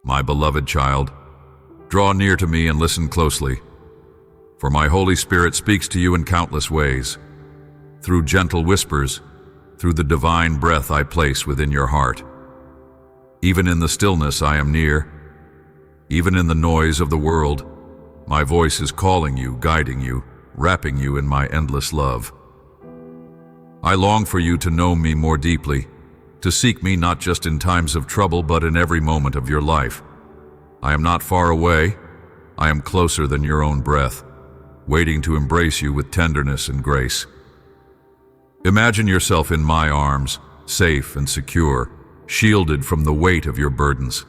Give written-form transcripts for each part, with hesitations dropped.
My beloved child, draw near to me and listen closely, for my Holy Spirit speaks to you in countless ways, through gentle whispers, through the divine breath I place within your heart. Even in the stillness I am near, even in the noise of the world, my voice is calling you, guiding you, wrapping you in my endless love. I long for you to know me more deeply, to seek me not just in times of trouble but in every moment of your life. I am not far away, I am closer than your own breath, waiting to embrace you with tenderness and grace. Imagine yourself in my arms, safe and secure, shielded from the weight of your burdens.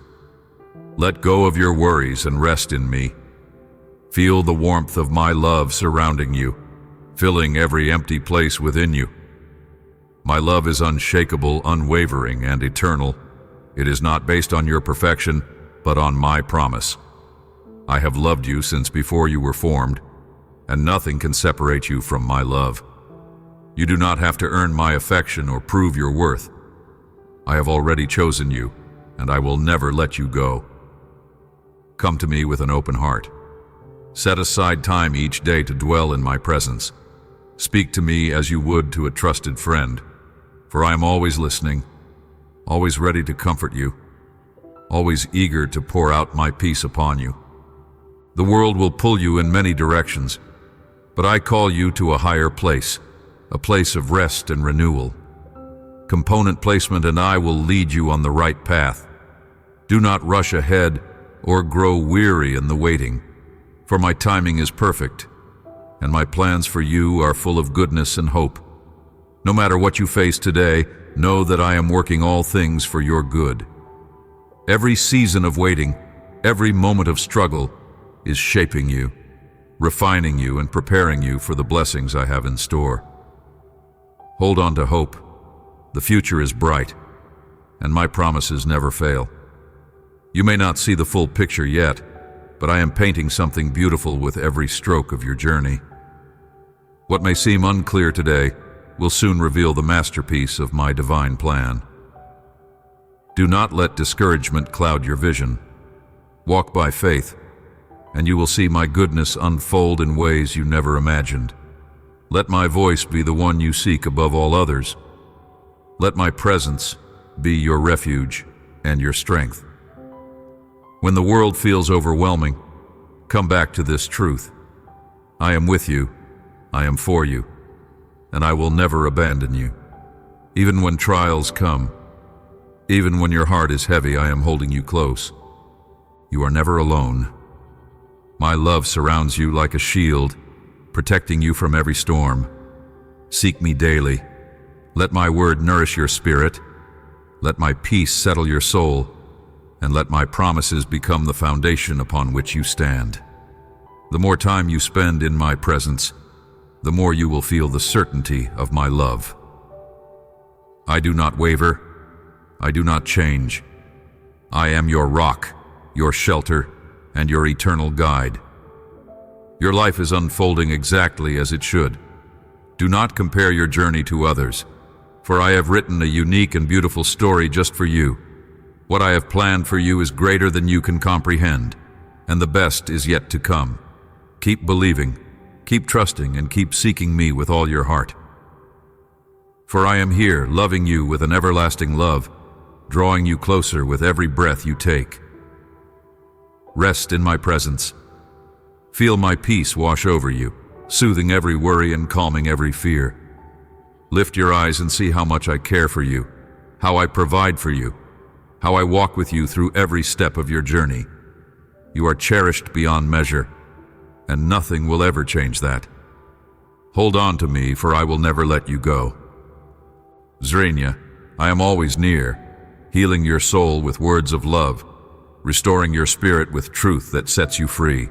Let go of your worries and rest in me. Feel the warmth of my love surrounding you, filling every empty place within you. My love is unshakable, unwavering, and eternal. It is not based on your perfection, but on my promise. I have loved you since before you were formed, and nothing can separate you from my love. You do not have to earn my affection or prove your worth. I have already chosen you, and I will never let you go. Come to me with an open heart. Set aside time each day to dwell in my presence. Speak to me as you would to a trusted friend, for I am always listening, always ready to comfort you, always eager to pour out my peace upon you. The world will pull you in many directions, but I call you to a higher place, a place of rest and renewal. Component placement and I will lead you on the right path. Do not rush ahead or grow weary in the waiting, for my timing is perfect, and my plans for you are full of goodness and hope. No matter what you face today, know that I am working all things for your good. Every season of waiting, every moment of struggle is shaping you, refining you, and preparing you for the blessings I have in store. Hold on to hope. The future is bright, and my promises never fail. You may not see the full picture yet, but I am painting something beautiful with every stroke of your journey. What may seem unclear today will soon reveal the masterpiece of my divine plan. Do not let discouragement cloud your vision. Walk by faith, and you will see my goodness unfold in ways you never imagined. Let my voice be the one you seek above all others. Let my presence be your refuge and your strength. When the world feels overwhelming, come back to this truth. I am with you, I am for you, and I will never abandon you. Even when trials come, even when your heart is heavy, I am holding you close. You are never alone. My love surrounds you like a shield, protecting you from every storm. Seek me daily. Let my word nourish your spirit. Let my peace settle your soul, and let my promises become the foundation upon which you stand. The more time you spend in my presence, the more you will feel the certainty of my love. I do not waver. I do not change. I am your rock, your shelter, and your eternal guide. Your life is unfolding exactly as it should. Do not compare your journey to others, for I have written a unique and beautiful story just for you. What I have planned for you is greater than you can comprehend, and the best is yet to come. Keep believing, keep trusting, and keep seeking me with all your heart. For I am here, loving you with an everlasting love, drawing you closer with every breath you take. Rest in my presence. Feel my peace wash over you, soothing every worry and calming every fear. Lift your eyes and see how much I care for you, how I provide for you, how I walk with you through every step of your journey. You are cherished beyond measure, and nothing will ever change that. Hold on to me, for I will never let you go. Zrenia, I am always near, healing your soul with words of love, restoring your spirit with truth that sets you free.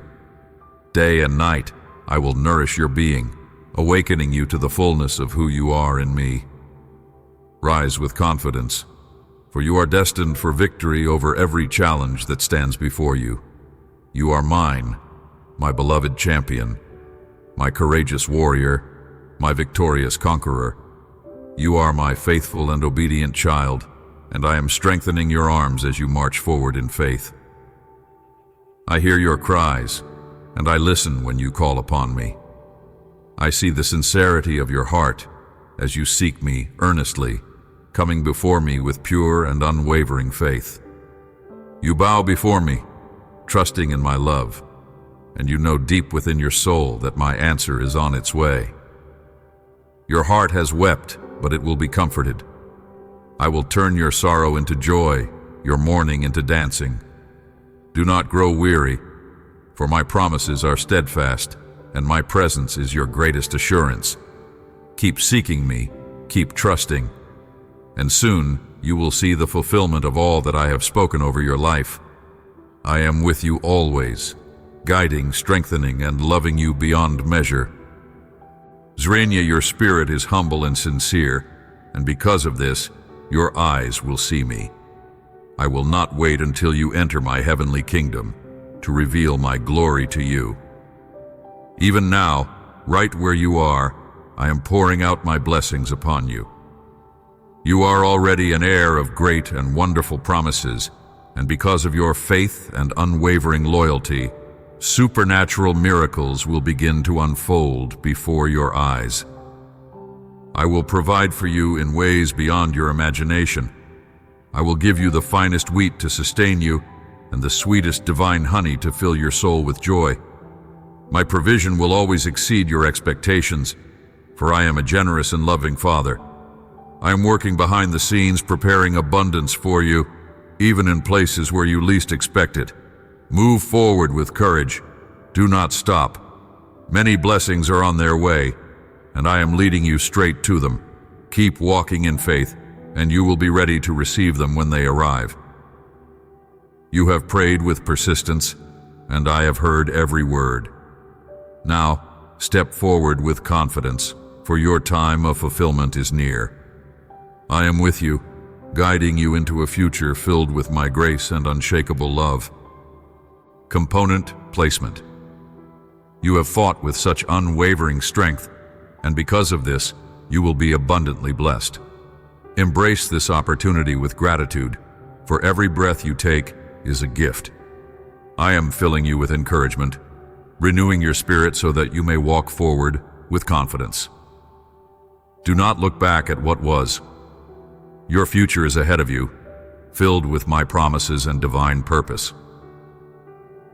Day and night, I will nourish your being, awakening you to the fullness of who you are in me. Rise with confidence, for you are destined for victory over every challenge that stands before you. You are mine, my beloved champion, my courageous warrior, my victorious conqueror. You are my faithful and obedient child, and I am strengthening your arms as you march forward in faith. I hear your cries, and I listen when you call upon me. I see the sincerity of your heart as you seek me earnestly, coming before me with pure and unwavering faith. You bow before me, trusting in my love, and you know deep within your soul that my answer is on its way. Your heart has wept, but it will be comforted. I will turn your sorrow into joy, your mourning into dancing. Do not grow weary, for my promises are steadfast, and my presence is your greatest assurance. Keep seeking me, keep trusting, and soon you will see the fulfillment of all that I have spoken over your life. I am with you always, guiding, strengthening, and loving you beyond measure. Zrania, your spirit is humble and sincere, and because of this, your eyes will see me. I will not wait until you enter my heavenly kingdom to reveal my glory to you. Even now, right where you are, I am pouring out my blessings upon you. You are already an heir of great and wonderful promises, and because of your faith and unwavering loyalty, supernatural miracles will begin to unfold before your eyes. I will provide for you in ways beyond your imagination. I will give you the finest wheat to sustain you, and the sweetest divine honey to fill your soul with joy. My provision will always exceed your expectations, for I am a generous and loving Father. I am working behind the scenes, preparing abundance for you, even in places where you least expect it. Move forward with courage. Do not stop. Many blessings are on their way, and I am leading you straight to them. Keep walking in faith, and you will be ready to receive them when they arrive. You have prayed with persistence, and I have heard every word. Now, step forward with confidence, for your time of fulfillment is near. I am with you, guiding you into a future filled with my grace and unshakable love. Component placement. You have fought with such unwavering strength, and because of this, you will be abundantly blessed. Embrace this opportunity with gratitude, for every breath you take is a gift. I am filling you with encouragement, renewing your spirit so that you may walk forward with confidence. Do not look back at what was. Your future is ahead of you, filled with my promises and divine purpose.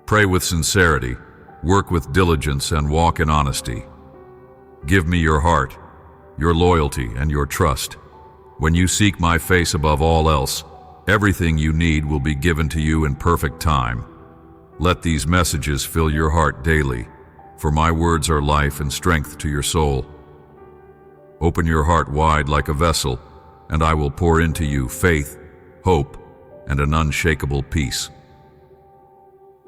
Pray with sincerity, work with diligence, and walk in honesty. Give me your heart, your loyalty, and your trust. When you seek my face above all else, everything you need will be given to you in perfect time. Let these messages fill your heart daily, for my words are life and strength to your soul. Open your heart wide like a vessel, and I will pour into you faith, hope, and an unshakable peace.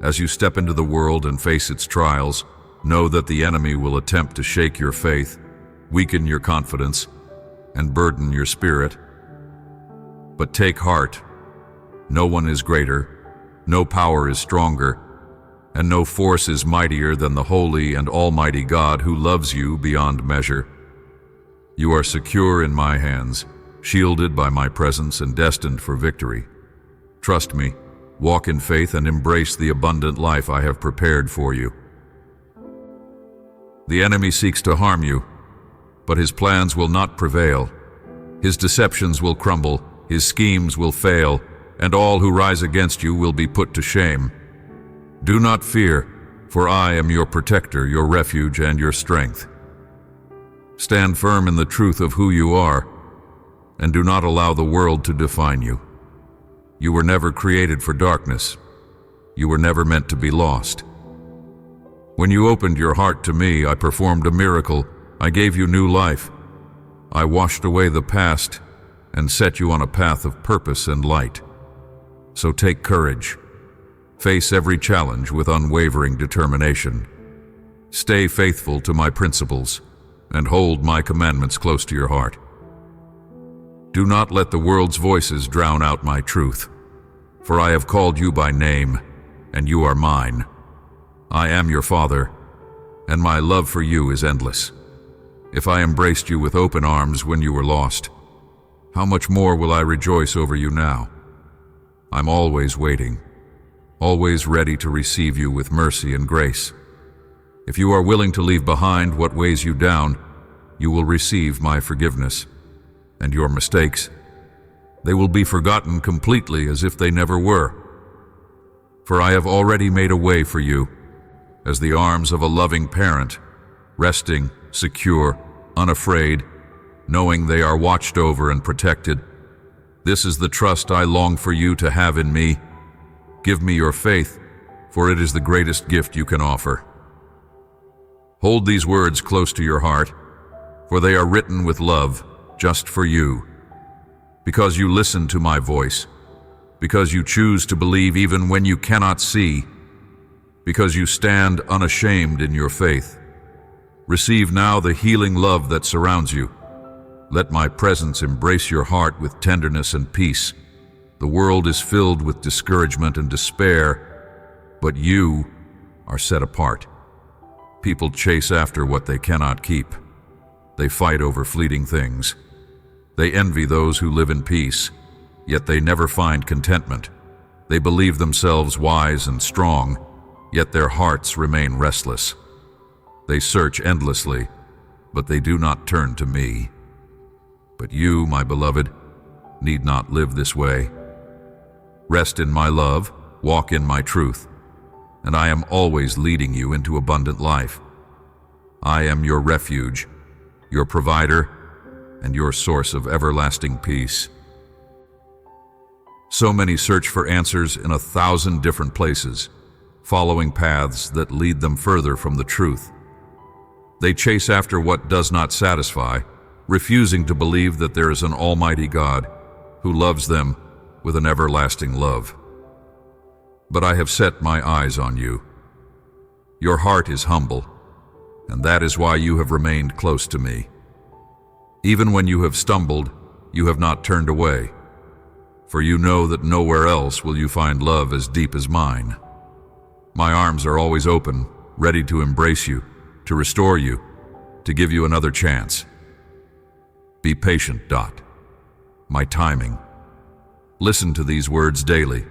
As you step into the world and face its trials, know that the enemy will attempt to shake your faith, weaken your confidence, and burden your spirit. But take heart. No one is greater, no power is stronger, and no force is mightier than the holy and almighty God who loves you beyond measure. You are secure in my hands, shielded by my presence and destined for victory. Trust me, walk in faith, and embrace the abundant life I have prepared for you. The enemy seeks to harm you, but his plans will not prevail. His deceptions will crumble, his schemes will fail, and all who rise against you will be put to shame. Do not fear, for I am your protector, your refuge, and your strength. Stand firm in the truth of who you are, and do not allow the world to define you. You were never created for darkness. You were never meant to be lost. When you opened your heart to me, I performed a miracle. I gave you new life. I washed away the past and set you on a path of purpose and light. So take courage. Face every challenge with unwavering determination. Stay faithful to my principles and hold my commandments close to your heart. Do not let the world's voices drown out my truth, for I have called you by name, and you are mine. I am your Father, and my love for you is endless. If I embraced you with open arms when you were lost, how much more will I rejoice over you now? I'm always waiting, always ready to receive you with mercy and grace. If you are willing to leave behind what weighs you down, you will receive my forgiveness. And your mistakes, they will be forgotten completely as if they never were. For I have already made a way for you, as the arms of a loving parent, resting, secure, unafraid, knowing they are watched over and protected. This is the trust I long for you to have in me. Give me your faith, for it is the greatest gift you can offer. Hold these words close to your heart, for they are written with love just for you. Because you listen to my voice, because you choose to believe even when you cannot see, because you stand unashamed in your faith. Receive now the healing love that surrounds you. Let my presence embrace your heart with tenderness and peace. The world is filled with discouragement and despair, but you are set apart. People chase after what they cannot keep. They fight over fleeting things. They envy those who live in peace, yet they never find contentment. They believe themselves wise and strong, yet their hearts remain restless. They search endlessly, but they do not turn to me. But you, my beloved, need not live this way. Rest in my love, walk in my truth, and I am always leading you into abundant life. I am your refuge, your provider, and your source of everlasting peace. So many search for answers in 1,000 different places, following paths that lead them further from the truth. They chase after what does not satisfy, refusing to believe that there is an almighty God who loves them with an everlasting love. But I have set my eyes on you. Your heart is humble, and that is why you have remained close to me. Even when you have stumbled, you have not turned away, for you know that nowhere else will you find love as deep as mine. My arms are always open, ready to embrace you, to restore you, to give you another chance. Be patient, Dot. My timing. Listen to these words daily,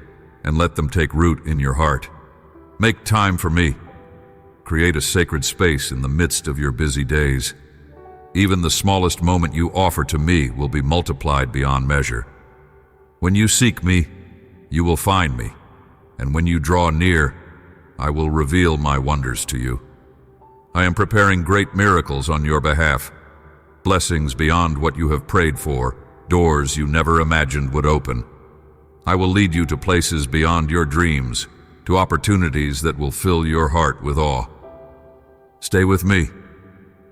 and let them take root in your heart. Make time for me. Create a sacred space in the midst of your busy days. Even the smallest moment you offer to me will be multiplied beyond measure. When you seek me, you will find me, and when you draw near, I will reveal my wonders to you. I am preparing great miracles on your behalf, blessings beyond what you have prayed for, doors you never imagined would open. I will lead you to places beyond your dreams, to opportunities that will fill your heart with awe. Stay with me,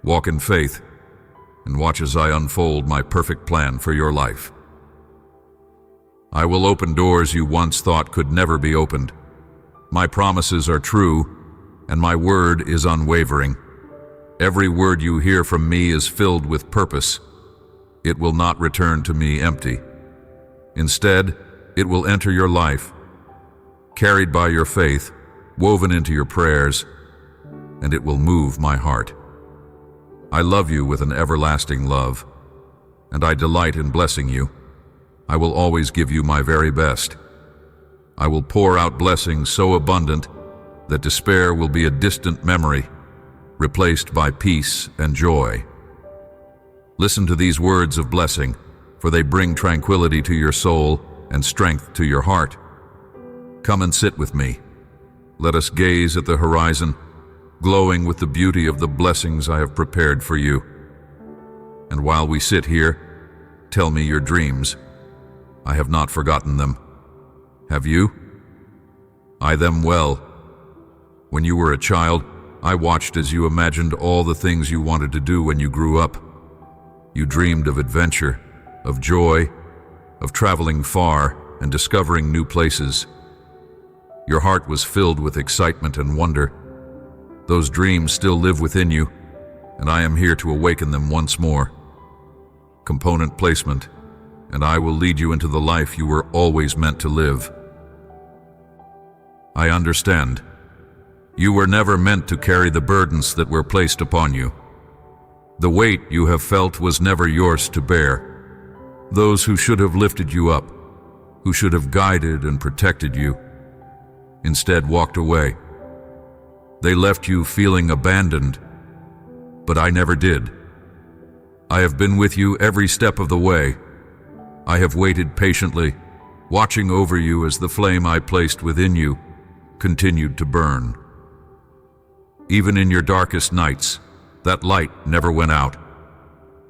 walk in faith, and watch as I unfold my perfect plan for your life. I will open doors you once thought could never be opened. My promises are true, and my word is unwavering. Every word you hear from me is filled with purpose. It will not return to me empty. Instead, it will enter your life, carried by your faith, woven into your prayers, and it will move my heart. I love you with an everlasting love, and I delight in blessing you. I will always give you my very best. I will pour out blessings so abundant that despair will be a distant memory, replaced by peace and joy. Listen to these words of blessing, for they bring tranquility to your soul and strength to your heart. Come and sit with me. Let us gaze at the horizon, glowing with the beauty of the blessings I have prepared for you. And while we sit here, tell me your dreams. I have not forgotten them. Have you? I them well. When you were a child, I watched as you imagined all the things you wanted to do when you grew up. You dreamed of adventure, of joy, of traveling far and discovering new places. Your heart was filled with excitement and wonder. Those dreams still live within you, and I am here to awaken them once more. Component placement, and I will lead you into the life you were always meant to live. I understand. You were never meant to carry the burdens that were placed upon you. The weight you have felt was never yours to bear. Those who should have lifted you up, who should have guided and protected you, instead walked away. They left you feeling abandoned, but I never did. I have been with you every step of the way. I have waited patiently, watching over you as the flame I placed within you continued to burn. Even in your darkest nights, that light never went out.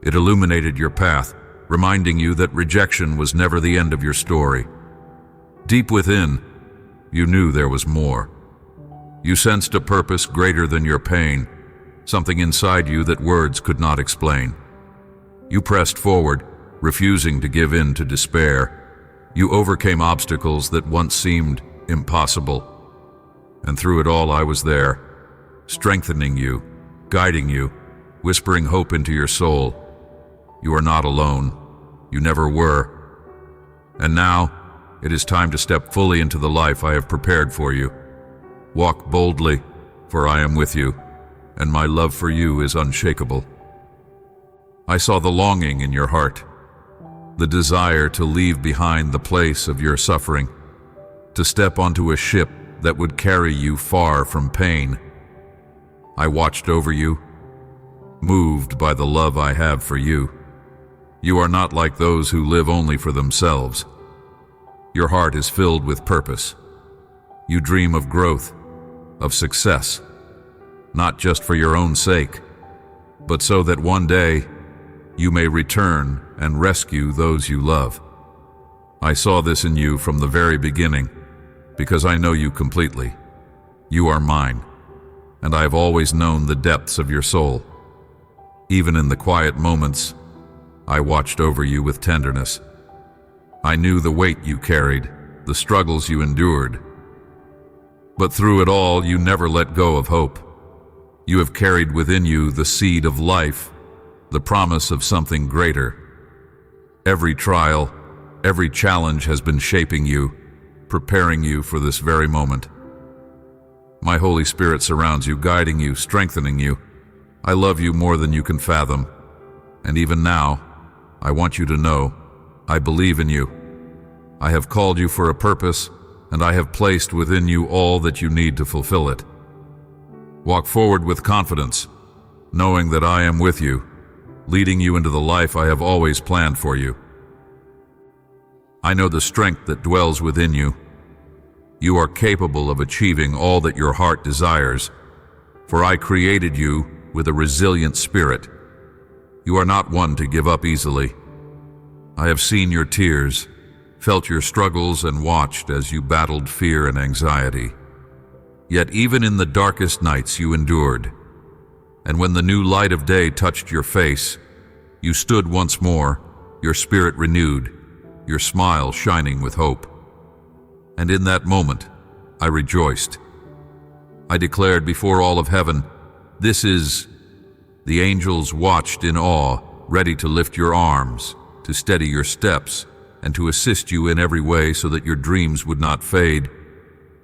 It illuminated your path, reminding you that rejection was never the end of your story. Deep within, you knew there was more. You sensed a purpose greater than your pain, something inside you that words could not explain. You pressed forward, refusing to give in to despair. You overcame obstacles that once seemed impossible. And through it all, I was there, strengthening you, guiding you, whispering hope into your soul. You are not alone. You never were. And now, it is time to step fully into the life I have prepared for you. Walk boldly, for I am with you, and my love for you is unshakable. I saw the longing in your heart, the desire to leave behind the place of your suffering, to step onto a ship that would carry you far from pain. I watched over you, moved by the love I have for you. You are not like those who live only for themselves. Your heart is filled with purpose. You dream of growth, of success, not just for your own sake, but so that one day you may return and rescue those you love. I saw this in you from the very beginning, because I know you completely. You are mine, and I have always known the depths of your soul. Even in the quiet moments, I watched over you with tenderness. I knew the weight you carried, the struggles you endured. But through it all, you never let go of hope. You have carried within you the seed of life, the promise of something greater. Every trial, every challenge has been shaping you, preparing you for this very moment. My Holy Spirit surrounds you, guiding you, strengthening you. I love you more than you can fathom. And even now, I want you to know, I believe in you. I have called you for a purpose, and I have placed within you all that you need to fulfill it. Walk forward with confidence, knowing that I am with you, leading you into the life I have always planned for you. I know the strength that dwells within you. You are capable of achieving all that your heart desires, for I created you with a resilient spirit. You are not one to give up easily. I have seen your tears, felt your struggles, and watched as you battled fear and anxiety. Yet even in the darkest nights you endured. And when the new light of day touched your face, you stood once more, your spirit renewed, your smile shining with hope. And in that moment, I rejoiced. I declared before all of heaven, "This is..." The angels watched in awe, ready to lift your arms, to steady your steps, and to assist you in every way so that your dreams would not fade.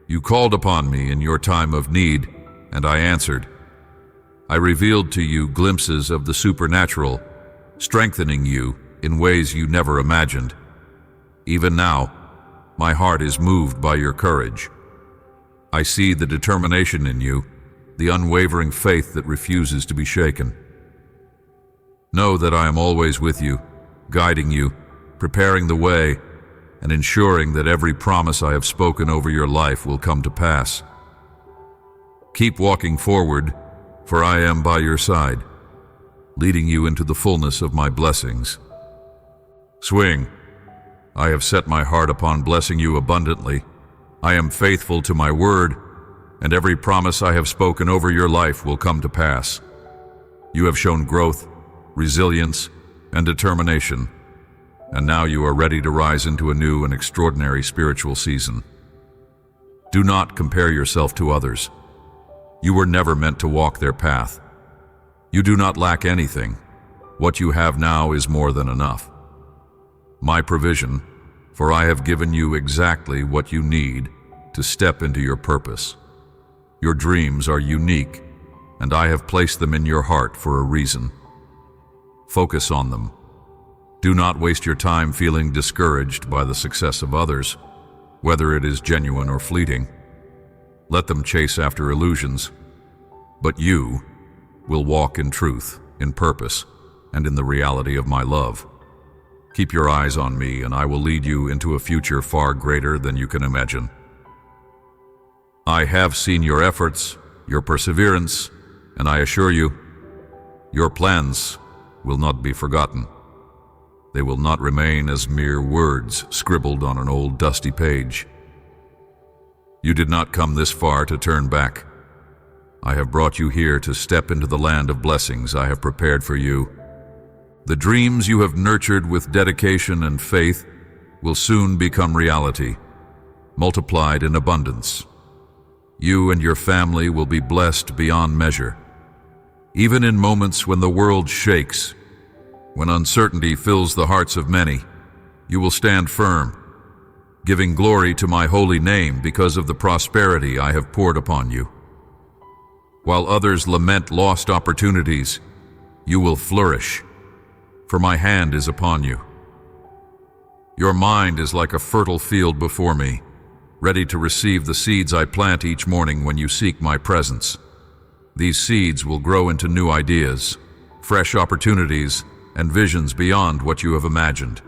You called upon me in your time of need, and I answered. I revealed to you glimpses of the supernatural, strengthening you in ways you never imagined. Even now, my heart is moved by your courage. I see the determination in you, the unwavering faith that refuses to be shaken. Know that I am always with you, guiding you, preparing the way, and ensuring that every promise I have spoken over your life will come to pass. Keep walking forward, for I am by your side, leading you into the fullness of my blessings. Swing. I have set my heart upon blessing you abundantly. I am faithful to my word, and every promise I have spoken over your life will come to pass. You have shown growth, resilience, and determination, and now you are ready to rise into a new and extraordinary spiritual season. Do not compare yourself to others. You were never meant to walk their path. You do not lack anything. What you have now is more than enough. My provision, for I have given you exactly what you need to step into your purpose. Your dreams are unique, and I have placed them in your heart for a reason. Focus on them. Do not waste your time feeling discouraged by the success of others, whether it is genuine or fleeting. Let them chase after illusions, but you will walk in truth, in purpose, and in the reality of my love. Keep your eyes on me, and I will lead you into a future far greater than you can imagine. I have seen your efforts, your perseverance, and I assure you, your plans will not be forgotten. They will not remain as mere words scribbled on an old dusty page. You did not come this far to turn back. I have brought you here to step into the land of blessings I have prepared for you. The dreams you have nurtured with dedication and faith will soon become reality, multiplied in abundance. You and your family will be blessed beyond measure. Even in moments when the world shakes, when uncertainty fills the hearts of many, you will stand firm, giving glory to my holy name because of the prosperity I have poured upon you. While others lament lost opportunities, you will flourish, for my hand is upon you. Your mind is like a fertile field before me, ready to receive the seeds I plant each morning when you seek my presence. These seeds will grow into new ideas, fresh opportunities, and visions beyond what you have imagined.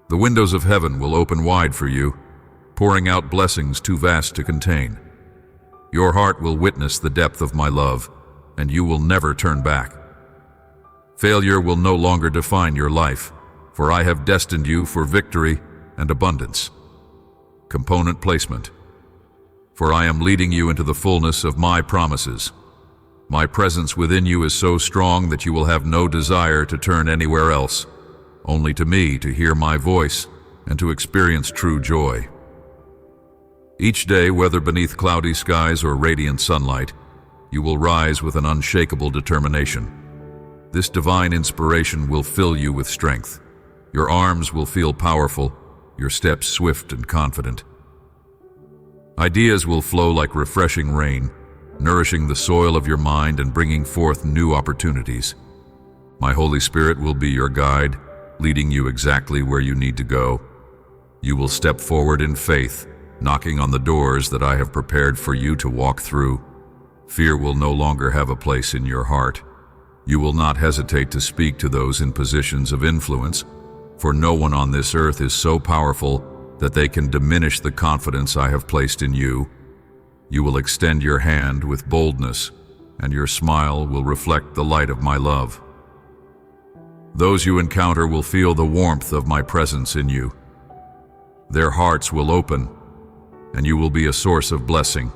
The windows of heaven will open wide for you, pouring out blessings too vast to contain. Your heart will witness the depth of my love, and you will never turn back. Failure will no longer define your life, for I have destined you for victory and abundance. Component placement. For I am leading you into the fullness of my promises. My presence within you is so strong that you will have no desire to turn anywhere else, only to me to hear my voice and to experience true joy. Each day, whether beneath cloudy skies or radiant sunlight, you will rise with an unshakable determination. This divine inspiration will fill you with strength. Your arms will feel powerful, your steps swift and confident. Ideas will flow like refreshing rain, nourishing the soil of your mind and bringing forth new opportunities. My Holy Spirit will be your guide, leading you exactly where you need to go. You will step forward in faith, knocking on the doors that I have prepared for you to walk through. Fear will no longer have a place in your heart. You will not hesitate to speak to those in positions of influence, for no one on this earth is so powerful that they can diminish the confidence I have placed in you. You will extend your hand with boldness, and your smile will reflect the light of my love. Those you encounter will feel the warmth of my presence in you. Their hearts will open, and you will be a source of blessing,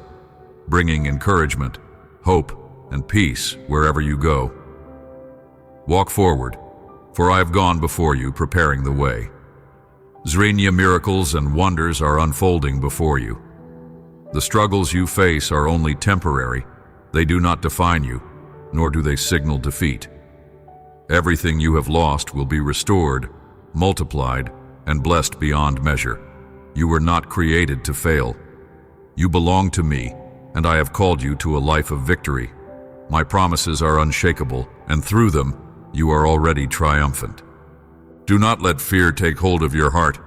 bringing encouragement, hope, and peace wherever you go. Walk forward, for I have gone before you, preparing the way. Zrenia miracles and wonders are unfolding before you. The struggles you face are only temporary. They do not define you, nor do they signal defeat. Everything you have lost will be restored, multiplied, and blessed beyond measure. You were not created to fail. You belong to me, and I have called you to a life of victory. My promises are unshakable, and through them, you are already triumphant. Do not let fear take hold of your heart.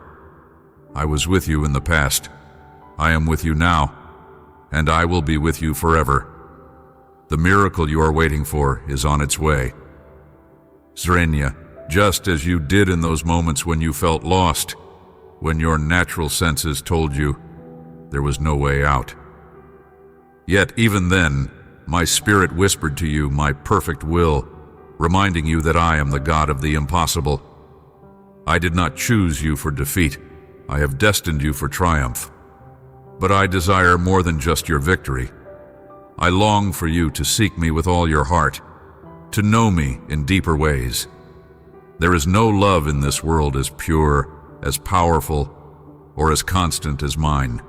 I was with you in the past. I am with you now, and I will be with you forever. The miracle you are waiting for is on its way. Zrenia, just as you did in those moments when you felt lost, when your natural senses told you there was no way out. Yet even then, my spirit whispered to you my perfect will, reminding you that I am the God of the impossible. I did not choose you for defeat. I have destined you for triumph. But I desire more than just your victory. I long for you to seek me with all your heart, to know me in deeper ways. There is no love in this world as pure, as powerful, or as constant as mine.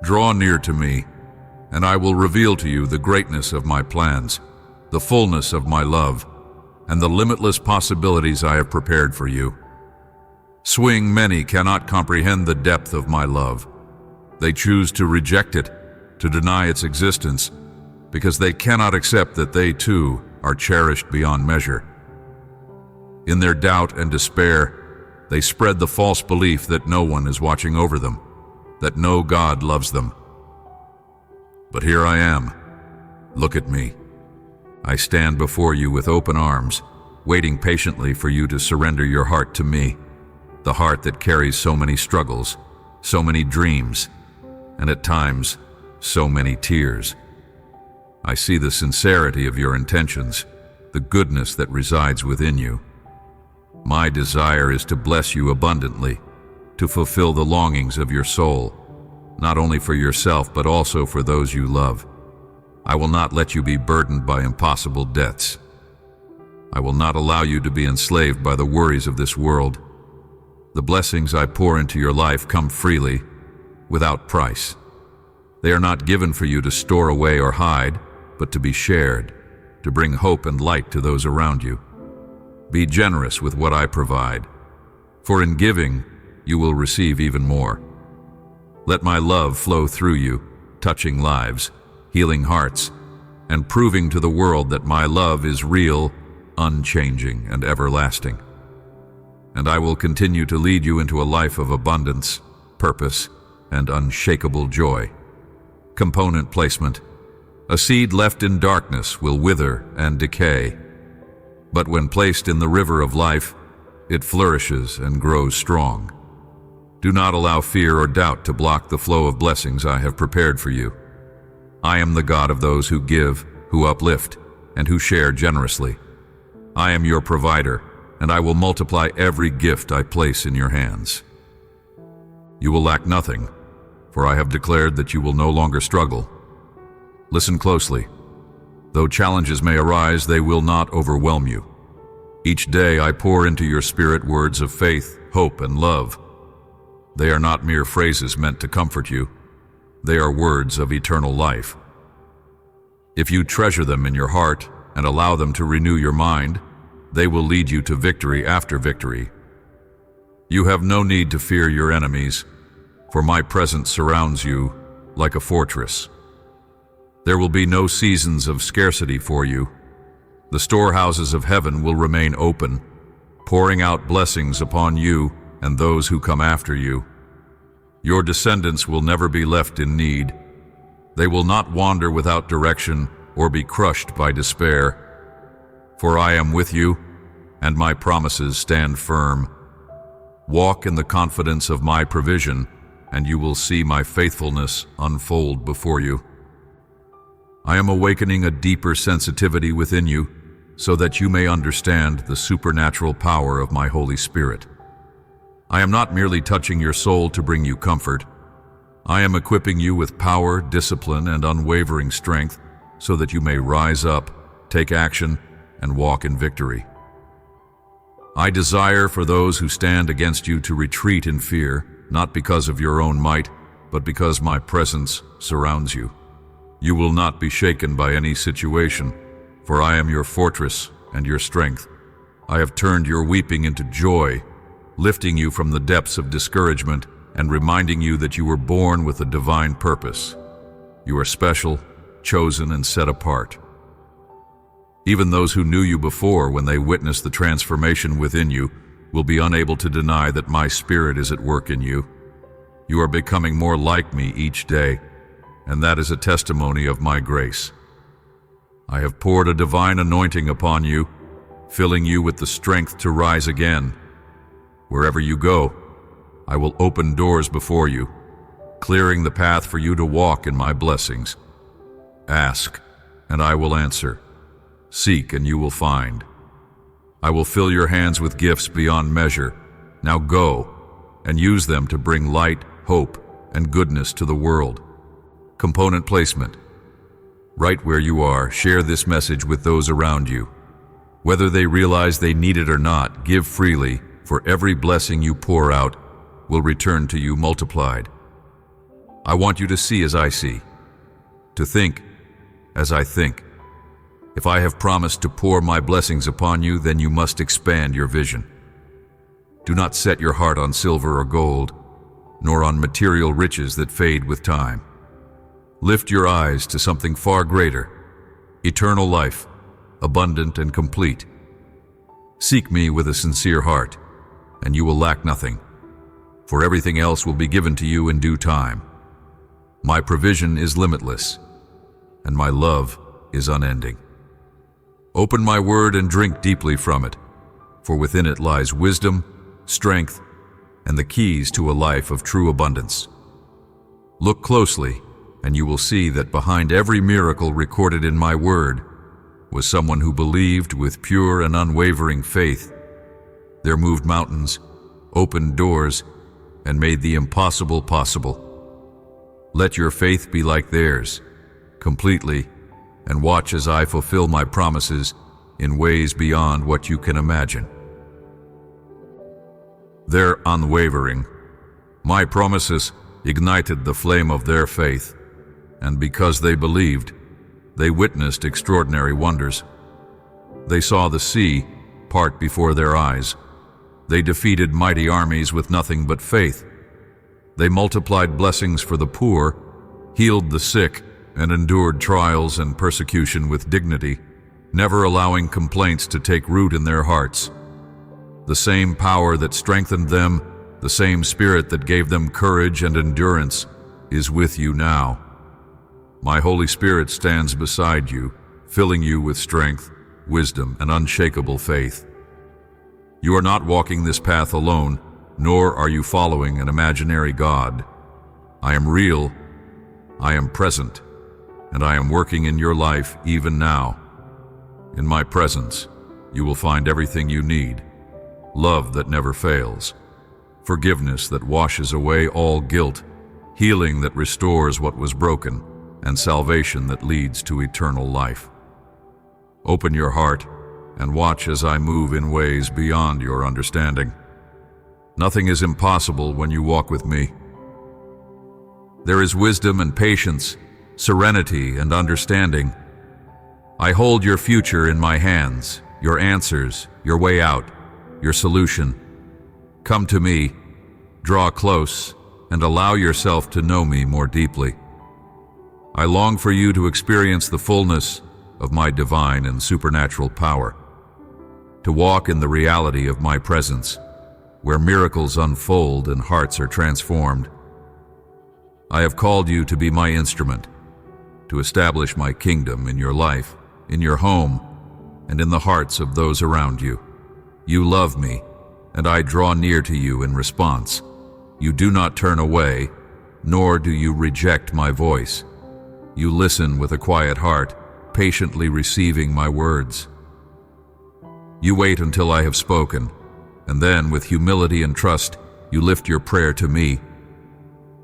Draw near to me, and I will reveal to you the greatness of my plans, the fullness of my love, and the limitless possibilities I have prepared for you. Swing many cannot comprehend the depth of my love. They choose to reject it, to deny its existence, because they cannot accept that they too are cherished beyond measure. In their doubt and despair, they spread the false belief that no one is watching over them, that no God loves them. But here I am. Look at me. I stand before you with open arms, waiting patiently for you to surrender your heart to me, the heart that carries so many struggles, so many dreams, and at times, so many tears. I see the sincerity of your intentions, the goodness that resides within you. My desire is to bless you abundantly, to fulfill the longings of your soul, not only for yourself but also for those you love. I will not let you be burdened by impossible debts. I will not allow you to be enslaved by the worries of this world. The blessings I pour into your life come freely, without price. They are not given for you to store away or hide, but to be shared, to bring hope and light to those around you. Be generous with what I provide, for in giving, you will receive even more. Let my love flow through you, touching lives, healing hearts, and proving to the world that my love is real, unchanging, and everlasting. And I will continue to lead you into a life of abundance, purpose, and unshakable joy. Component placement. A seed left in darkness will wither and decay, but when placed in the river of life, it flourishes and grows strong. Do not allow fear or doubt to block the flow of blessings I have prepared for you. I am the God of those who give, who uplift, and who share generously. I am your provider, and I will multiply every gift I place in your hands. You will lack nothing, for I have declared that you will no longer struggle. Listen closely. Though challenges may arise, they will not overwhelm you. Each day I pour into your spirit words of faith, hope, and love. They are not mere phrases meant to comfort you. They are words of eternal life. If you treasure them in your heart and allow them to renew your mind, they will lead you to victory after victory. You have no need to fear your enemies, for my presence surrounds you like a fortress. There will be no seasons of scarcity for you. The storehouses of heaven will remain open, pouring out blessings upon you and those who come after you. Your descendants will never be left in need. They will not wander without direction or be crushed by despair. For I am with you, and my promises stand firm. Walk in the confidence of my provision, and you will see my faithfulness unfold before you. I am awakening a deeper sensitivity within you, so that you may understand the supernatural power of my Holy Spirit. I am not merely touching your soul to bring you comfort. I am equipping you with power, discipline, and unwavering strength, so that you may rise up, take action, and walk in victory. I desire for those who stand against you to retreat in fear, not because of your own might, but because my presence surrounds you. You will not be shaken by any situation, for I am your fortress and your strength. I have turned your weeping into joy, lifting you from the depths of discouragement and reminding you that you were born with a divine purpose. You are special, chosen, and set apart. Even those who knew you before, when they witness the transformation within you, will be unable to deny that my Spirit is at work in you. You are becoming more like me each day, and that is a testimony of my grace. I have poured a divine anointing upon you, filling you with the strength to rise again. Wherever you go, I will open doors before you, clearing the path for you to walk in my blessings. Ask, and I will answer. Seek, and you will find. I will fill your hands with gifts beyond measure. Now go, and use them to bring light, hope, and goodness to the world. Component placement. Right where you are, share this message with those around you. Whether they realize they need it or not, give freely, for every blessing you pour out will return to you multiplied. I want you to see as I see, to think as I think. If I have promised to pour my blessings upon you, then you must expand your vision. Do not set your heart on silver or gold, nor on material riches that fade with time. Lift your eyes to something far greater, eternal life, abundant and complete. Seek me with a sincere heart, and you will lack nothing, for everything else will be given to you in due time. My provision is limitless, and my love is unending. Open my word and drink deeply from it, for within it lies wisdom, strength, and the keys to a life of true abundance. Look closely, and you will see that behind every miracle recorded in my word was someone who believed with pure and unwavering faith. There moved mountains, opened doors, and made the impossible possible. Let your faith be like theirs, completely, and watch as I fulfill my promises in ways beyond what you can imagine. Their unwavering, my promises ignited the flame of their faith, and because they believed, they witnessed extraordinary wonders. They saw the sea part before their eyes. They defeated mighty armies with nothing but faith. They multiplied blessings for the poor, healed the sick, and endured trials and persecution with dignity, never allowing complaints to take root in their hearts. The same power that strengthened them, the same spirit that gave them courage and endurance, is with you now. My Holy Spirit stands beside you, filling you with strength, wisdom, and unshakable faith. You are not walking this path alone, nor are you following an imaginary God. I am real, I am present, and I am working in your life even now. In my presence, you will find everything you need: love that never fails, forgiveness that washes away all guilt, healing that restores what was broken, and salvation that leads to eternal life. Open your heart and watch as I move in ways beyond your understanding. Nothing is impossible when you walk with me. There is wisdom and patience, serenity and understanding. I hold your future in my hands, your answers, your way out, your solution. Come to me, draw close, and allow yourself to know me more deeply. I long for you to experience the fullness of my divine and supernatural power, to walk in the reality of my presence, where miracles unfold and hearts are transformed. I have called you to be my instrument, to establish my kingdom in your life, in your home, and in the hearts of those around you. You love me, and I draw near to you in response. You do not turn away, nor do you reject my voice. You listen with a quiet heart, patiently receiving my words. You wait until I have spoken, and then, with humility and trust, you lift your prayer to me.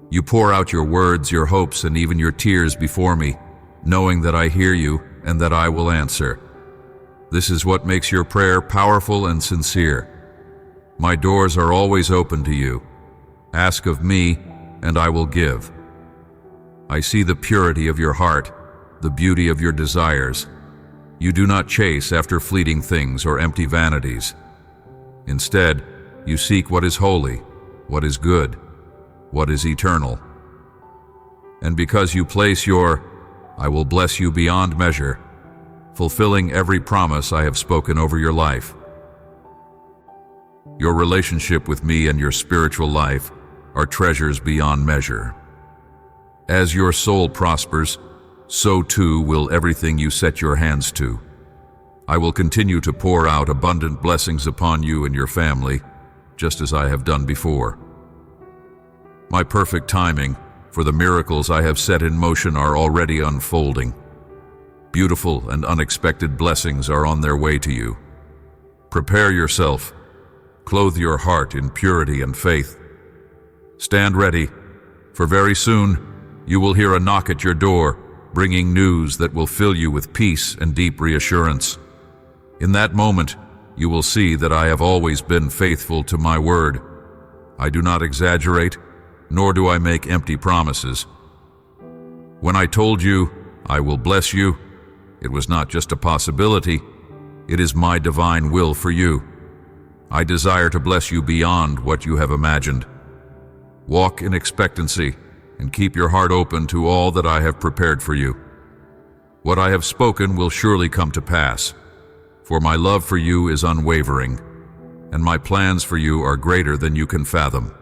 You pour out your words, your hopes, and even your tears before me, knowing that I hear you and that I will answer. This is what makes your prayer powerful and sincere. My doors are always open to you. Ask of me, and I will give. I see the purity of your heart, the beauty of your desires. You do not chase after fleeting things or empty vanities. Instead, you seek what is holy, what is good, what is eternal. And because you place your I will bless you beyond measure, fulfilling every promise I have spoken over your life. Your relationship with me and your spiritual life are treasures beyond measure. As your soul prospers, so too will everything you set your hands to. I will continue to pour out abundant blessings upon you and your family, just as I have done before. My perfect timing for the miracles I have set in motion are already unfolding. Beautiful and unexpected blessings are on their way to you. Prepare yourself. Clothe your heart in purity and faith. Stand ready, for very soon you will hear a knock at your door, bringing news that will fill you with peace and deep reassurance. In that moment, you will see that I have always been faithful to my word. I do not exaggerate, nor do I make empty promises. When I told you, I will bless you, it was not just a possibility, it is my divine will for you. I desire to bless you beyond what you have imagined. Walk in expectancy and keep your heart open to all that I have prepared for you. What I have spoken will surely come to pass, for my love for you is unwavering, and my plans for you are greater than you can fathom.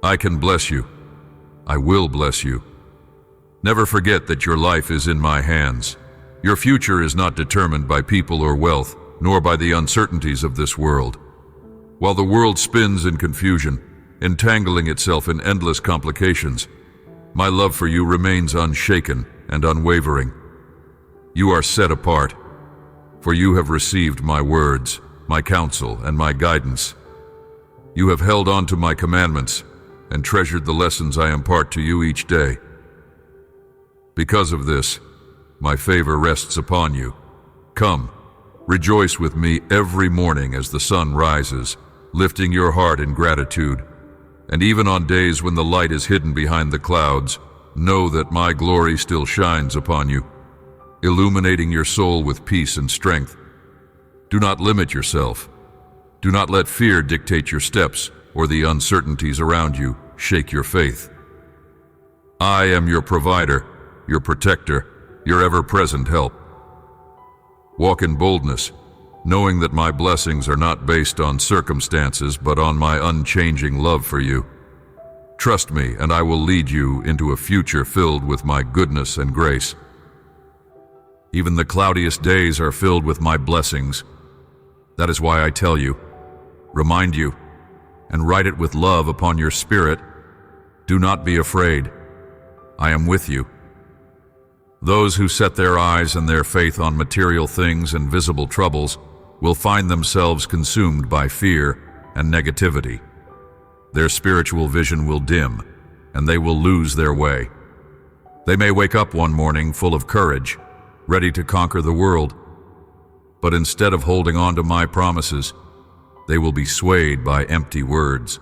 I can bless you. I will bless you. Never forget that your life is in my hands. Your future is not determined by people or wealth, nor by the uncertainties of this world. While the world spins in confusion, entangling itself in endless complications, my love for you remains unshaken and unwavering. You are set apart, for you have received my words, my counsel, and my guidance. You have held on to my commandments and treasured the lessons I impart to you each day. Because of this, my favor rests upon you. Come, rejoice with me every morning as the sun rises, lifting your heart in gratitude. And even on days when the light is hidden behind the clouds, know that my glory still shines upon you, illuminating your soul with peace and strength. Do not limit yourself. Do not let fear dictate your steps or the uncertainties around you shake your faith. I am your provider, your protector, your ever-present help. Walk in boldness, knowing that my blessings are not based on circumstances but on my unchanging love for you. Trust me, and I will lead you into a future filled with my goodness and grace. Even the cloudiest days are filled with my blessings. That is why I tell you, remind you, and write it with love upon your spirit. Do not be afraid. I am with you. Those who set their eyes and their faith on material things and visible troubles will find themselves consumed by fear and negativity. Their spiritual vision will dim, and they will lose their way. They may wake up one morning full of courage, ready to conquer the world, but instead of holding on to my promises, they will be swayed by empty words.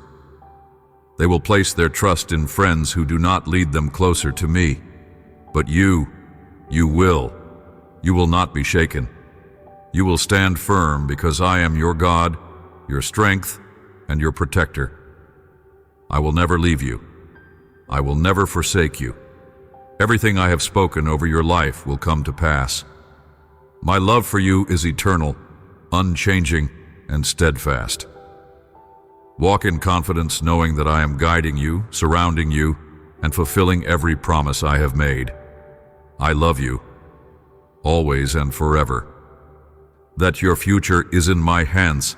They will place their trust in friends who do not lead them closer to me. But you will not be shaken. You will stand firm because I am your God, your strength, and your protector. I will never leave you. I will never forsake you. Everything I have spoken over your life will come to pass. My love for you is eternal, unchanging, and steadfast. Walk in confidence, knowing that I am guiding you, surrounding you, and fulfilling every promise I have made. I love you, always and forever. That your future is in my hands,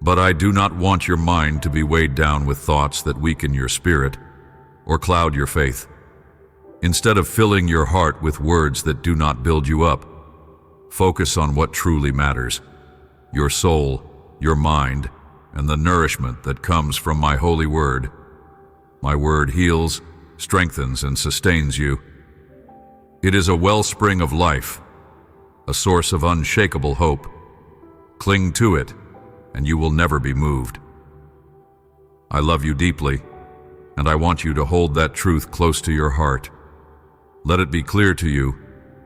but I do not want your mind to be weighed down with thoughts that weaken your spirit or cloud your faith. Instead of filling your heart with words that do not build you up, focus on what truly matters: your soul, your mind, and the nourishment that comes from my holy word. My word heals, strengthens, and sustains you. It is a wellspring of life, a source of unshakable hope. Cling to it, and you will never be moved. I love you deeply, and I want you to hold that truth close to your heart. Let it be clear to you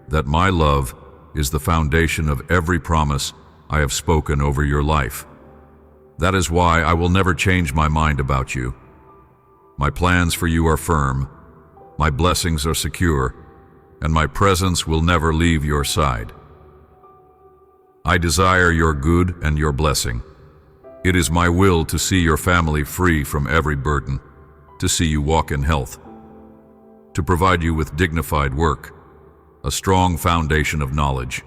that my love is the foundation of every promise I have spoken over your life. That is why I will never change my mind about you. My plans for you are firm, my blessings are secure, and my presence will never leave your side. I desire your good and your blessing. It is my will to see your family free from every burden, to see you walk in health, to provide you with dignified work, a strong foundation of knowledge,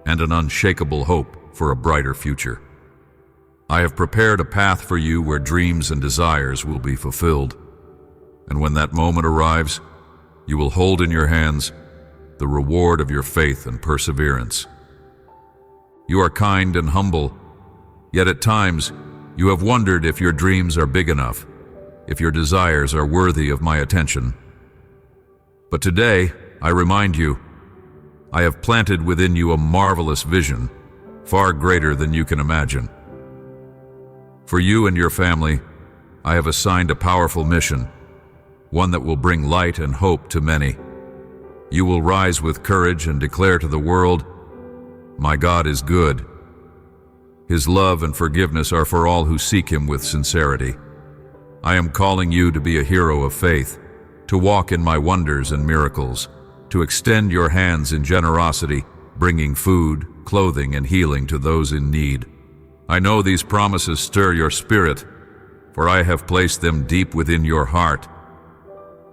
and an unshakable hope for a brighter future. I have prepared a path for you where dreams and desires will be fulfilled, and when that moment arrives, you will hold in your hands the reward of your faith and perseverance. You are kind and humble, yet at times you have wondered if your dreams are big enough, if your desires are worthy of my attention. But today, I remind you, I have planted within you a marvelous vision, far greater than you can imagine. For you and your family, I have assigned a powerful mission, one that will bring light and hope to many. You will rise with courage and declare to the world, "My God is good. His love and forgiveness are for all who seek Him with sincerity." I am calling you to be a hero of faith, to walk in my wonders and miracles, to extend your hands in generosity, bringing food, clothing, and healing to those in need. I know these promises stir your spirit, for I have placed them deep within your heart.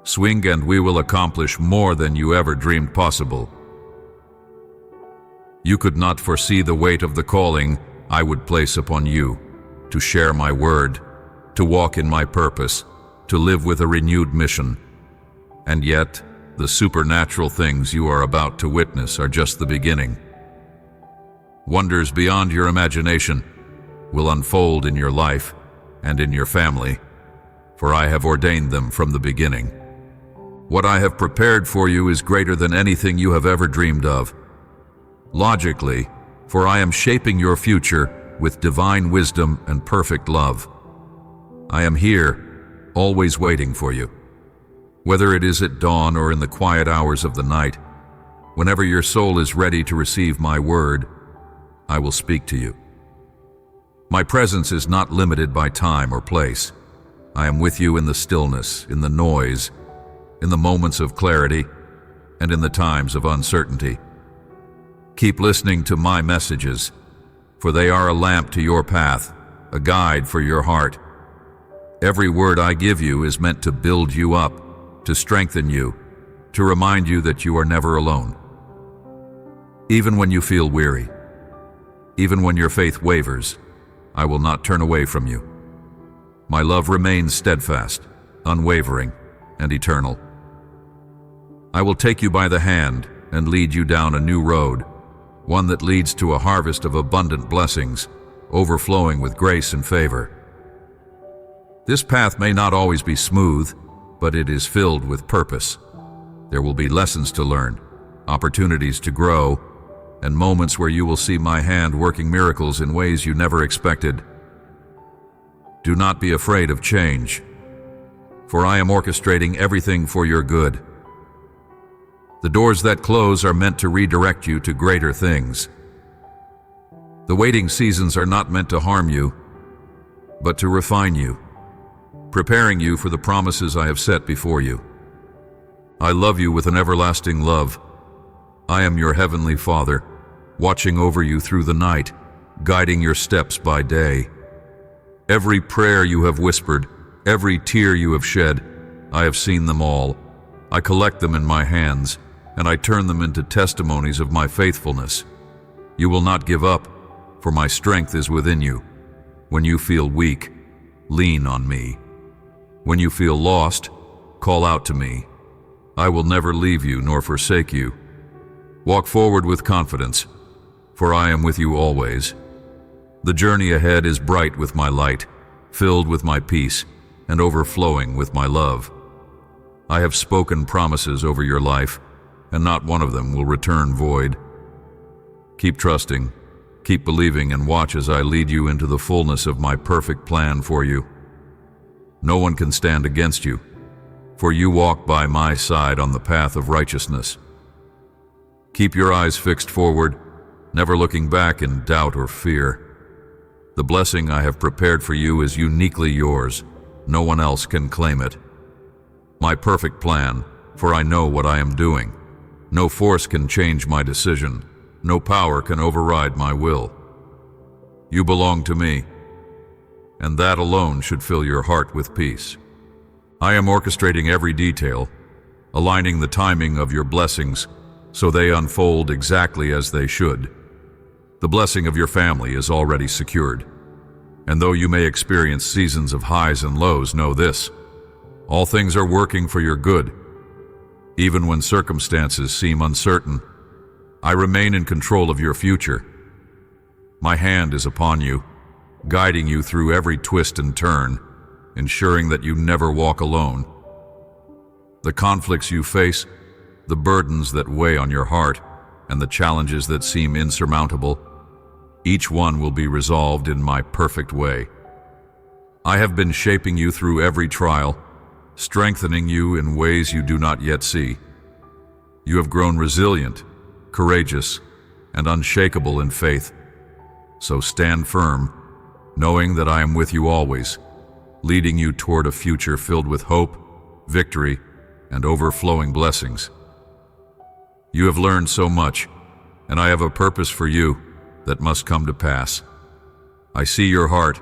Swing and we will accomplish more than you ever dreamed possible. You could not foresee the weight of the calling I would place upon you, to share my word, to walk in my purpose, to live with a renewed mission. And yet, the supernatural things you are about to witness are just the beginning. Wonders beyond your imagination will unfold in your life and in your family, for I have ordained them from the beginning. What I have prepared for you is greater than anything you have ever dreamed of. Logically, for I am shaping your future with divine wisdom and perfect love. I am here, always waiting for you. Whether it is at dawn or in the quiet hours of the night, whenever your soul is ready to receive my word, I will speak to you. My presence is not limited by time or place. I am with you in the stillness, in the noise, in the moments of clarity, and in the times of uncertainty. Keep listening to my messages, for they are a lamp to your path, a guide for your heart. Every word I give you is meant to build you up, to strengthen you, to remind you that you are never alone. Even when you feel weary, even when your faith wavers, I will not turn away from you. My love remains steadfast, unwavering, and eternal. I will take you by the hand and lead you down a new road, one that leads to a harvest of abundant blessings, overflowing with grace and favor. This path may not always be smooth, but it is filled with purpose. There will be lessons to learn, opportunities to grow, and moments where you will see my hand working miracles in ways you never expected. Do not be afraid of change, for I am orchestrating everything for your good. The doors that close are meant to redirect you to greater things. The waiting seasons are not meant to harm you, but to refine you, preparing you for the promises I have set before you. I love you with an everlasting love. I am your heavenly Father, watching over you through the night, guiding your steps by day. Every prayer you have whispered, every tear you have shed, I have seen them all. I collect them in my hands, and I turn them into testimonies of my faithfulness. You will not give up, for my strength is within you. When you feel weak, lean on me. When you feel lost, call out to me. I will never leave you nor forsake you. Walk forward with confidence, for I am with you always. The journey ahead is bright with my light, filled with my peace, and overflowing with my love. I have spoken promises over your life, and not one of them will return void. Keep trusting, keep believing, and watch as I lead you into the fullness of my perfect plan for you. No one can stand against you, for you walk by my side on the path of righteousness. Keep your eyes fixed forward, never looking back in doubt or fear. The blessing I have prepared for you is uniquely yours. No one else can claim it. My perfect plan, for I know what I am doing. No force can change my decision. No power can override my will. You belong to me, and that alone should fill your heart with peace. I am orchestrating every detail, aligning the timing of your blessings so they unfold exactly as they should. The blessing of your family is already secured. And though you may experience seasons of highs and lows, know this: all things are working for your good. Even when circumstances seem uncertain, I remain in control of your future. My hand is upon you, guiding you through every twist and turn, ensuring that you never walk alone. The conflicts you face, the burdens that weigh on your heart, and the challenges that seem insurmountable, each one will be resolved in my perfect way. I have been shaping you through every trial, strengthening you in ways you do not yet see. You have grown resilient, courageous, and unshakable in faith. So stand firm, knowing that I am with you always, leading you toward a future filled with hope, victory, and overflowing blessings. You have learned so much, and I have a purpose for you that must come to pass. I see your heart,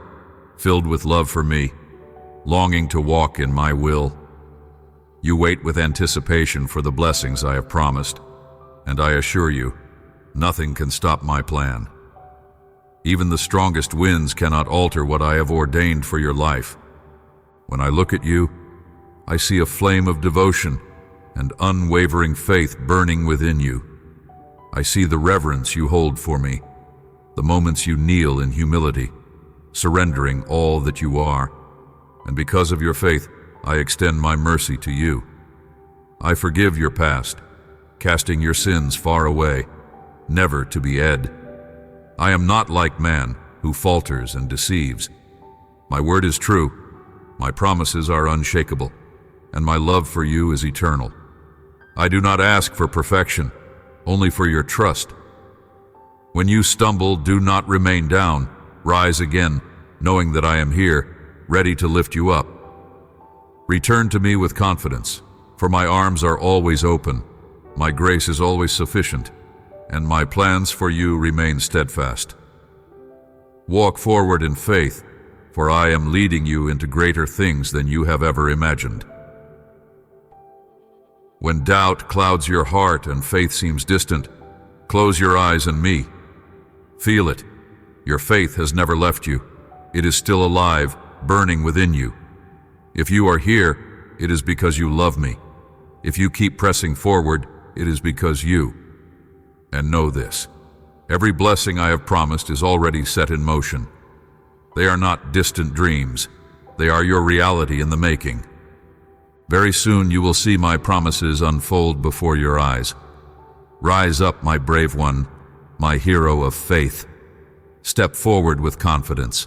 filled with love for me, longing to walk in my will. You wait with anticipation for the blessings I have promised, and I assure you, nothing can stop my plan. Even the strongest winds cannot alter what I have ordained for your life. When I look at you, I see a flame of devotion and unwavering faith burning within you. I see the reverence you hold for me, the moments you kneel in humility, surrendering all that you are. And because of your faith, I extend my mercy to you. I forgive your past, casting your sins far away, never to be ed. I am not like man, who falters and deceives. My word is true, my promises are unshakable, and my love for you is eternal. I do not ask for perfection, only for your trust. When you stumble, do not remain down. Rise again, knowing that I am here, ready to lift you up. Return to me with confidence, for my arms are always open, my grace is always sufficient, and my plans for you remain steadfast. Walk forward in faith, for I am leading you into greater things than you have ever imagined. When doubt clouds your heart and faith seems distant, close your eyes on me. Feel it. Your faith has never left you. It is still alive, burning within you. If you are here, it is because you love me. If you keep pressing forward, it is because you. And know this, every blessing I have promised is already set in motion. They are not distant dreams. They are your reality in the making. Very soon you will see my promises unfold before your eyes. Rise up, my brave one, my hero of faith. Step forward with confidence,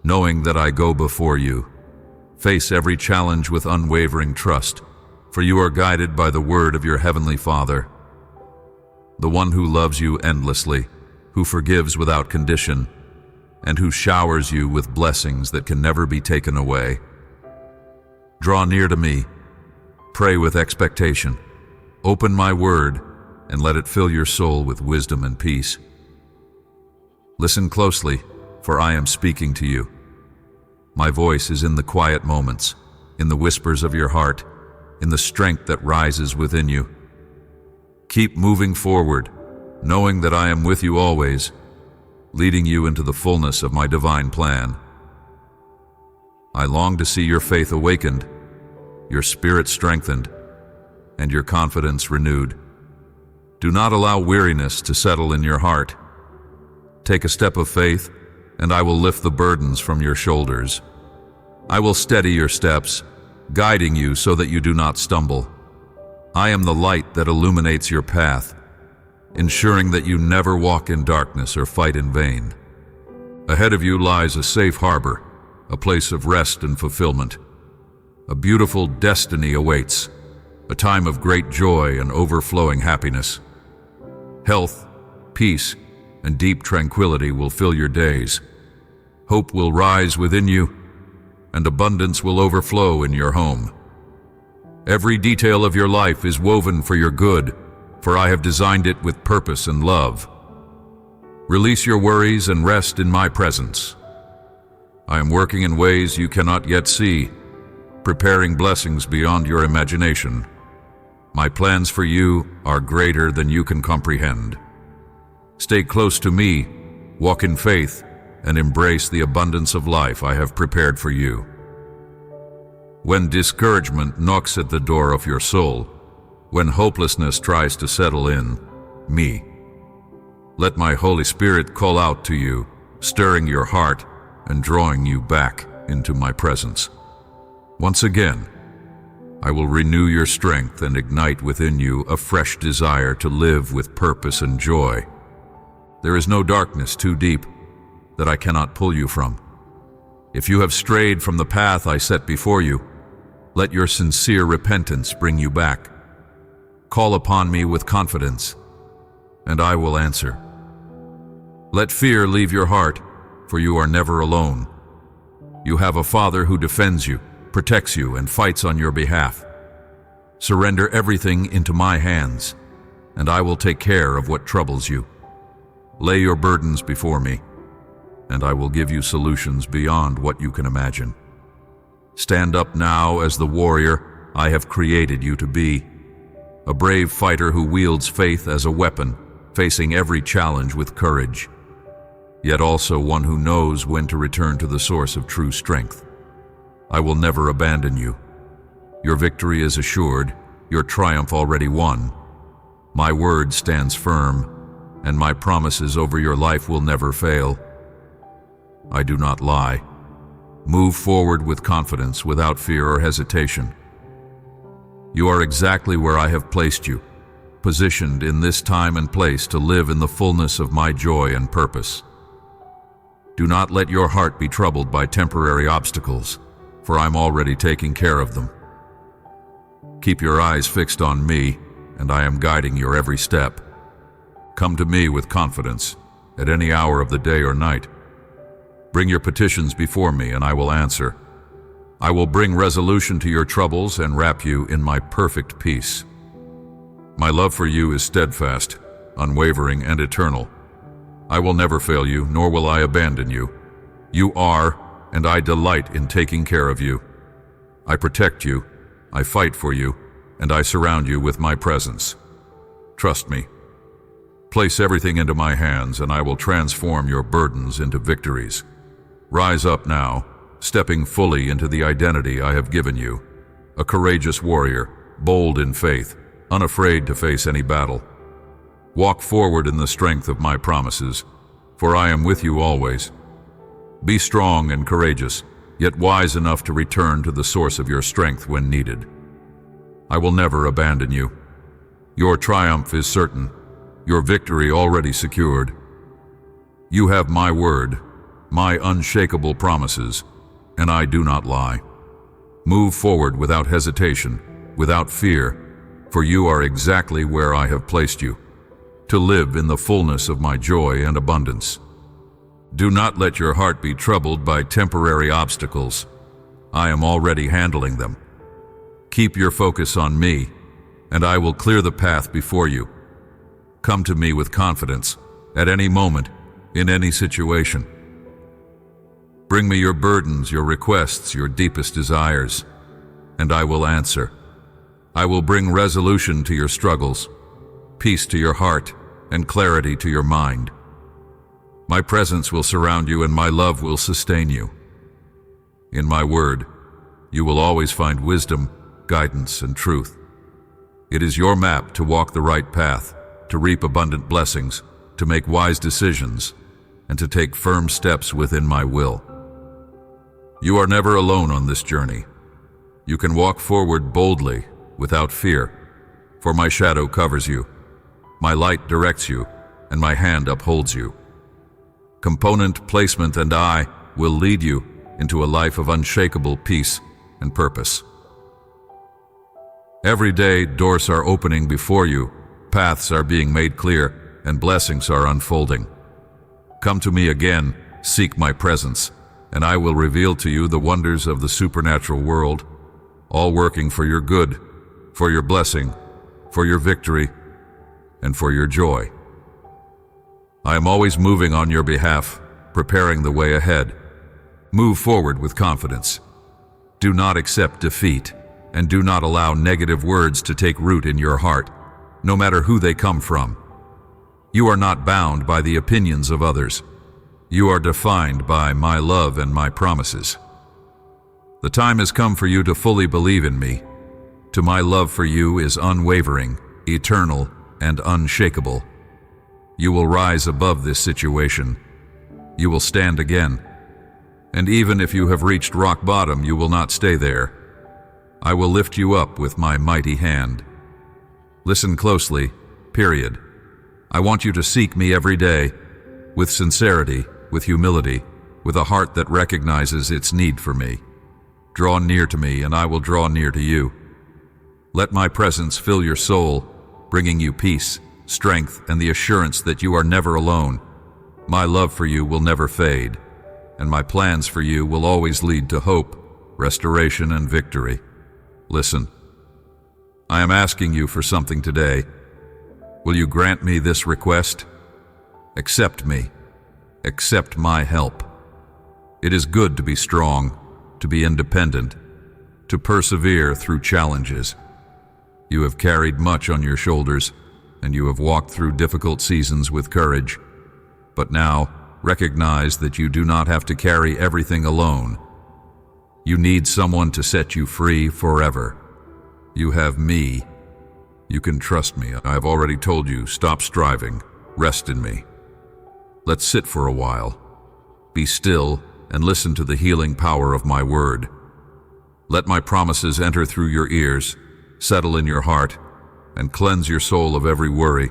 knowing that I go before you. Face every challenge with unwavering trust, for you are guided by the word of your heavenly Father, the one who loves you endlessly, who forgives without condition, and who showers you with blessings that can never be taken away. Draw near to me, pray with expectation, open my word, and let it fill your soul with wisdom and peace. Listen closely, for I am speaking to you. My voice is in the quiet moments, in the whispers of your heart, in the strength that rises within you. Keep moving forward, knowing that I am with you always, leading you into the fullness of my divine plan. I long to see your faith awakened, your spirit strengthened, and your confidence renewed. Do not allow weariness to settle in your heart. Take a step of faith, and I will lift the burdens from your shoulders. I will steady your steps, guiding you so that you do not stumble. I am the light that illuminates your path, ensuring that you never walk in darkness or fight in vain. Ahead of you lies a safe harbor, a place of rest and fulfillment. A beautiful destiny awaits, a time of great joy and overflowing happiness. Health, peace, and deep tranquility will fill your days. Hope will rise within you, and abundance will overflow in your home. Every detail of your life is woven for your good, for I have designed it with purpose and love. Release your worries and rest in my presence. I am working in ways you cannot yet see, preparing blessings beyond your imagination. My plans for you are greater than you can comprehend. Stay close to me, walk in faith, and embrace the abundance of life I have prepared for you. When discouragement knocks at the door of your soul, when hopelessness tries to settle in, me. Let my Holy Spirit call out to you, stirring your heart and drawing you back into my presence. Once again, I will renew your strength and ignite within you a fresh desire to live with purpose and joy. There is no darkness too deep that I cannot pull you from. If you have strayed from the path I set before you, let your sincere repentance bring you back. Call upon me with confidence, and I will answer. Let fear leave your heart, for you are never alone. You have a Father who defends you, protects you, and fights on your behalf. Surrender everything into my hands, and I will take care of what troubles you. Lay your burdens before me, and I will give you solutions beyond what you can imagine. Stand up now as the warrior, I have created you to be. A brave fighter who wields faith as a weapon, facing every challenge with courage. Yet also one who knows when to return to the source of true strength. I will never abandon you. Your victory is assured, your triumph already won. My word stands firm, and my promises over your life will never fail. I do not lie. Move forward with confidence, without fear or hesitation. You are exactly where I have placed you, positioned in this time and place to live in the fullness of my joy and purpose. Do not let your heart be troubled by temporary obstacles, for I'm already taking care of them. Keep your eyes fixed on me, and I am guiding your every step. Come to me with confidence, at any hour of the day or night. Bring your petitions before me, and I will answer. I will bring resolution to your troubles and wrap you in my perfect peace. My love for you is steadfast, unwavering, and eternal. I will never fail you, nor will I abandon you. You are, and I delight in taking care of you. I protect you, I fight for you, and I surround you with my presence. Trust me. Place everything into my hands, and I will transform your burdens into victories. Rise up now, stepping fully into the identity I have given you. A courageous warrior, bold in faith, unafraid to face any battle. Walk forward in the strength of my promises, for I am with you always. Be strong and courageous, yet wise enough to return to the source of your strength when needed. I will never abandon you. Your triumph is certain, your victory already secured. You have my word, my unshakable promises, and I do not lie. Move forward without hesitation, without fear, for you are exactly where I have placed you, to live in the fullness of my joy and abundance. Do not let your heart be troubled by temporary obstacles. I am already handling them. Keep your focus on me, and I will clear the path before you. Come to me with confidence, at any moment, in any situation. Bring me your burdens, your requests, your deepest desires, and I will answer. I will bring resolution to your struggles, peace to your heart, and clarity to your mind. My presence will surround you, and my love will sustain you. In my word, you will always find wisdom, guidance, and truth. It is your map to walk the right path, to reap abundant blessings, to make wise decisions, and to take firm steps within my will. You are never alone on this journey. You can walk forward boldly, without fear, for my shadow covers you, my light directs you, and my hand upholds you. Component placement and I will lead you into a life of unshakable peace and purpose. Every day, doors are opening before you, paths are being made clear, and blessings are unfolding. Come to me again, seek my presence, and I will reveal to you the wonders of the supernatural world, all working for your good, for your blessing, for your victory, and for your joy. I am always moving on your behalf, preparing the way ahead. Move forward with confidence. Do not accept defeat, and do not allow negative words to take root in your heart, no matter who they come from. You are not bound by the opinions of others. You are defined by my love and my promises. The time has come for you to fully believe in me. My love for you is unwavering, eternal, and unshakable. You will rise above this situation. You will stand again. And even if you have reached rock bottom, you will not stay there. I will lift you up with my mighty hand. Listen closely, period. I want you to seek me every day, with sincerity, with humility, with a heart that recognizes its need for me. Draw near to me, and I will draw near to you. Let my presence fill your soul, bringing you peace, strength, and the assurance that you are never alone. My love for you will never fade, and my plans for you will always lead to hope, restoration, and victory. Listen, I am asking you for something today. Will you grant me this request? Accept me. Accept my help. It is good to be strong, to be independent, to persevere through challenges. You have carried much on your shoulders, and you have walked through difficult seasons with courage. But now, recognize that you do not have to carry everything alone. You need someone to set you free forever. You have me. You can trust me. I have already told you, stop striving. Rest in me. Let's sit for a while. Be still and listen to the healing power of my word. Let my promises enter through your ears, settle in your heart, and cleanse your soul of every worry.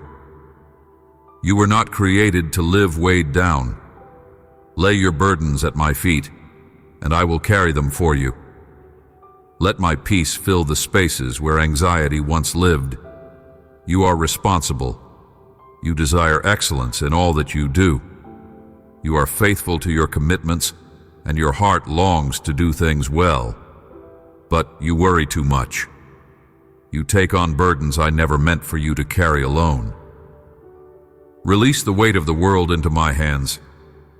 You were not created to live weighed down. Lay your burdens at my feet, and I will carry them for you. Let my peace fill the spaces where anxiety once lived. You are responsible. You desire excellence in all that you do. You are faithful to your commitments, and your heart longs to do things well. But you worry too much. You take on burdens I never meant for you to carry alone. Release the weight of the world into my hands,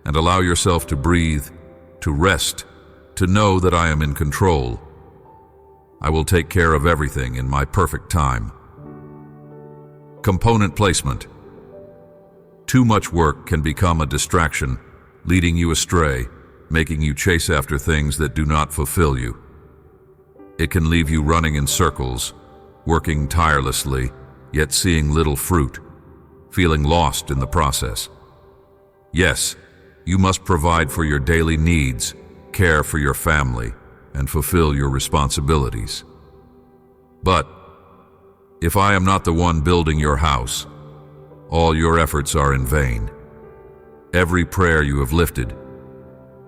and allow yourself to breathe, to rest, to know that I am in control. I will take care of everything in my perfect time. Component placement. Too much work can become a distraction, leading you astray, making you chase after things that do not fulfill you. It can leave you running in circles, working tirelessly, yet seeing little fruit, feeling lost in the process. Yes, you must provide for your daily needs, care for your family, and fulfill your responsibilities. But if I am not the one building your house, all your efforts are in vain. Every prayer you have lifted,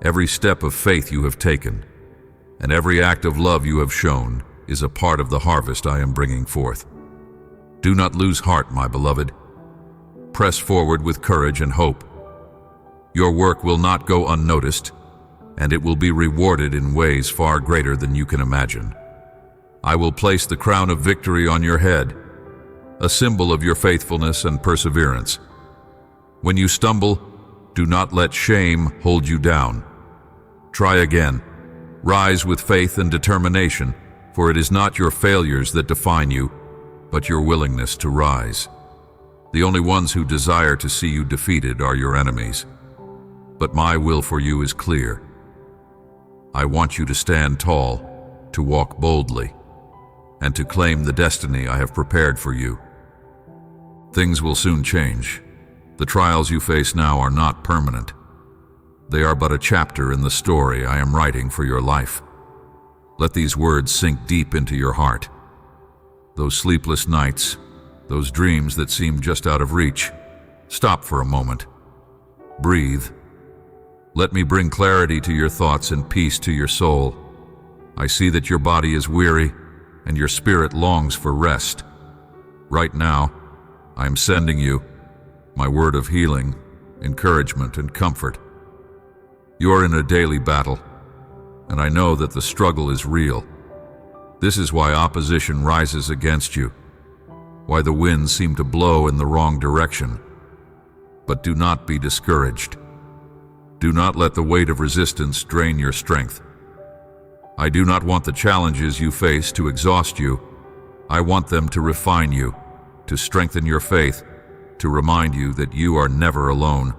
every step of faith you have taken, and every act of love you have shown is a part of the harvest I am bringing forth. Do not lose heart, my beloved. Press forward with courage and hope. Your work will not go unnoticed, and it will be rewarded in ways far greater than you can imagine. I will place the crown of victory on your head, a symbol of your faithfulness and perseverance. When you stumble, do not let shame hold you down. Try again. Rise with faith and determination, for it is not your failures that define you, but your willingness to rise. The only ones who desire to see you defeated are your enemies. But my will for you is clear. I want you to stand tall, to walk boldly, and to claim the destiny I have prepared for you. Things will soon change. The trials you face now are not permanent. They are but a chapter in the story I am writing for your life. Let these words sink deep into your heart. Those sleepless nights, those dreams that seem just out of reach, stop for a moment. Breathe. Let me bring clarity to your thoughts and peace to your soul. I see that your body is weary and your spirit longs for rest. Right now, I am sending you my word of healing, encouragement, and comfort. You are in a daily battle, and I know that the struggle is real. This is why opposition rises against you, why the winds seem to blow in the wrong direction. But do not be discouraged. Do not let the weight of resistance drain your strength. I do not want the challenges you face to exhaust you. I want them to refine you, to strengthen your faith, to remind you that you are never alone.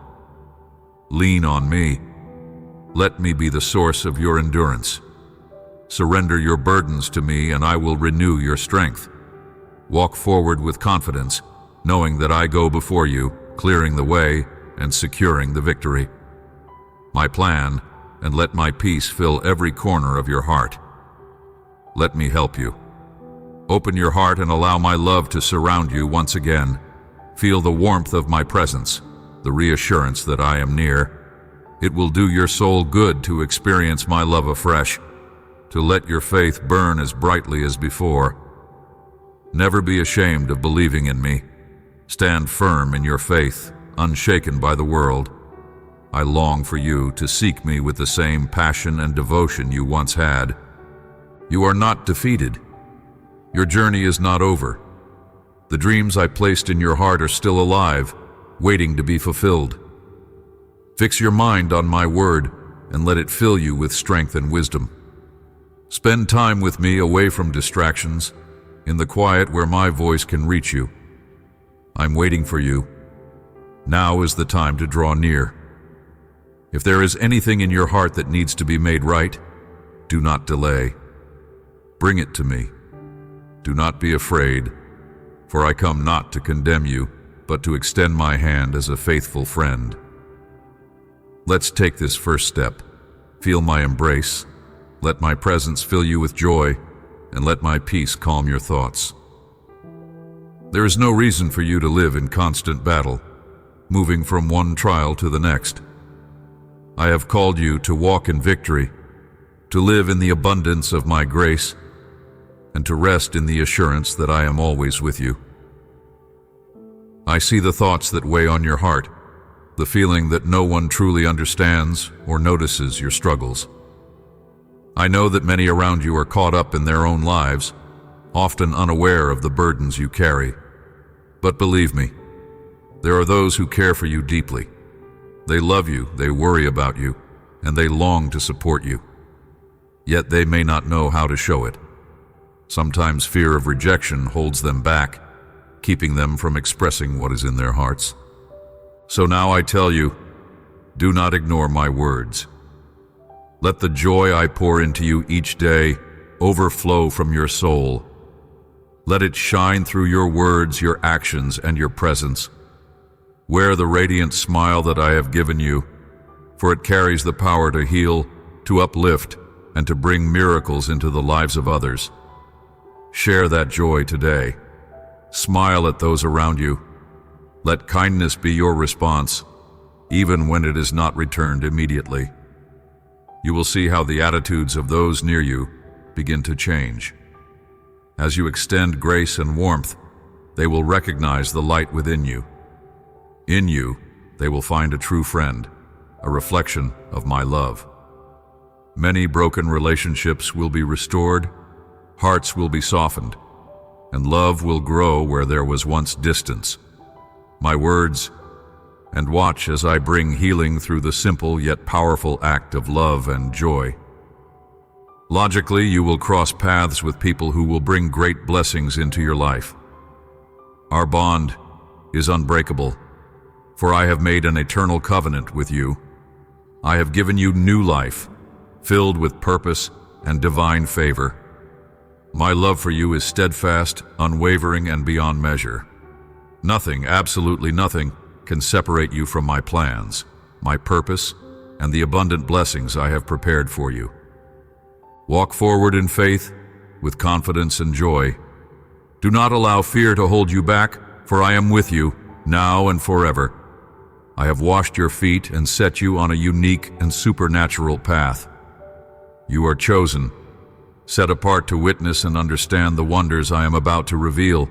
Lean on me. Let me be the source of your endurance. Surrender your burdens to me, and I will renew your strength. Walk forward with confidence, knowing that I go before you, clearing the way and securing the victory. My plan, and let my peace fill every corner of your heart. Let me help you. Open your heart and allow my love to surround you once again. Feel the warmth of my presence, the reassurance that I am near. It will do your soul good to experience my love afresh, to let your faith burn as brightly as before. Never be ashamed of believing in me. Stand firm in your faith, unshaken by the world. I long for you to seek me with the same passion and devotion you once had. You are not defeated. Your journey is not over. The dreams I placed in your heart are still alive, waiting to be fulfilled. Fix your mind on my word and let it fill you with strength and wisdom. Spend time with me away from distractions, in the quiet where my voice can reach you. I'm waiting for you. Now is the time to draw near. If there is anything in your heart that needs to be made right, do not delay. Bring it to me. Do not be afraid, for I come not to condemn you, but to extend my hand as a faithful friend. Let's take this first step. Feel my embrace. Let my presence fill you with joy, and let my peace calm your thoughts. There is no reason for you to live in constant battle, moving from one trial to the next. I have called you to walk in victory, to live in the abundance of my grace, and to rest in the assurance that I am always with you. I see the thoughts that weigh on your heart, the feeling that no one truly understands or notices your struggles. I know that many around you are caught up in their own lives, often unaware of the burdens you carry. But believe me, there are those who care for you deeply. They love you, they worry about you, and they long to support you. Yet they may not know how to show it. Sometimes fear of rejection holds them back, keeping them from expressing what is in their hearts. So now I tell you, do not ignore my words. Let the joy I pour into you each day overflow from your soul. Let it shine through your words, your actions, and your presence. Wear the radiant smile that I have given you, for it carries the power to heal, to uplift, and to bring miracles into the lives of others. Share that joy today. Smile at those around you. Let kindness be your response, even when it is not returned immediately. You will see how the attitudes of those near you begin to change. As you extend grace and warmth, they will recognize the light within you. In you, they will find a true friend, a reflection of my love. Many broken relationships will be restored, hearts will be softened, and love will grow where there was once distance. My words, and watch as I bring healing through the simple yet powerful act of love and joy. Logically, you will cross paths with people who will bring great blessings into your life. Our bond is unbreakable, for I have made an eternal covenant with you. I have given you new life, filled with purpose and divine favor. My love for you is steadfast, unwavering, and beyond measure. Nothing, absolutely nothing, can separate you from my plans, my purpose, and the abundant blessings I have prepared for you. Walk forward in faith, with confidence and joy. Do not allow fear to hold you back, for I am with you, now and forever. I have washed your feet and set you on a unique and supernatural path. You are chosen, set apart to witness and understand the wonders I am about to reveal.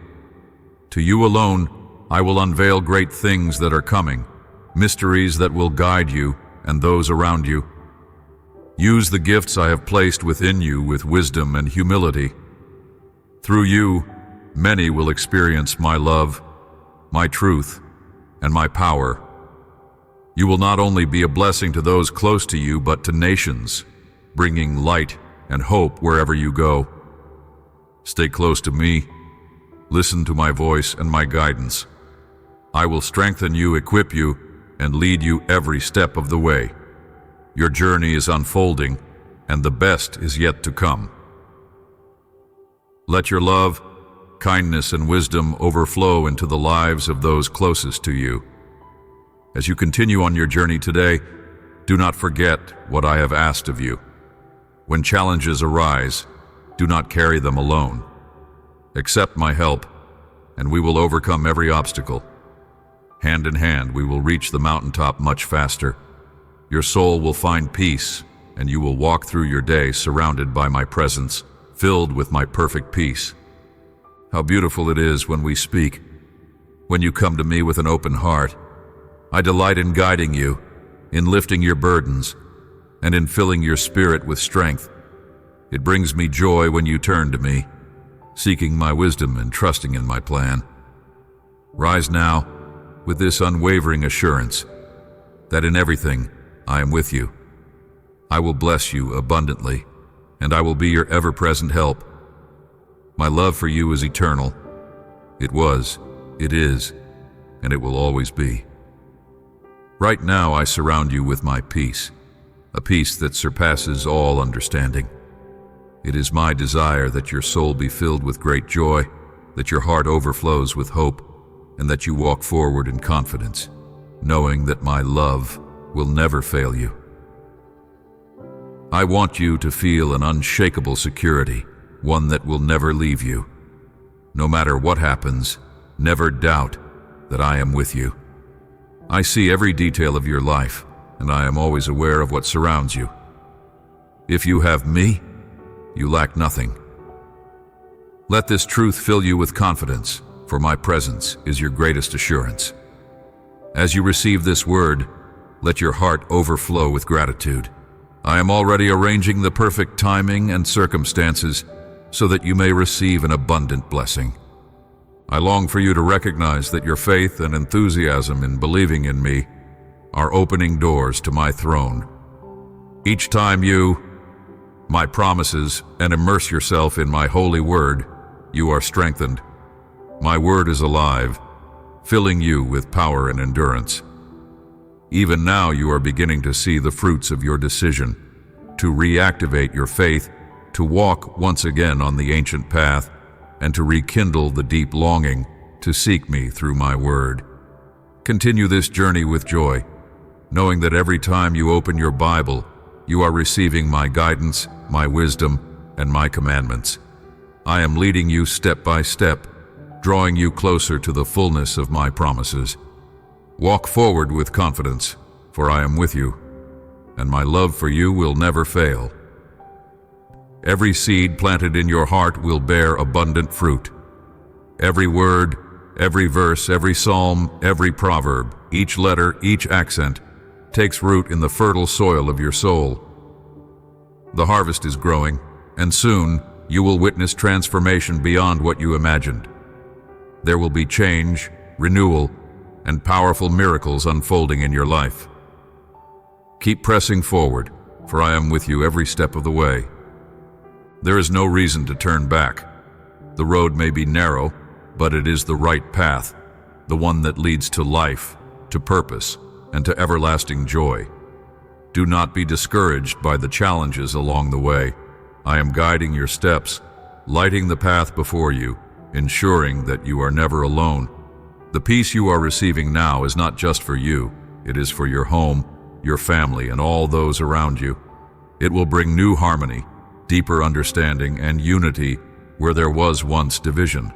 To you alone, I will unveil great things that are coming, mysteries that will guide you and those around you. Use the gifts I have placed within you with wisdom and humility. Through you, many will experience my love, my truth, and my power. You will not only be a blessing to those close to you, but to nations, bringing light and hope wherever you go. Stay close to me. Listen to my voice and my guidance. I will strengthen you, equip you, and lead you every step of the way. Your journey is unfolding, and the best is yet to come. Let your love, kindness, and wisdom overflow into the lives of those closest to you. As you continue on your journey today, do not forget what I have asked of you. When challenges arise, do not carry them alone. Accept my help, and we will overcome every obstacle. Hand in hand, we will reach the mountaintop much faster. Your soul will find peace, and you will walk through your day surrounded by my presence, filled with my perfect peace. How beautiful it is when we speak, when you come to me with an open heart. I delight in guiding you, in lifting your burdens, and in filling your spirit with strength. It brings me joy when you turn to me, seeking my wisdom and trusting in my plan. Rise now with this unwavering assurance that in everything I am with you. I will bless you abundantly and I will be your ever-present help. My love for you is eternal. It was, it is, and it will always be. Right now I surround you with my peace, a peace that surpasses all understanding. It is my desire that your soul be filled with great joy, that your heart overflows with hope, and that you walk forward in confidence, knowing that my love will never fail you. I want you to feel an unshakable security, one that will never leave you. No matter what happens, never doubt that I am with you. I see every detail of your life, and I am always aware of what surrounds you. If you have me, you lack nothing. Let this truth fill you with confidence, for my presence is your greatest assurance. As you receive this word, let your heart overflow with gratitude. I am already arranging the perfect timing and circumstances so that you may receive an abundant blessing. I long for you to recognize that your faith and enthusiasm in believing in me are opening doors to my throne. Each time you, my promises, and immerse yourself in my holy word, you are strengthened. My word is alive, filling you with power and endurance. Even now you are beginning to see the fruits of your decision to reactivate your faith, to walk once again on the ancient path, and to rekindle the deep longing to seek me through my word. Continue this journey with joy, knowing that every time you open your Bible, you are receiving my guidance, my wisdom, and my commandments. I am leading you step by step, drawing you closer to the fullness of my promises. Walk forward with confidence, for I am with you, and my love for you will never fail. Every seed planted in your heart will bear abundant fruit. Every word, every verse, every psalm, every proverb, each letter, each accent takes root in the fertile soil of your soul. The harvest is growing, and soon you will witness transformation beyond what you imagined. There will be change, renewal, and powerful miracles unfolding in your life. Keep pressing forward, for I am with you every step of the way. There is no reason to turn back. The road may be narrow, but it is the right path, the one that leads to life, to purpose, and to everlasting joy. Do not be discouraged by the challenges along the way. I am guiding your steps, lighting the path before you, ensuring that you are never alone. The peace you are receiving now is not just for you, it is for your home, your family, and all those around you. It will bring new harmony, deeper understanding, and unity where there was once division.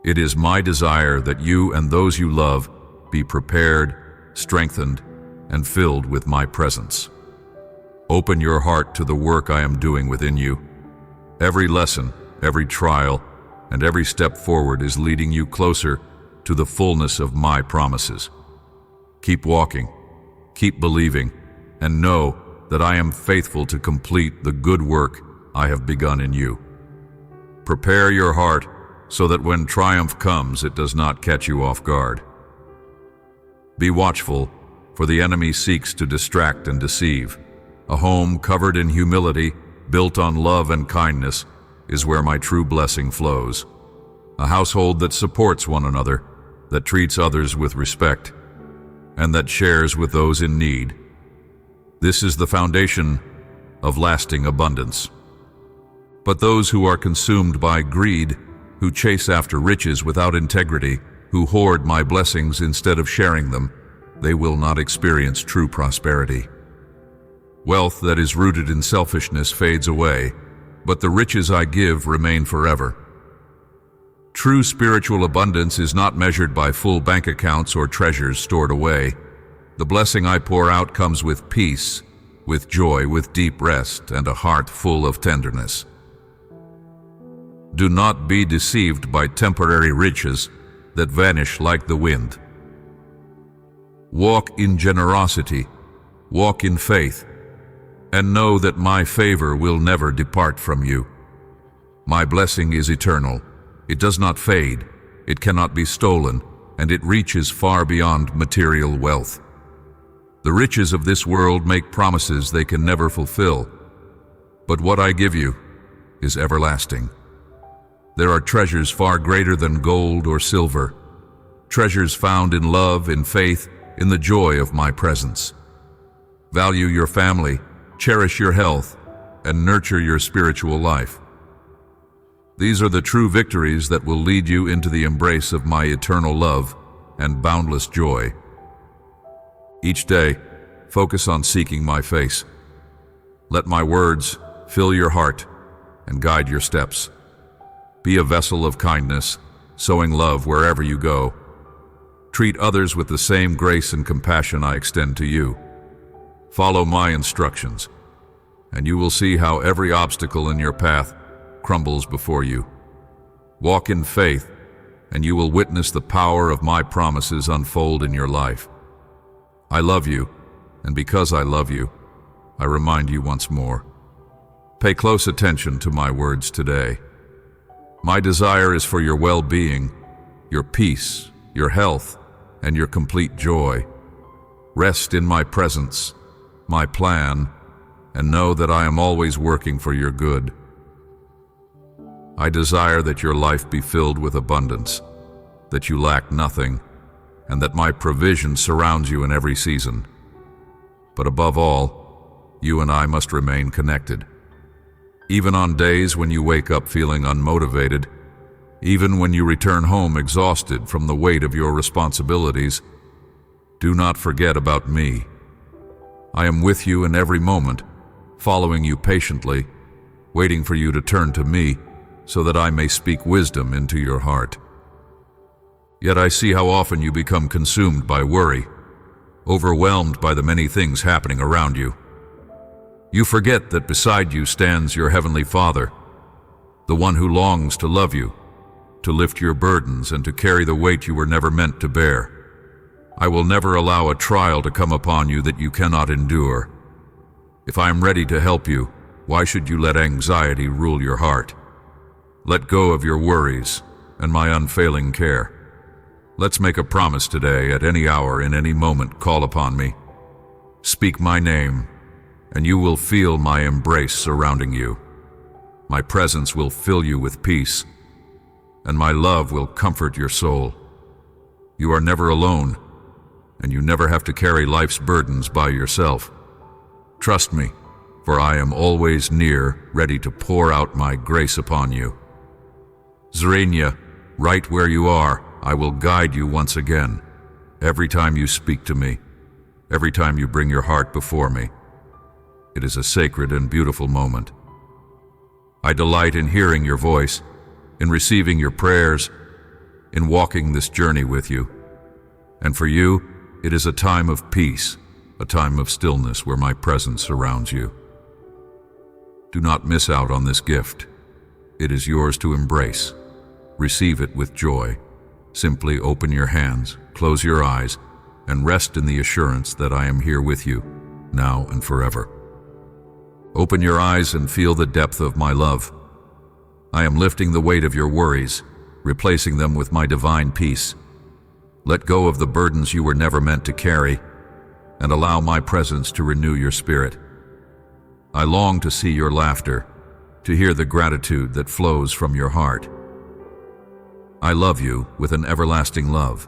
It is my desire that you and those you love be prepared, strengthened, and filled with my presence. Open your heart to the work I am doing within you. Every lesson, every trial, and every step forward is leading you closer to the fullness of my promises. Keep walking, keep believing, and know that I am faithful to complete the good work I have begun in you. Prepare your heart so that when triumph comes, it does not catch you off guard. Be watchful, for the enemy seeks to distract and deceive. A home covered in humility, built on love and kindness, is where my true blessing flows. A household that supports one another, that treats others with respect, and that shares with those in need. This is the foundation of lasting abundance. But those who are consumed by greed, who chase after riches without integrity, who hoard my blessings instead of sharing them, they will not experience true prosperity. Wealth that is rooted in selfishness fades away, but the riches I give remain forever. True spiritual abundance is not measured by full bank accounts or treasures stored away. The blessing I pour out comes with peace, with joy, with deep rest, and a heart full of tenderness. Do not be deceived by temporary riches that vanish like the wind. Walk in generosity, walk in faith, and know that my favor will never depart from you. My blessing is eternal. It does not fade, it cannot be stolen, and it reaches far beyond material wealth. The riches of this world make promises they can never fulfill, But what I give you is everlasting. There are treasures far greater than gold or silver, treasures found in love, in faith, in the joy of my presence. Value your family, cherish your health, and nurture your spiritual life. These are the true victories that will lead you into the embrace of my eternal love and boundless joy. Each day, focus on seeking my face. Let my words fill your heart and guide your steps. Be a vessel of kindness, sowing love wherever you go. Treat others with the same grace and compassion I extend to you. Follow my instructions, and you will see how every obstacle in your path crumbles before you. Walk in faith, and you will witness the power of my promises unfold in your life. I love you, and because I love you, I remind you once more. Pay close attention to my words today. My desire is for your well-being, your peace, your health, and your complete joy. Rest in my presence, my plan, and know that I am always working for your good. I desire that your life be filled with abundance, that you lack nothing, and that my provision surrounds you in every season. But above all, you and I must remain connected. Even on days when you wake up feeling unmotivated, even when you return home exhausted from the weight of your responsibilities, do not forget about me. I am with you in every moment, following you patiently, waiting for you to turn to me so that I may speak wisdom into your heart. Yet I see how often you become consumed by worry, overwhelmed by the many things happening around you. You forget that beside you stands your Heavenly Father, the one who longs to love you, to lift your burdens, and to carry the weight you were never meant to bear. I will never allow a trial to come upon you that you cannot endure. If I am ready to help you, why should you let anxiety rule your heart? Let go of your worries and my unfailing care. Let's make a promise today. At any hour, in any moment, call upon me. Speak my name, and you will feel my embrace surrounding you. My presence will fill you with peace, and my love will comfort your soul. You are never alone, and you never have to carry life's burdens by yourself. Trust me, for I am always near, ready to pour out my grace upon you. Zrenia, right where you are, I will guide you once again. Every time you speak to me, every time you bring your heart before me, it is a sacred and beautiful moment. I delight in hearing your voice, in receiving your prayers, in walking this journey with you. And for you, it is a time of peace, a time of stillness where my presence surrounds you. Do not miss out on this gift. It is yours to embrace. Receive it with joy. Simply open your hands, close your eyes, and rest in the assurance that I am here with you, now and forever. Open your eyes and feel the depth of my love. I am lifting the weight of your worries, replacing them with my divine peace. Let go of the burdens you were never meant to carry, and allow my presence to renew your spirit. I long to see your laughter, to hear the gratitude that flows from your heart. I love you with an everlasting love.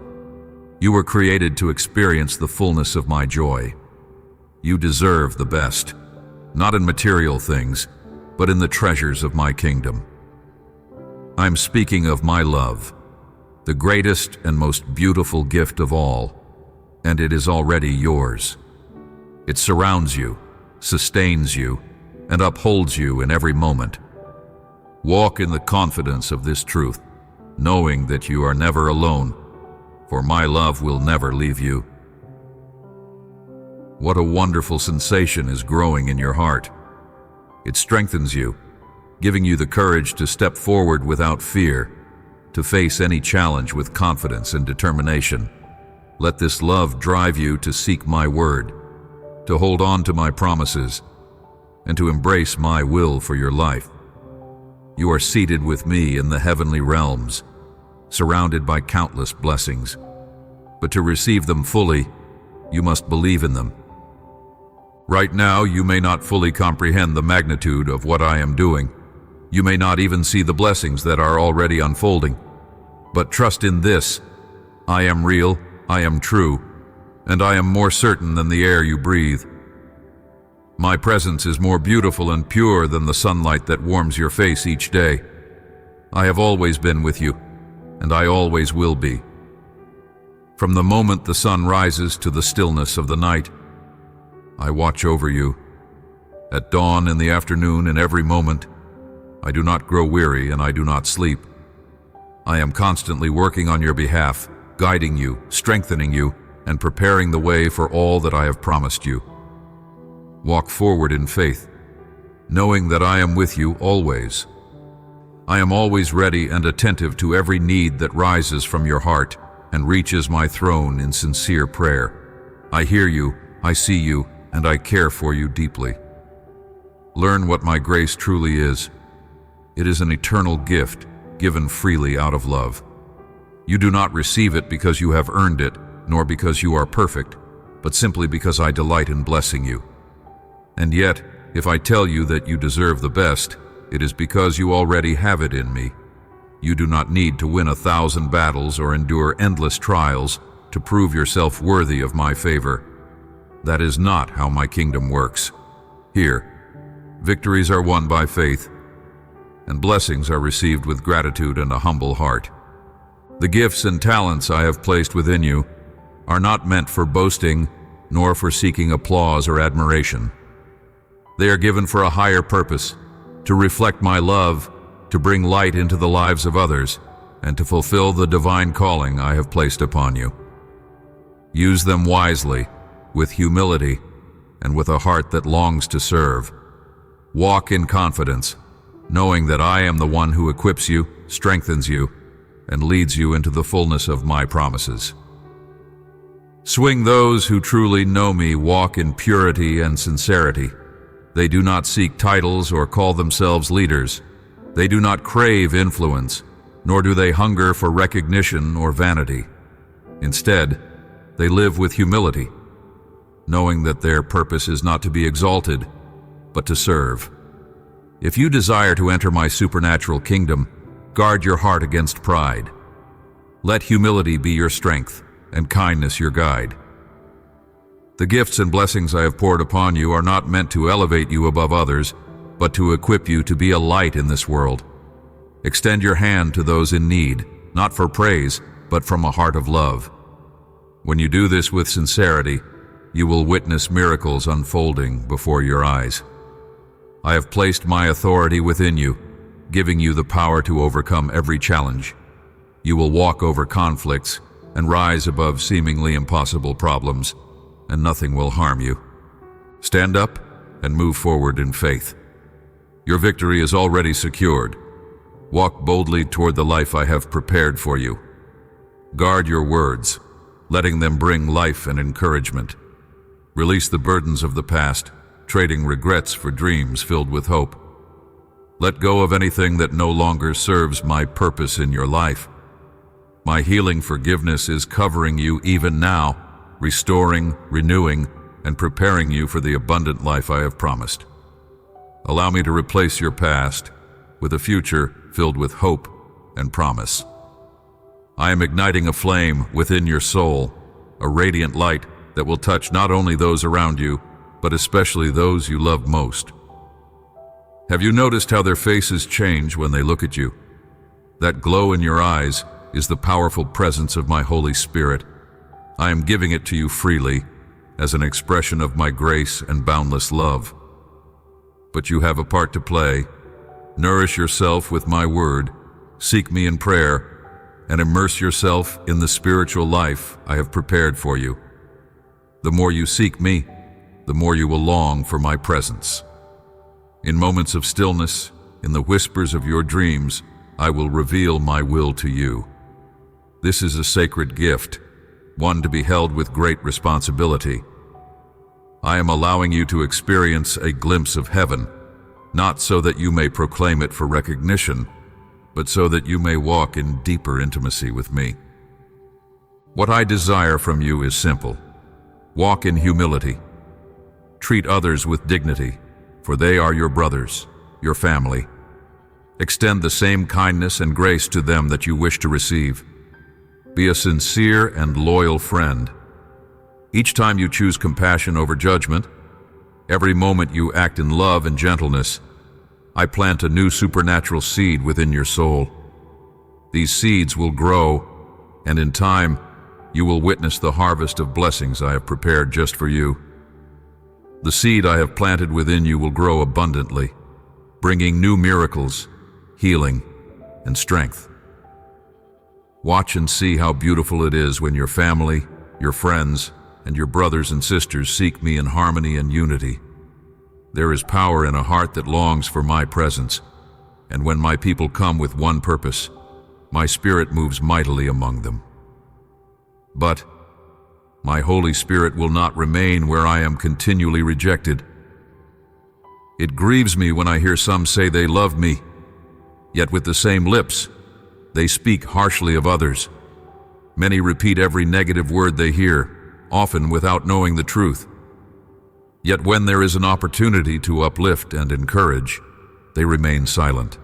You were created to experience the fullness of my joy. You deserve the best, not in material things, but in the treasures of my kingdom. I'm speaking of my love, the greatest and most beautiful gift of all, and it is already yours. It surrounds you, sustains you, and upholds you in every moment. Walk in the confidence of this truth, knowing that you are never alone, for my love will never leave you. What a wonderful sensation is growing in your heart. It strengthens you, giving you the courage to step forward without fear, to face any challenge with confidence and determination. Let this love drive you to seek my word, to hold on to my promises, and to embrace my will for your life. You are seated with me in the heavenly realms, surrounded by countless blessings. But to receive them fully, you must believe in them. Right now, you may not fully comprehend the magnitude of what I am doing. You may not even see the blessings that are already unfolding. But trust in this: I am real, I am true, and I am more certain than the air you breathe. My presence is more beautiful and pure than the sunlight that warms your face each day. I have always been with you, and I always will be. From the moment the sun rises to the stillness of the night, I watch over you. At dawn, in the afternoon, in every moment, I do not grow weary and I do not sleep. I am constantly working on your behalf, guiding you, strengthening you, and preparing the way for all that I have promised you. Walk forward in faith, knowing that I am with you always. I am always ready and attentive to every need that rises from your heart and reaches my throne in sincere prayer. I hear you, I see you, and I care for you deeply. Learn what my grace truly is. It is an eternal gift given freely out of love. You do not receive it because you have earned it, nor because you are perfect, but simply because I delight in blessing you. And yet, if I tell you that you deserve the best, it is because you already have it in me. You do not need to win 1,000 battles or endure endless trials to prove yourself worthy of my favor. That is not how my kingdom works. Here, victories are won by faith, and blessings are received with gratitude and a humble heart. The gifts and talents I have placed within you are not meant for boasting, nor for seeking applause or admiration. They are given for a higher purpose, to reflect my love, to bring light into the lives of others, and to fulfill the divine calling I have placed upon you. Use them wisely, with humility, and with a heart that longs to serve. Walk in confidence, knowing that I am the one who equips you, strengthens you, and leads you into the fullness of my promises. Swing those who truly know me walk in purity and sincerity. They do not seek titles or call themselves leaders. They do not crave influence, nor do they hunger for recognition or vanity. Instead, they live with humility, knowing that their purpose is not to be exalted, but to serve. If you desire to enter my supernatural kingdom, guard your heart against pride. Let humility be your strength, and kindness your guide. The gifts and blessings I have poured upon you are not meant to elevate you above others, but to equip you to be a light in this world. Extend your hand to those in need, not for praise, but from a heart of love. When you do this with sincerity, you will witness miracles unfolding before your eyes. I have placed my authority within you, giving you the power to overcome every challenge. You will walk over conflicts and rise above seemingly impossible problems, and nothing will harm you. Stand up and move forward in faith. Your victory is already secured. Walk boldly toward the life I have prepared for you. Guard your words, letting them bring life and encouragement. Release the burdens of the past, trading regrets for dreams filled with hope. Let go of anything that no longer serves my purpose in your life. My healing forgiveness is covering you even now, restoring, renewing, and preparing you for the abundant life I have promised. Allow me to replace your past with a future filled with hope and promise. I am igniting a flame within your soul, a radiant light that will touch not only those around you, but especially those you love most. Have you noticed how their faces change when they look at you? That glow in your eyes is the powerful presence of my Holy Spirit. I am giving it to you freely as an expression of my grace and boundless love. But you have a part to play. Nourish yourself with my word, seek me in prayer, and immerse yourself in the spiritual life I have prepared for you. The more you seek me, the more you will long for my presence. In moments of stillness, in the whispers of your dreams, I will reveal my will to you. This is a sacred gift, one to be held with great responsibility. I am allowing you to experience a glimpse of heaven, not so that you may proclaim it for recognition, but so that you may walk in deeper intimacy with me. What I desire from you is simple. Walk in humility. Treat others with dignity, for they are your brothers, your family. Extend the same kindness and grace to them that you wish to receive. Be a sincere and loyal friend. Each time you choose compassion over judgment, every moment you act in love and gentleness, I plant a new supernatural seed within your soul. These seeds will grow, and in time, you will witness the harvest of blessings I have prepared just for you. The seed I have planted within you will grow abundantly, bringing new miracles, healing, and strength. Watch and see how beautiful it is when your family, your friends, and your brothers and sisters seek me in harmony and unity. There is power in a heart that longs for my presence, and when my people come with one purpose, my Spirit moves mightily among them. But my Holy Spirit will not remain where I am continually rejected. It grieves me when I hear some say they love me, yet with the same lips, they speak harshly of others. Many repeat every negative word they hear, often without knowing the truth. Yet when there is an opportunity to uplift and encourage, they remain silent.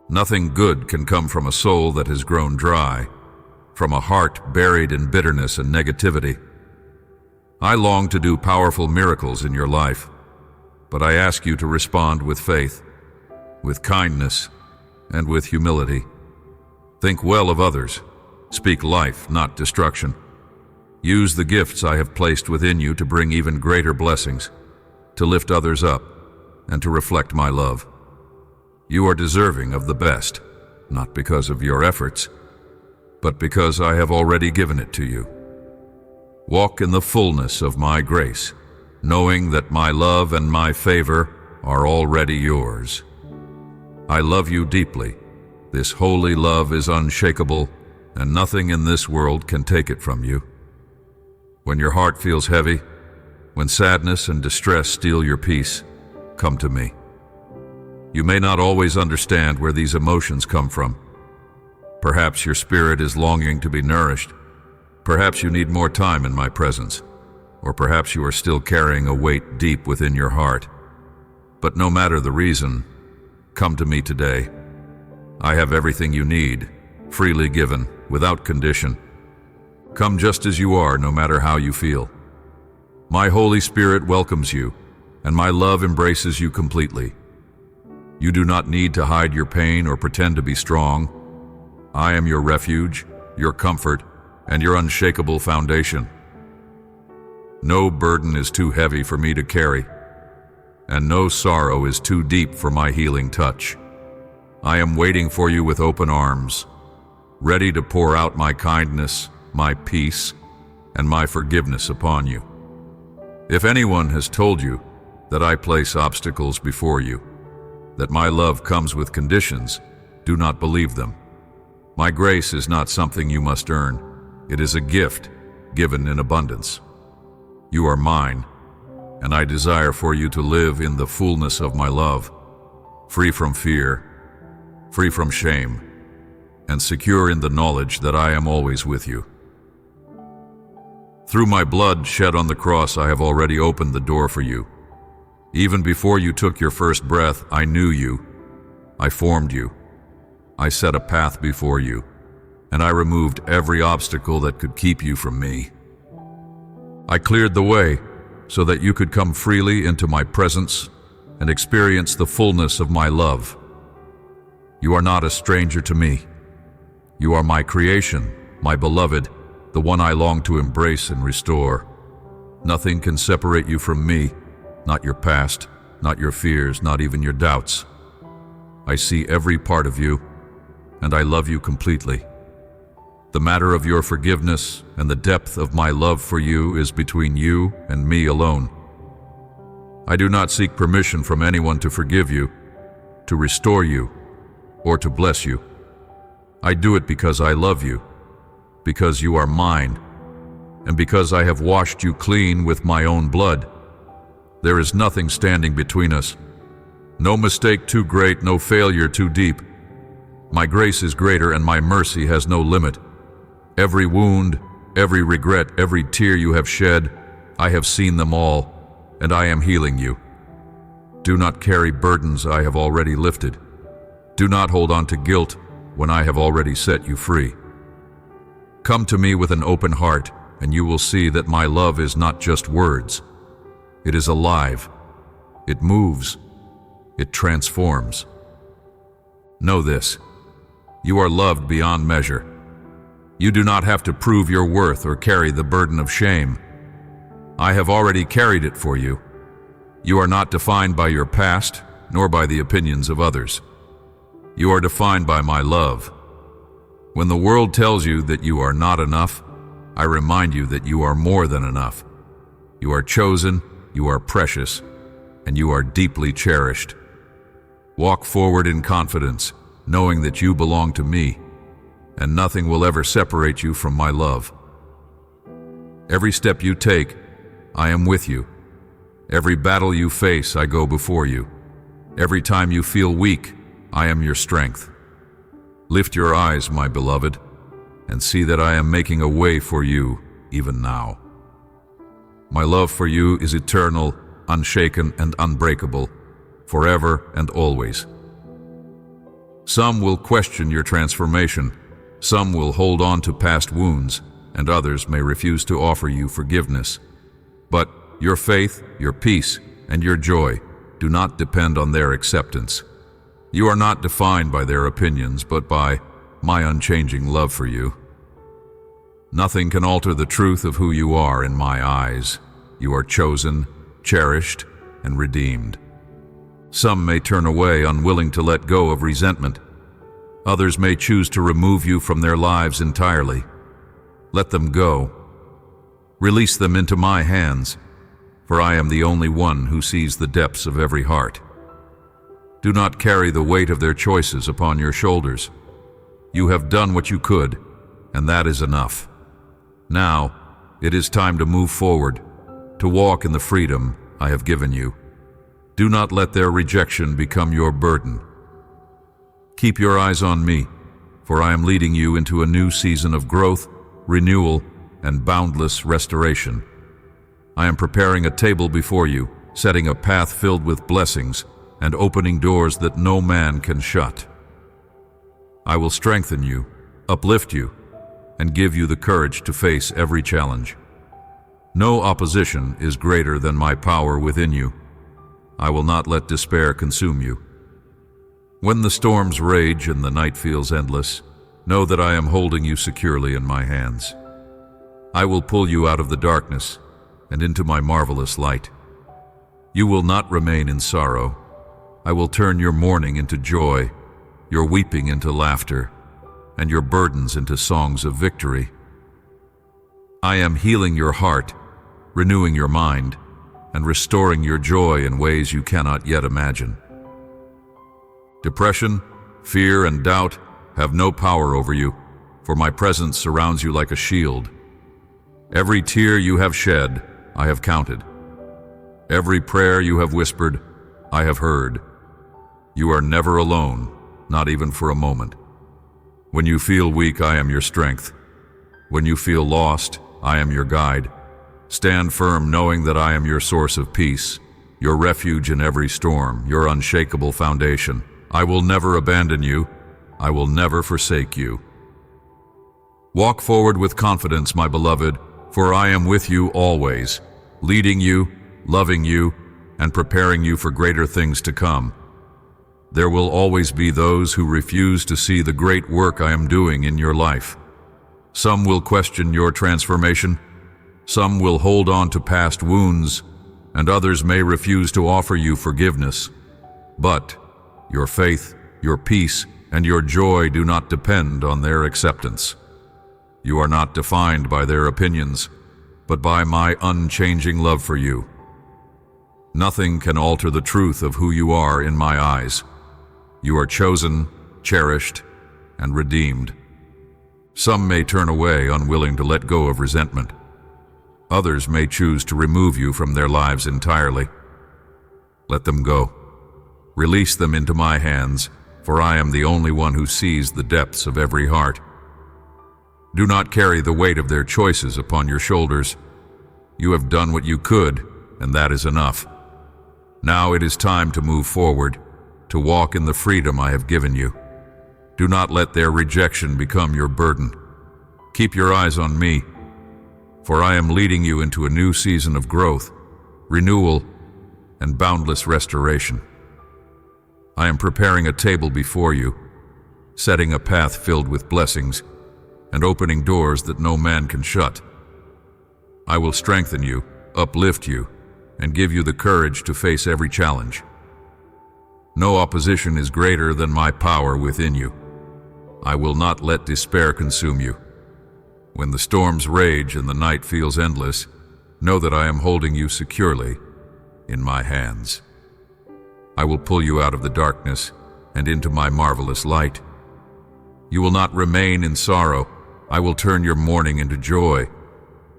Nothing good can come from a soul that has grown dry, from a heart buried in bitterness and negativity. I long to do powerful miracles in your life, but I ask you to respond with faith, with kindness, and with humility. Think well of others. Speak life, not destruction. Use the gifts I have placed within you to bring even greater blessings, to lift others up, and to reflect my love. You are deserving of the best, not because of your efforts, but because I have already given it to you. Walk in the fullness of my grace, knowing that my love and my favor are already yours. I love you deeply. This holy love is unshakable, and nothing in this world can take it from you. When your heart feels heavy, when sadness and distress steal your peace, come to me. You may not always understand where these emotions come from. Perhaps your spirit is longing to be nourished. Perhaps you need more time in my presence. Or perhaps you are still carrying a weight deep within your heart. But no matter the reason, come to me today. I have everything you need, freely given, without condition. Come just as you are, no matter how you feel. My Holy Spirit welcomes you, and my love embraces you completely. You do not need to hide your pain or pretend to be strong. I am your refuge, your comfort, and your unshakable foundation. No burden is too heavy for me to carry, and no sorrow is too deep for my healing touch. I am waiting for you with open arms, ready to pour out my kindness, my peace, and my forgiveness upon you. If anyone has told you that I place obstacles before you, that my love comes with conditions, do not believe them. My grace is not something you must earn. It is a gift given in abundance. You are mine, and I desire for you to live in the fullness of my love, free from fear, free from shame, and secure in the knowledge that I am always with you. Through my blood shed on the cross, I have already opened the door for you. Even before you took your first breath, I knew you. I formed you. I set a path before you, and I removed every obstacle that could keep you from me. I cleared the way so that you could come freely into my presence and experience the fullness of my love. You are not a stranger to me. You are my creation, my beloved, the one I long to embrace and restore. Nothing can separate you from me, not your past, not your fears, not even your doubts. I see every part of you, and I love you completely. The matter of your forgiveness and the depth of my love for you is between you and me alone. I do not seek permission from anyone to forgive you, to restore you, or to bless you. I do it because I love you, because you are mine, and because I have washed you clean with my own blood. There is nothing standing between us. No mistake too great, no failure too deep. My grace is greater and my mercy has no limit. Every wound, every regret, every tear you have shed, I have seen them all, and I am healing you. Do not carry burdens I have already lifted. Do not hold on to guilt when I have already set you free. Come to me with an open heart, and you will see that my love is not just words. It is alive. It moves. It transforms. Know this: you are loved beyond measure. You do not have to prove your worth or carry the burden of shame. I have already carried it for you. You are not defined by your past, nor by the opinions of others. You are defined by my love. When the world tells you that you are not enough, I remind you that you are more than enough. You are chosen, you are precious, and you are deeply cherished. Walk forward in confidence, knowing that you belong to me, and nothing will ever separate you from my love. Every step you take, I am with you. Every battle you face, I go before you. Every time you feel weak, I am your strength. Lift your eyes, my beloved, and see that I am making a way for you even now. My love for you is eternal, unshaken, and unbreakable, forever and always. Some will question your transformation. Some will hold on to past wounds, and others may refuse to offer you forgiveness. But your faith, your peace, and your joy do not depend on their acceptance. You are not defined by their opinions, but by my unchanging love for you. Nothing can alter the truth of who you are in my eyes. You are chosen, cherished, and redeemed. Some may turn away, unwilling to let go of resentment. Others may choose to remove you from their lives entirely. Let them go. Release them into my hands, for I am the only one who sees the depths of every heart. Do not carry the weight of their choices upon your shoulders. You have done what you could, and that is enough. Now, it is time to move forward, to walk in the freedom I have given you. Do not let their rejection become your burden. Keep your eyes on me, for I am leading you into a new season of growth, renewal, and boundless restoration. I am preparing a table before you, setting a path filled with blessings, and opening doors that no man can shut. I will strengthen you, uplift you, and give you the courage to face every challenge. No opposition is greater than my power within you. I will not let despair consume you. When the storms rage and the night feels endless, know that I am holding you securely in my hands. I will pull you out of the darkness and into my marvelous light. You will not remain in sorrow. I will turn your mourning into joy, your weeping into laughter, and your burdens into songs of victory. I am healing your heart, renewing your mind, and restoring your joy in ways you cannot yet imagine. Depression, fear, and doubt have no power over you, for my presence surrounds you like a shield. Every tear you have shed, I have counted. Every prayer you have whispered, I have heard. You are never alone, not even for a moment. When you feel weak, I am your strength. When you feel lost, I am your guide. Stand firm knowing that I am your source of peace, your refuge in every storm, your unshakable foundation. I will never abandon you. I will never forsake you. Walk forward with confidence, my beloved, for I am with you always, leading you, loving you, and preparing you for greater things to come. There will always be those who refuse to see the great work I am doing in your life. Some will question your transformation. Some will hold on to past wounds, and others may refuse to offer you forgiveness. But your faith, your peace, and your joy do not depend on their acceptance. You are not defined by their opinions, but by my unchanging love for you. Nothing can alter the truth of who you are in my eyes. You are chosen, cherished, and redeemed. Some may turn away, unwilling to let go of resentment. Others may choose to remove you from their lives entirely. Let them go. Release them into my hands, for I am the only one who sees the depths of every heart. Do not carry the weight of their choices upon your shoulders. You have done what you could, and that is enough. Now it is time to move forward, to walk in the freedom I have given you. Do not let their rejection become your burden. Keep your eyes on me, for I am leading you into a new season of growth, renewal, and boundless restoration. I am preparing a table before you, setting a path filled with blessings, and opening doors that no man can shut. I will strengthen you, uplift you, and give you the courage to face every challenge. No opposition is greater than my power within you. I will not let despair consume you. When the storms rage and the night feels endless, know that I am holding you securely in my hands. I will pull you out of the darkness and into my marvelous light. You will not remain in sorrow. I will turn your mourning into joy,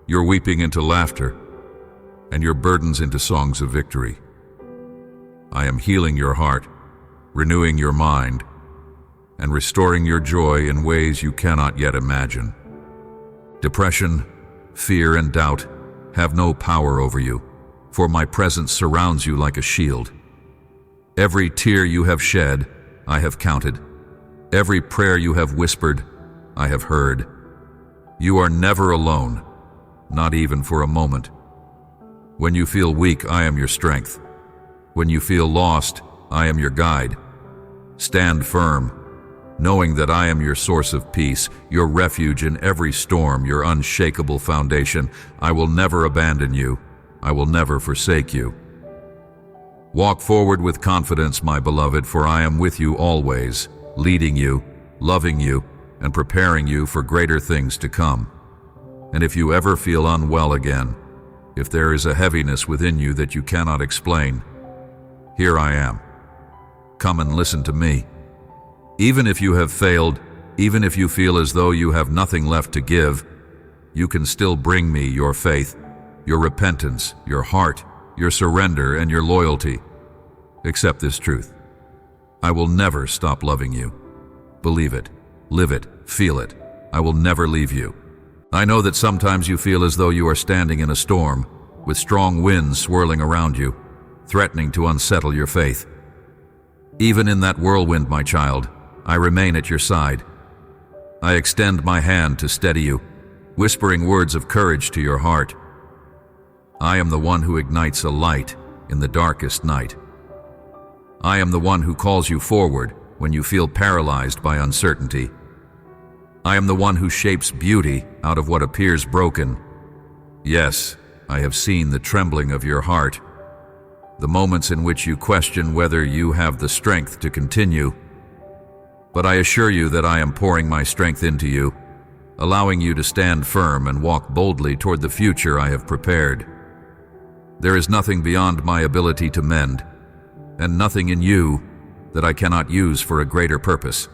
your weeping into laughter, and your burdens into songs of victory. I am healing your heart, renewing your mind, and restoring your joy in ways you cannot yet imagine. Depression, fear, and doubt have no power over you, for my presence surrounds you like a shield. Every tear you have shed, I have counted. Every prayer you have whispered, I have heard. You are never alone, not even for a moment. When you feel weak, I am your strength. When you feel lost, I am your guide. Stand firm, knowing that I am your source of peace, your refuge in every storm, your unshakable foundation. I will never abandon you. I will never forsake you. Walk forward with confidence, my beloved, for I am with you always, leading you, loving you, and preparing you for greater things to come. And if you ever feel unwell again, if there is a heaviness within you that you cannot explain, here I am. Come and listen to me. Even if you have failed, even if you feel as though you have nothing left to give, you can still bring me your faith, your repentance, your heart, your surrender, and your loyalty. Accept this truth. I will never stop loving you. Believe it, live it, feel it. I will never leave you. I know that sometimes you feel as though you are standing in a storm, with strong winds swirling around you, threatening to unsettle your faith. Even in that whirlwind, my child, I remain at your side. I extend my hand to steady you, whispering words of courage to your heart. I am the one who ignites a light in the darkest night. I am the one who calls you forward when you feel paralyzed by uncertainty. I am the one who shapes beauty out of what appears broken. Yes, I have seen the trembling of your heart, the moments in which you question whether you have the strength to continue. But I assure you that I am pouring my strength into you, allowing you to stand firm and walk boldly toward the future I have prepared. There is nothing beyond my ability to mend, and nothing in you that I cannot use for a greater purpose.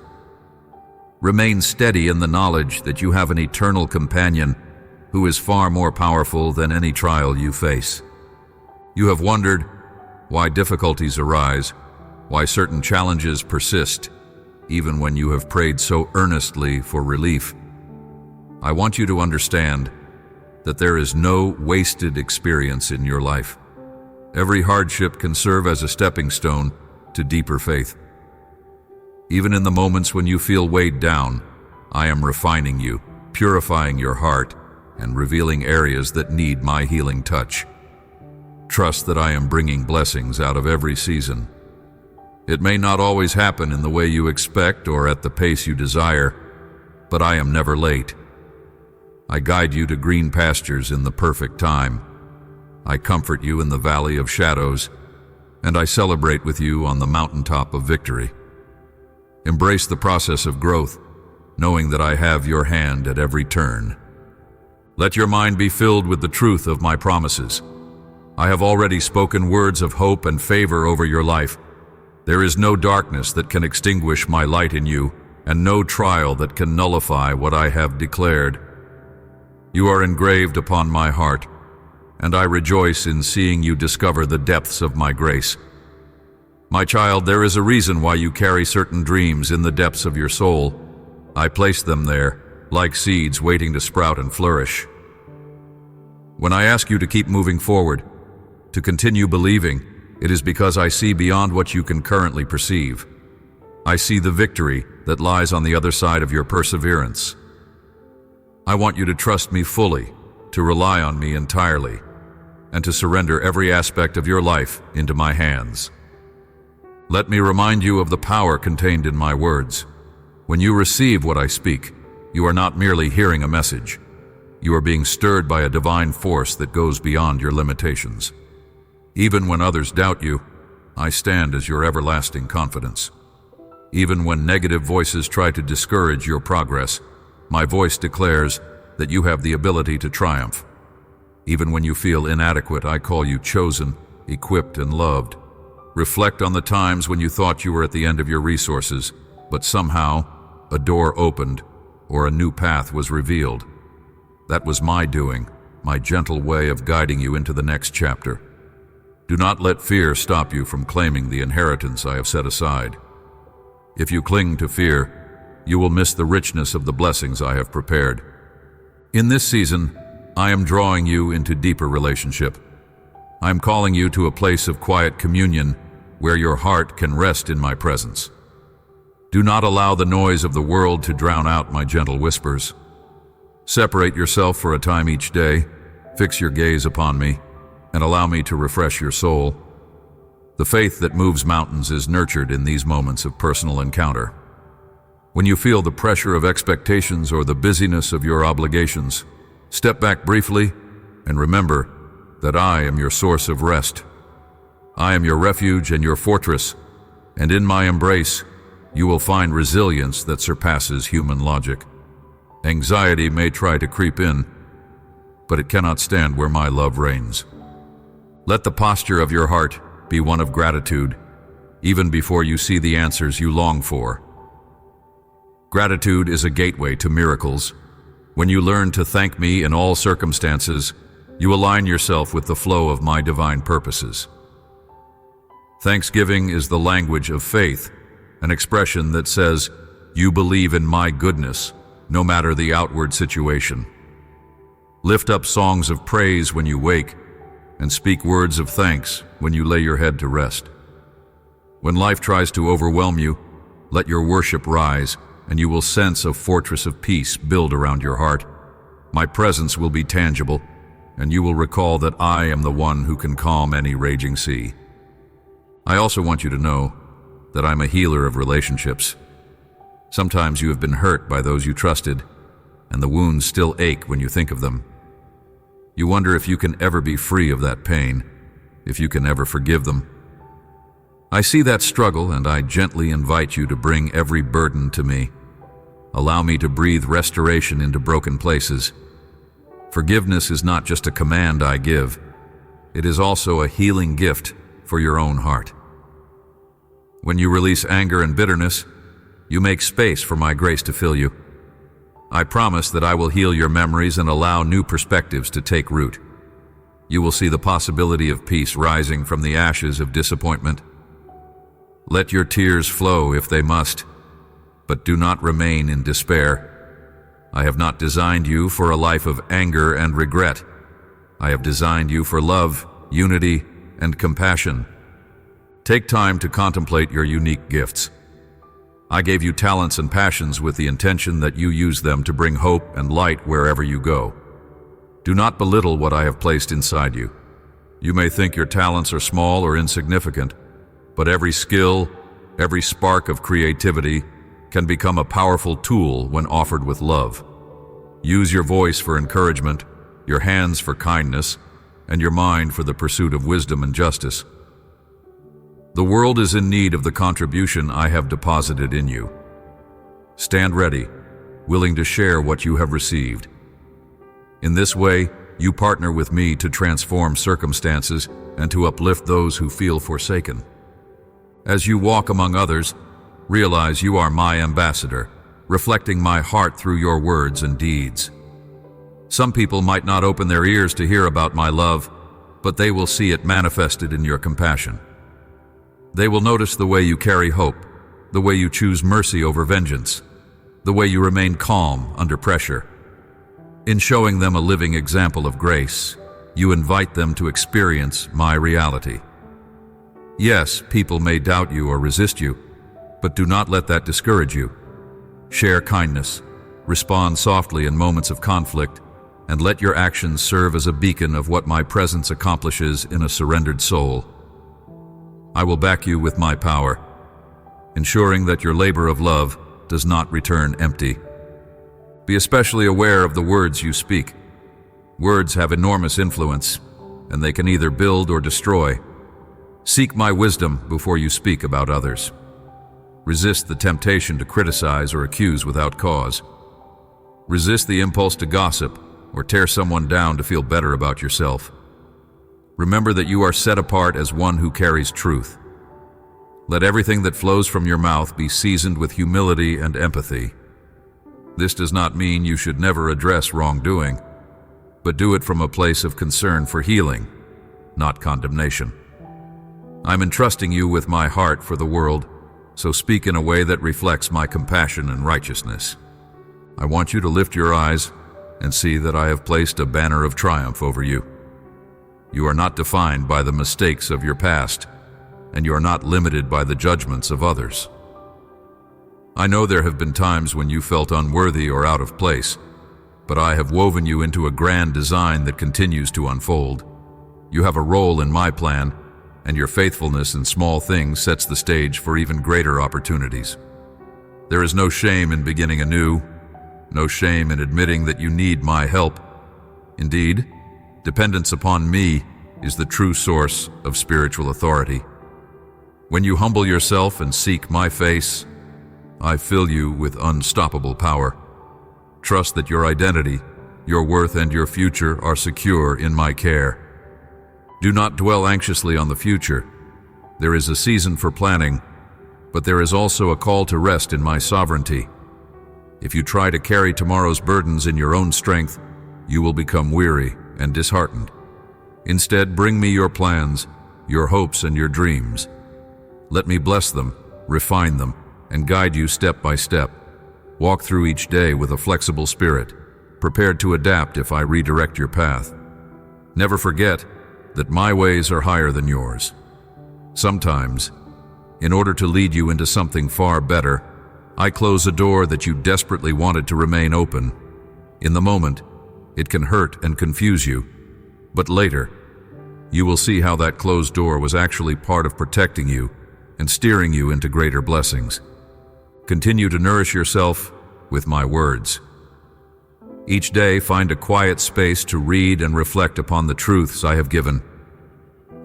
Remain steady in the knowledge that you have an eternal companion who is far more powerful than any trial you face. You have wondered why difficulties arise, why certain challenges persist, even when you have prayed so earnestly for relief. I want you to understand that there is no wasted experience in your life. Every hardship can serve as a stepping stone to deeper faith. Even in the moments when you feel weighed down, I am refining you, purifying your heart, and revealing areas that need my healing touch. Trust that I am bringing blessings out of every season. It may not always happen in the way you expect or at the pace you desire, but I am never late. I guide you to green pastures in the perfect time. I comfort you in the valley of shadows, and I celebrate with you on the mountaintop of victory. Embrace the process of growth, knowing that I have your hand at every turn. Let your mind be filled with the truth of my promises. I have already spoken words of hope and favor over your life. There is no darkness that can extinguish my light in you, and no trial that can nullify what I have declared. You are engraved upon my heart, and I rejoice in seeing you discover the depths of my grace. My child, there is a reason why you carry certain dreams in the depths of your soul. I place them there, like seeds waiting to sprout and flourish. When I ask you to keep moving forward, To continue believing, it is because I see beyond what you can currently perceive. I see the victory that lies on the other side of your perseverance. I want you to trust me fully, to rely on me entirely, and to surrender every aspect of your life into my hands. Let me remind you of the power contained in my words. When you receive what I speak, you are not merely hearing a message. You are being stirred by a divine force that goes beyond your limitations. Even when others doubt you, I stand as your everlasting confidence. Even when negative voices try to discourage your progress, my voice declares that you have the ability to triumph. Even when you feel inadequate, I call you chosen, equipped, and loved. Reflect on the times when you thought you were at the end of your resources, but somehow a door opened or a new path was revealed. That was my doing, my gentle way of guiding you into the next chapter. Do not let fear stop you from claiming the inheritance I have set aside. If you cling to fear, you will miss the richness of the blessings I have prepared. In this season, I am drawing you into deeper relationship. I am calling you to a place of quiet communion where your heart can rest in my presence. Do not allow the noise of the world to drown out my gentle whispers. Separate yourself for a time each day, fix your gaze upon me, and allow me to refresh your soul. The faith that moves mountains is nurtured in these moments of personal encounter. When you feel the pressure of expectations or the busyness of your obligations, step back briefly and remember that I am your source of rest. I am your refuge and your fortress, and in my embrace, you will find resilience that surpasses human logic. Anxiety may try to creep in, but it cannot stand where my love reigns. Let the posture of your heart be one of gratitude, even before you see the answers you long for. Gratitude is a gateway to miracles. When you learn to thank me in all circumstances, you align yourself with the flow of my divine purposes. Thanksgiving is the language of faith, an expression that says, "You believe in my goodness, no matter the outward situation." Lift up songs of praise when you wake, and speak words of thanks when you lay your head to rest. When life tries to overwhelm you, let your worship rise, and you will sense a fortress of peace build around your heart. My presence will be tangible, and you will recall that I am the one who can calm any raging sea. I also want you to know that I'm a healer of relationships. Sometimes you have been hurt by those you trusted, and the wounds still ache when you think of them. You wonder if you can ever be free of that pain, if you can ever forgive them. I see that struggle, and I gently invite you to bring every burden to me. Allow me to breathe restoration into broken places. Forgiveness is not just a command I give. It is also a healing gift for your own heart. When you release anger and bitterness, you make space for my grace to fill you. I promise that I will heal your memories and allow new perspectives to take root. You will see the possibility of peace rising from the ashes of disappointment. Let your tears flow if they must, but do not remain in despair. I have not designed you for a life of anger and regret. I have designed you for love, unity, and compassion. Take time to contemplate your unique gifts. I gave you talents and passions with the intention that you use them to bring hope and light wherever you go. Do not belittle what I have placed inside you. You may think your talents are small or insignificant, but every skill, every spark of creativity can become a powerful tool when offered with love. Use your voice for encouragement, your hands for kindness, and your mind for the pursuit of wisdom and justice. The world is in need of the contribution I have deposited in you. Stand ready, willing to share what you have received. In this way, you partner with me to transform circumstances and to uplift those who feel forsaken. As you walk among others, realize you are my ambassador, reflecting my heart through your words and deeds. Some people might not open their ears to hear about my love, but they will see it manifested in your compassion. They will notice the way you carry hope, the way you choose mercy over vengeance, the way you remain calm under pressure. In showing them a living example of grace, you invite them to experience my reality. Yes, people may doubt you or resist you, but do not let that discourage you. Share kindness, respond softly in moments of conflict, and let your actions serve as a beacon of what my presence accomplishes in a surrendered soul. I will back you with my power, ensuring that your labor of love does not return empty. Be especially aware of the words you speak. Words have enormous influence, and they can either build or destroy. Seek my wisdom before you speak about others. Resist the temptation to criticize or accuse without cause. Resist the impulse to gossip or tear someone down to feel better about yourself. Remember that you are set apart as one who carries truth. Let everything that flows from your mouth be seasoned with humility and empathy. This does not mean you should never address wrongdoing, but do it from a place of concern for healing, not condemnation. I'm entrusting you with my heart for the world, so speak in a way that reflects my compassion and righteousness. I want you to lift your eyes and see that I have placed a banner of triumph over you. You are not defined by the mistakes of your past, and you are not limited by the judgments of others. I know there have been times when you felt unworthy or out of place, but I have woven you into a grand design that continues to unfold. You have a role in my plan, and your faithfulness in small things sets the stage for even greater opportunities. There is no shame in beginning anew, no shame in admitting that you need my help. Indeed, dependence upon me is the true source of spiritual authority. When you humble yourself and seek my face, I fill you with unstoppable power. Trust that your identity, your worth, and your future are secure in my care. Do not dwell anxiously on the future. There is a season for planning, but there is also a call to rest in my sovereignty. If you try to carry tomorrow's burdens in your own strength, you will become weary and disheartened. Instead, bring me your plans, your hopes, and your dreams. Let me bless them, refine them, and guide you step by step. Walk through each day with a flexible spirit, prepared to adapt if I redirect your path. Never forget that my ways are higher than yours. Sometimes, in order to lead you into something far better, I close a door that you desperately wanted to remain open. In the moment, it can hurt and confuse you, but later, you will see how that closed door was actually part of protecting you and steering you into greater blessings. Continue to nourish yourself with my words. Each day, find a quiet space to read and reflect upon the truths I have given.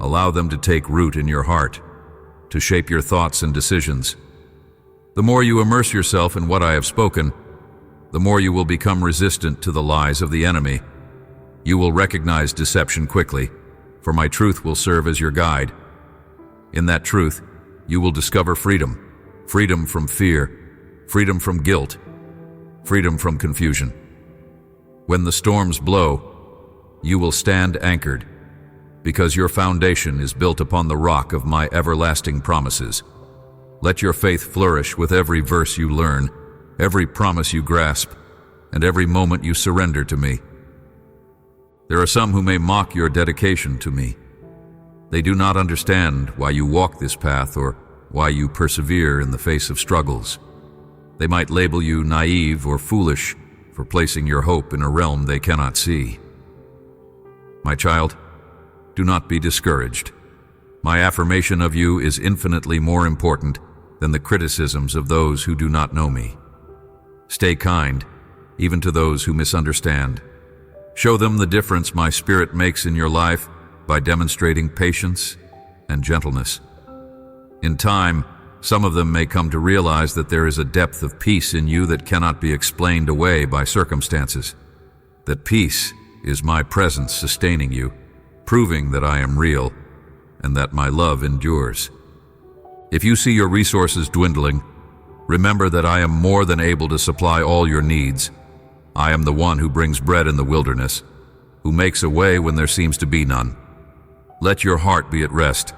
Allow them to take root in your heart, to shape your thoughts and decisions. The more you immerse yourself in what I have spoken, the more you will become resistant to the lies of the enemy. You will recognize deception quickly, for my truth will serve as your guide. In that truth, you will discover freedom. Freedom from fear, freedom from guilt, freedom from confusion. When the storms blow, you will stand anchored, because your foundation is built upon the rock of my everlasting promises. Let your faith flourish with every verse you learn, every promise you grasp, and every moment you surrender to me. There are some who may mock your dedication to me. They do not understand why you walk this path or why you persevere in the face of struggles. They might label you naive or foolish for placing your hope in a realm they cannot see. My child, do not be discouraged. My affirmation of you is infinitely more important than the criticisms of those who do not know me. Stay kind, even to those who misunderstand. Show them the difference my spirit makes in your life by demonstrating patience and gentleness. In time, some of them may come to realize that there is a depth of peace in you that cannot be explained away by circumstances. That peace is my presence sustaining you, proving that I am real and that my love endures. If you see your resources dwindling, remember that I am more than able to supply all your needs. I am the one who brings bread in the wilderness, who makes a way when there seems to be none. Let your heart be at rest,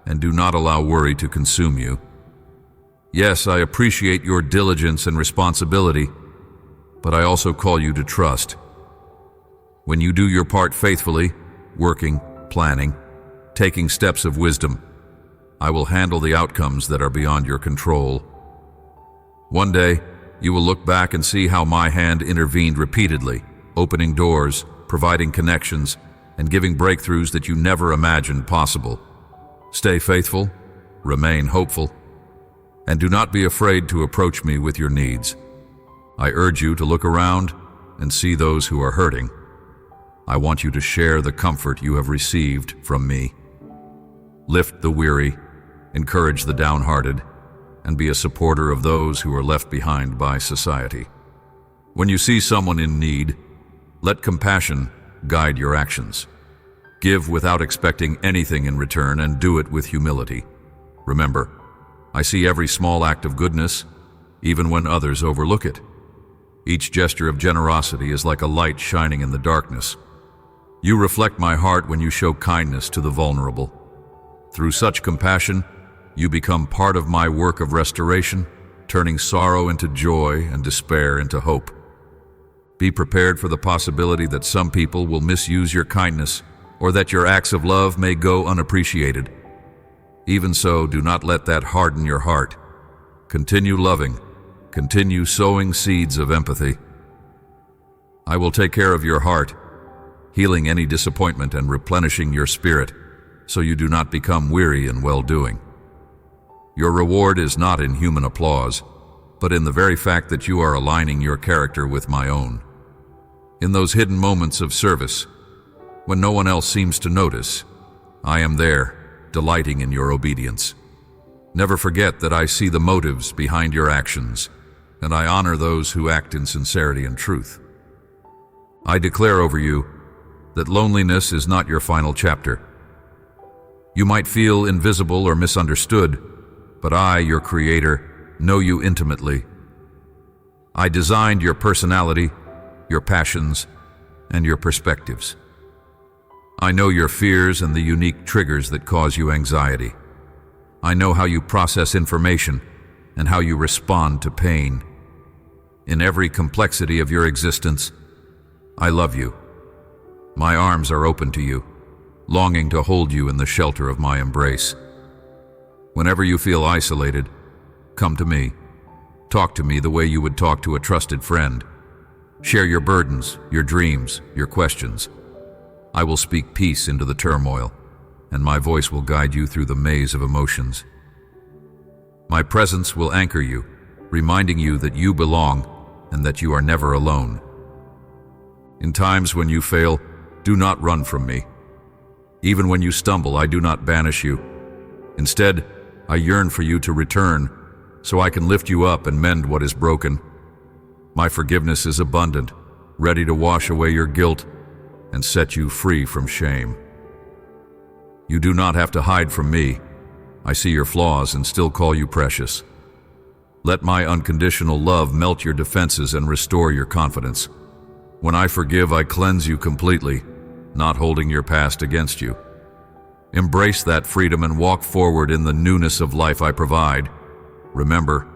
and do not allow worry to consume you. Yes, I appreciate your diligence and responsibility, but I also call you to trust. When you do your part faithfully, working, planning, taking steps of wisdom. I will handle the outcomes that are beyond your control. One day, you will look back and see how my hand intervened repeatedly, opening doors, providing connections, and giving breakthroughs that you never imagined possible. Stay faithful, remain hopeful, and do not be afraid to approach me with your needs. I urge you to look around and see those who are hurting. I want you to share the comfort you have received from me. Lift the weary, encourage the downhearted, and be a supporter of those who are left behind by society. When you see someone in need, let compassion guide your actions. Give without expecting anything in return, and do it with humility. Remember, I see every small act of goodness, even when others overlook it. Each gesture of generosity is like a light shining in the darkness. You reflect my heart when you show kindness to the vulnerable. Through such compassion, you become part of my work of restoration, turning sorrow into joy and despair into hope. Be prepared for the possibility that some people will misuse your kindness, or that your acts of love may go unappreciated. Even so, do not let that harden your heart. Continue loving. Continue sowing seeds of empathy. I will take care of your heart, healing any disappointment and replenishing your spirit, so you do not become weary in well-doing. Your reward is not in human applause, but in the very fact that you are aligning your character with my own. In those hidden moments of service, when no one else seems to notice, I am there, delighting in your obedience. Never forget that I see the motives behind your actions, and I honor those who act in sincerity and truth. I declare over you that loneliness is not your final chapter. You might feel invisible or misunderstood, but I, your Creator, know you intimately. I designed your personality, your passions, and your perspectives. I know your fears and the unique triggers that cause you anxiety. I know how you process information and how you respond to pain. In every complexity of your existence, I love you. My arms are open to you, longing to hold you in the shelter of my embrace. Whenever you feel isolated, come to me. Talk to me the way you would talk to a trusted friend. Share your burdens, your dreams, your questions. I will speak peace into the turmoil, and my voice will guide you through the maze of emotions. My presence will anchor you, reminding you that you belong and that you are never alone. In times when you fail, do not run from me. Even when you stumble, I do not banish you. Instead, I yearn for you to return, so I can lift you up and mend what is broken. My forgiveness is abundant, ready to wash away your guilt and set you free from shame. You do not have to hide from me. I see your flaws and still call you precious. Let my unconditional love melt your defenses and restore your confidence. When I forgive, I cleanse you completely, not holding your past against you. Embrace that freedom and walk forward in the newness of life I provide. Remember,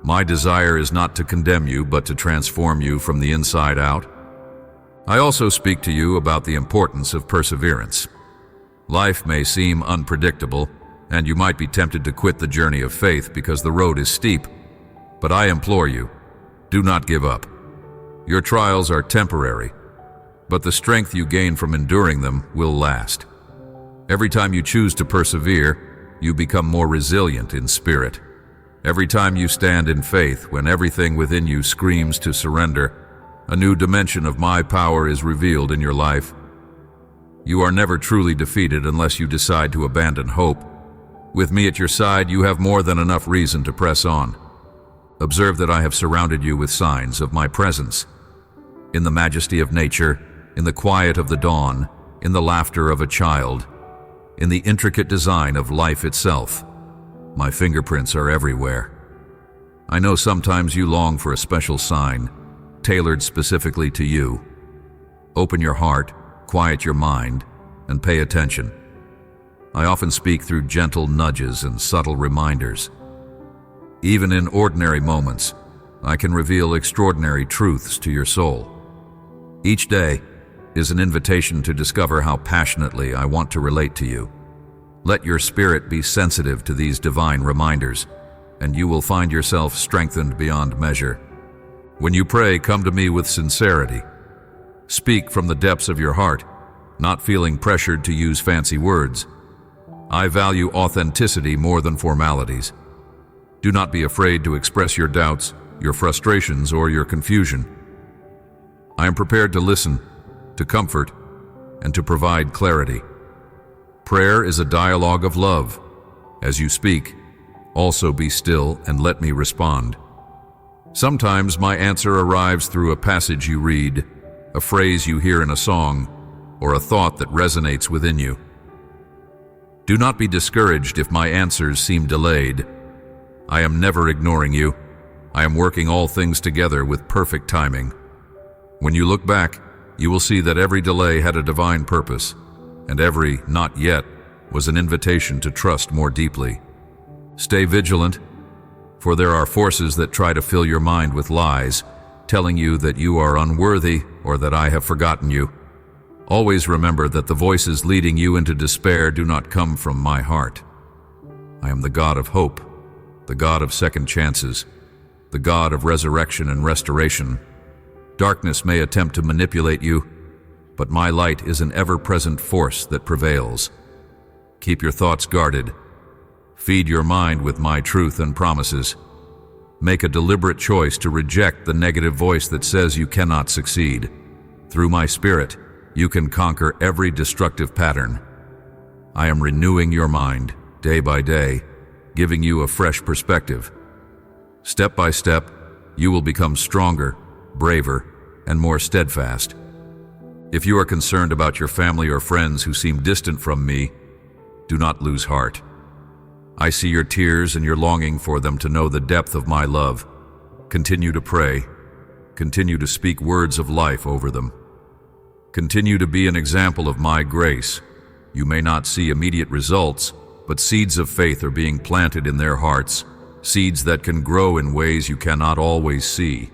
my desire is not to condemn you, but to transform you from the inside out. I also speak to you about the importance of perseverance. Life may seem unpredictable, and you might be tempted to quit the journey of faith because the road is steep. But I implore you, do not give up. Your trials are temporary, but the strength you gain from enduring them will last. Every time you choose to persevere, you become more resilient in spirit. Every time you stand in faith, when everything within you screams to surrender, a new dimension of my power is revealed in your life. You are never truly defeated unless you decide to abandon hope. With me at your side, you have more than enough reason to press on. Observe that I have surrounded you with signs of my presence. In the majesty of nature, in the quiet of the dawn, in the laughter of a child, in the intricate design of life itself, my fingerprints are everywhere. I know sometimes you long for a special sign, tailored specifically to you. Open your heart, quiet your mind, and pay attention. I often speak through gentle nudges and subtle reminders. Even in ordinary moments, I can reveal extraordinary truths to your soul. Each day, is an invitation to discover how passionately I want to relate to you. Let your spirit be sensitive to these divine reminders, and you will find yourself strengthened beyond measure. When you pray, come to me with sincerity. Speak from the depths of your heart, not feeling pressured to use fancy words. I value authenticity more than formalities. Do not be afraid to express your doubts, your frustrations, or your confusion. I am prepared to listen, to comfort, and to provide clarity. Prayer is a dialogue of love. As you speak, also be still and let me respond. Sometimes my answer arrives through a passage you read, a phrase you hear in a song, or a thought that resonates within you. Do not be discouraged if my answers seem delayed. I am never ignoring you. I am working all things together with perfect timing. When you look back, you will see that every delay had a divine purpose, and every "not yet" was an invitation to trust more deeply. Stay vigilant, for there are forces that try to fill your mind with lies, telling you that you are unworthy or that I have forgotten you. Always remember that the voices leading you into despair do not come from my heart. I am the God of hope, the God of second chances, the God of resurrection and restoration. Darkness may attempt to manipulate you, but my light is an ever-present force that prevails. Keep your thoughts guarded. Feed your mind with my truth and promises. Make a deliberate choice to reject the negative voice that says you cannot succeed. Through my spirit, you can conquer every destructive pattern. I am renewing your mind, day by day, giving you a fresh perspective. Step by step, you will become stronger, braver, and more steadfast. If you are concerned about your family or friends who seem distant from me, do not lose heart. I see your tears and your longing for them to know the depth of my love. Continue to pray. Continue to speak words of life over them. Continue to be an example of my grace. You may not see immediate results, but seeds of faith are being planted in their hearts, seeds that can grow in ways you cannot always see.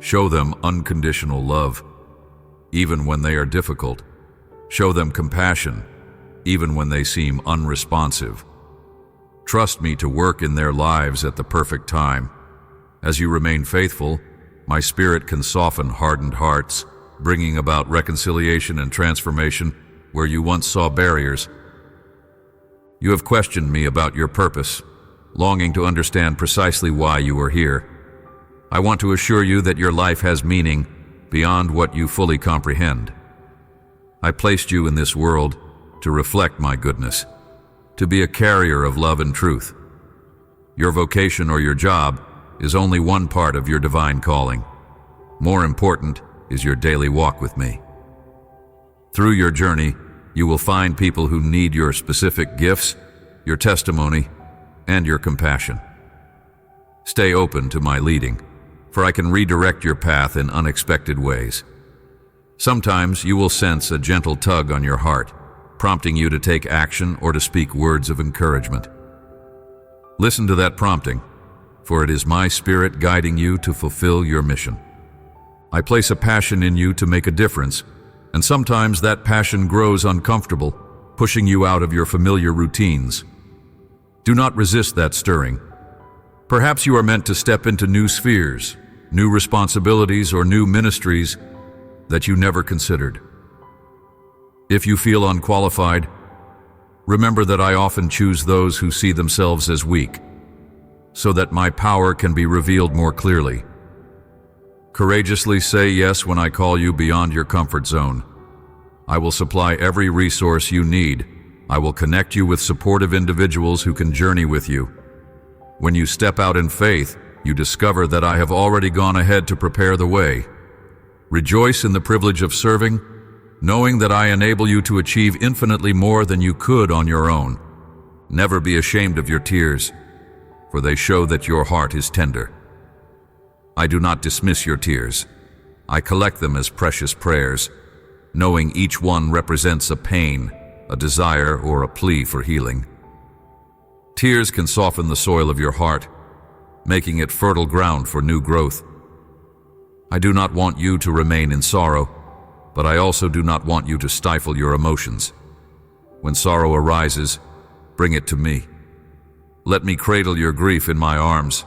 Show them unconditional love, even when they are difficult. Show them compassion, even when they seem unresponsive. Trust me to work in their lives at the perfect time. As you remain faithful, my spirit can soften hardened hearts, bringing about reconciliation and transformation where you once saw barriers. You have questioned me about your purpose, longing to understand precisely why you are here. I want to assure you that your life has meaning beyond what you fully comprehend. I placed you in this world to reflect my goodness, to be a carrier of love and truth. Your vocation or your job is only one part of your divine calling. More important is your daily walk with me. Through your journey, you will find people who need your specific gifts, your testimony, and your compassion. Stay open to my leading, for I can redirect your path in unexpected ways. Sometimes you will sense a gentle tug on your heart, prompting you to take action or to speak words of encouragement. Listen to that prompting, for it is my spirit guiding you to fulfill your mission. I place a passion in you to make a difference, and sometimes that passion grows uncomfortable, pushing you out of your familiar routines. Do not resist that stirring. Perhaps you are meant to step into new spheres, new responsibilities, or new ministries that you never considered. If you feel unqualified, remember that I often choose those who see themselves as weak, so that my power can be revealed more clearly. Courageously say yes when I call you beyond your comfort zone. I will supply every resource you need. I will connect you with supportive individuals who can journey with you. When you step out in faith, you discover that I have already gone ahead to prepare the way. Rejoice in the privilege of serving, knowing that I enable you to achieve infinitely more than you could on your own. Never be ashamed of your tears, for they show that your heart is tender. I do not dismiss your tears. I collect them as precious prayers, knowing each one represents a pain, a desire, or a plea for healing. Tears can soften the soil of your heart, making it fertile ground for new growth. I do not want you to remain in sorrow, but I also do not want you to stifle your emotions. When sorrow arises, bring it to me. Let me cradle your grief in my arms,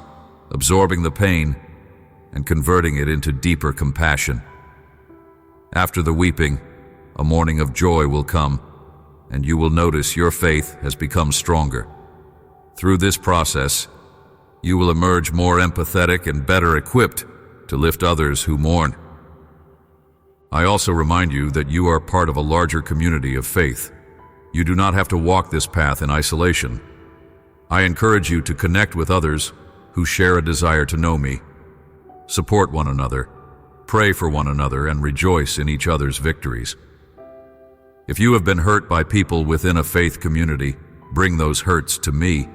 absorbing the pain and converting it into deeper compassion. After the weeping, a morning of joy will come, and you will notice your faith has become stronger. Through this process, you will emerge more empathetic and better equipped to lift others who mourn. I also remind you that you are part of a larger community of faith. You do not have to walk this path in isolation. I encourage you to connect with others who share a desire to know me. Support one another, pray for one another, and rejoice in each other's victories. If you have been hurt by people within a faith community, bring those hurts to me.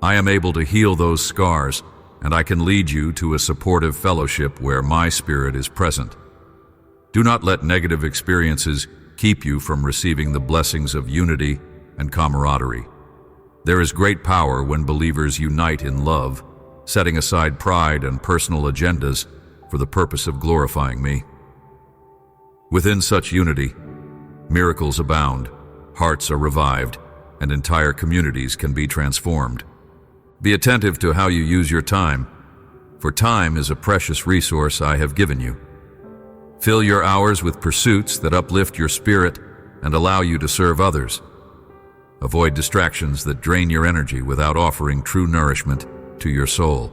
I am able to heal those scars, and I can lead you to a supportive fellowship where my spirit is present. Do not let negative experiences keep you from receiving the blessings of unity and camaraderie. There is great power when believers unite in love, setting aside pride and personal agendas for the purpose of glorifying me. Within such unity, miracles abound, hearts are revived, and entire communities can be transformed. Be attentive to how you use your time, for time is a precious resource I have given you. Fill your hours with pursuits that uplift your spirit and allow you to serve others. Avoid distractions that drain your energy without offering true nourishment to your soul.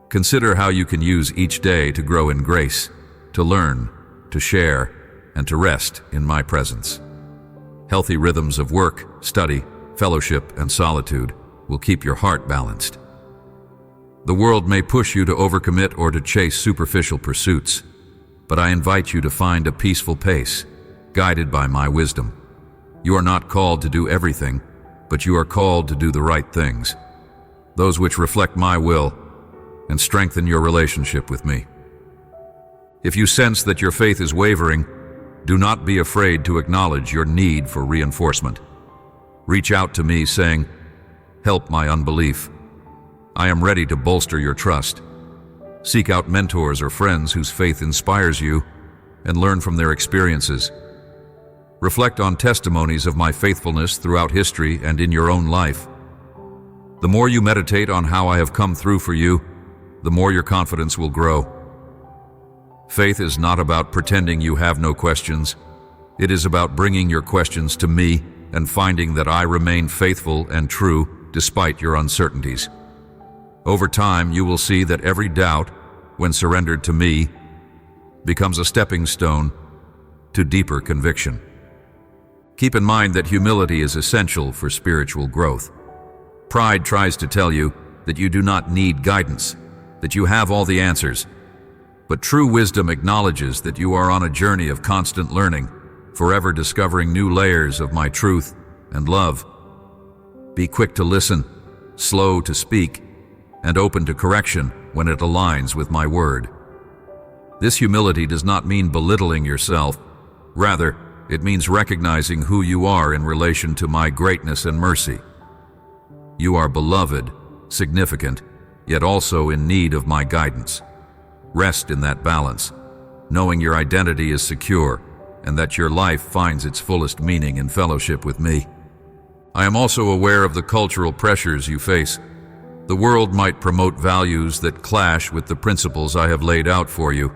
Consider how you can use each day to grow in grace, to learn, to share, and to rest in my presence. Healthy rhythms of work, study, fellowship, and solitude will keep your heart balanced. The world may push you to overcommit or to chase superficial pursuits, but I invite you to find a peaceful pace, guided by my wisdom. You are not called to do everything, but you are called to do the right things, those which reflect my will and strengthen your relationship with me. If you sense that your faith is wavering, do not be afraid to acknowledge your need for reinforcement. Reach out to me saying, "Help my unbelief." I am ready to bolster your trust. Seek out mentors or friends whose faith inspires you and learn from their experiences. Reflect on testimonies of my faithfulness throughout history and in your own life. The more you meditate on how I have come through for you, the more your confidence will grow. Faith is not about pretending you have no questions. It is about bringing your questions to me and finding that I remain faithful and true despite your uncertainties. Over time, you will see that every doubt, when surrendered to me, becomes a stepping stone to deeper conviction. Keep in mind that humility is essential for spiritual growth. Pride tries to tell you that you do not need guidance, that you have all the answers. But true wisdom acknowledges that you are on a journey of constant learning, forever discovering new layers of my truth and love. Be quick to listen, slow to speak, and open to correction when it aligns with my word. This humility does not mean belittling yourself. Rather, it means recognizing who you are in relation to my greatness and mercy. You are beloved, significant, yet also in need of my guidance. Rest in that balance, knowing your identity is secure and that your life finds its fullest meaning in fellowship with me. I am also aware of the cultural pressures you face. The world might promote values that clash with the principles I have laid out for you.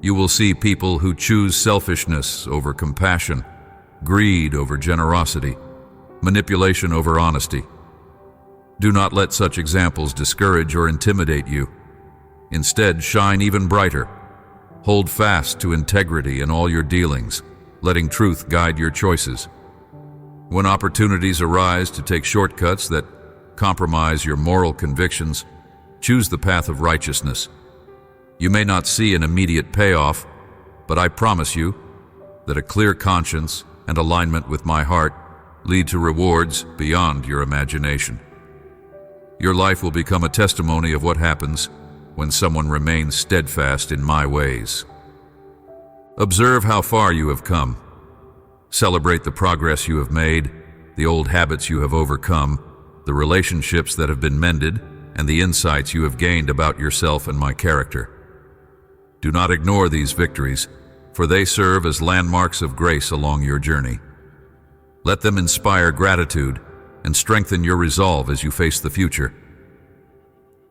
You will see people who choose selfishness over compassion, greed over generosity, manipulation over honesty. Do not let such examples discourage or intimidate you. Instead, shine even brighter. Hold fast to integrity in all your dealings, letting truth guide your choices. When opportunities arise to take shortcuts that compromise your moral convictions, choose the path of righteousness. You may not see an immediate payoff, but I promise you that a clear conscience and alignment with my heart lead to rewards beyond your imagination. Your life will become a testimony of what happens when someone remains steadfast in my ways. Observe how far you have come. Celebrate the progress you have made, the old habits you have overcome, the relationships that have been mended, and the insights you have gained about yourself and my character. Do not ignore these victories, for they serve as landmarks of grace along your journey. Let them inspire gratitude and strengthen your resolve as you face the future.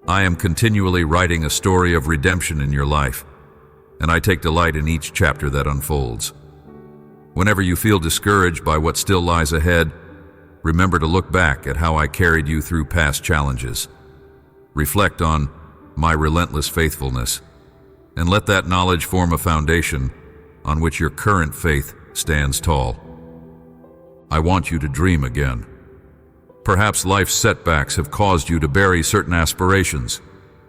I am continually writing a story of redemption in your life, and I take delight in each chapter that unfolds. Whenever you feel discouraged by what still lies ahead, remember to look back at how I carried you through past challenges. Reflect on my relentless faithfulness, and let that knowledge form a foundation on which your current faith stands tall. I want you to dream again. Perhaps life's setbacks have caused you to bury certain aspirations.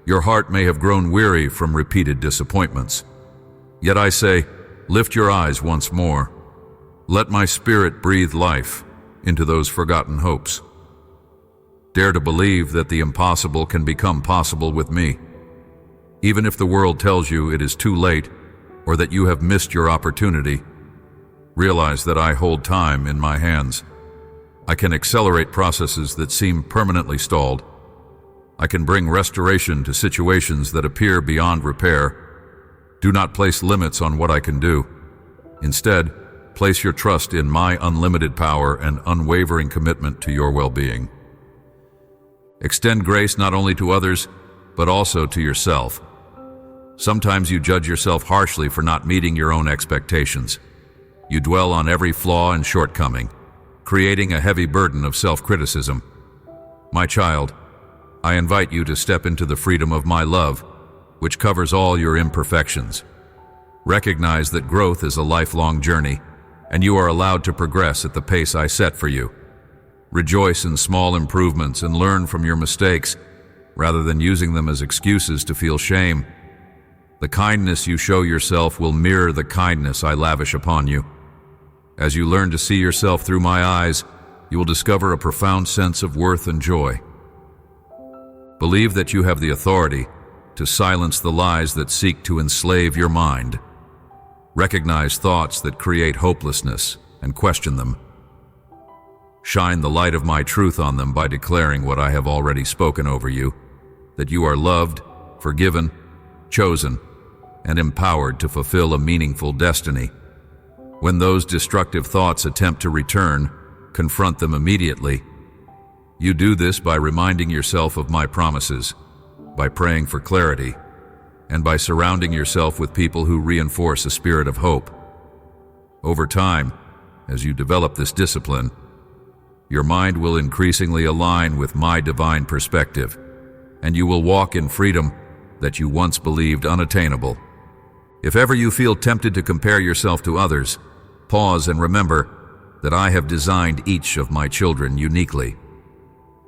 Your heart may have grown weary from repeated disappointments. Yet I say, lift your eyes once more. Let my spirit breathe life into those forgotten hopes. Dare to believe that the impossible can become possible with me. Even if the world tells you it is too late or that you have missed your opportunity, realize that I hold time in my hands. I can accelerate processes that seem permanently stalled. I can bring restoration to situations that appear beyond repair. Do not place limits on what I can do. Instead, place your trust in my unlimited power and unwavering commitment to your well-being. Extend grace not only to others, but also to yourself. Sometimes you judge yourself harshly for not meeting your own expectations. You dwell on every flaw and shortcoming, creating a heavy burden of self-criticism. My child, I invite you to step into the freedom of my love, which covers all your imperfections. Recognize that growth is a lifelong journey, and you are allowed to progress at the pace I set for you. Rejoice in small improvements and learn from your mistakes, rather than using them as excuses to feel shame. The kindness you show yourself will mirror the kindness I lavish upon you. As you learn to see yourself through my eyes, you will discover a profound sense of worth and joy. Believe that you have the authority to silence the lies that seek to enslave your mind. Recognize thoughts that create hopelessness and question them. Shine the light of my truth on them by declaring what I have already spoken over you, that you are loved, forgiven, chosen, and empowered to fulfill a meaningful destiny. When those destructive thoughts attempt to return, confront them immediately. You do this by reminding yourself of my promises, by praying for clarity, and by surrounding yourself with people who reinforce a spirit of hope. Over time, as you develop this discipline, your mind will increasingly align with my divine perspective, and you will walk in freedom that you once believed unattainable. If ever you feel tempted to compare yourself to others, pause and remember that I have designed each of my children uniquely.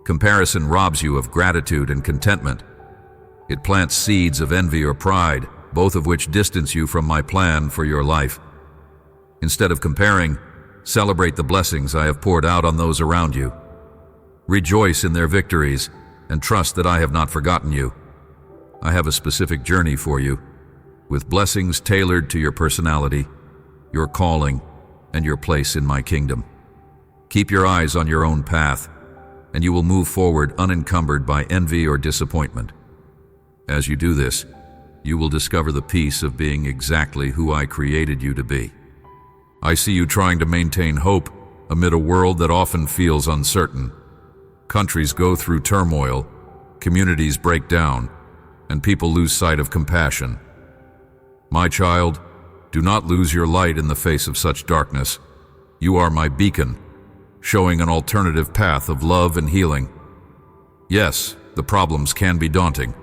Comparison robs you of gratitude and contentment. It plants seeds of envy or pride, both of which distance you from my plan for your life. Instead of comparing, celebrate the blessings I have poured out on those around you. Rejoice in their victories and trust that I have not forgotten you. I have a specific journey for you, with blessings tailored to your personality, your calling, and your place in my kingdom. Keep your eyes on your own path, and you will move forward unencumbered by envy or disappointment. As you do this, you will discover the peace of being exactly who I created you to be. I see you trying to maintain hope amid a world that often feels uncertain. Countries go through turmoil, communities break down, and people lose sight of compassion. My child, do not lose your light in the face of such darkness. You are my beacon, showing an alternative path of love and healing. Yes, the problems can be daunting,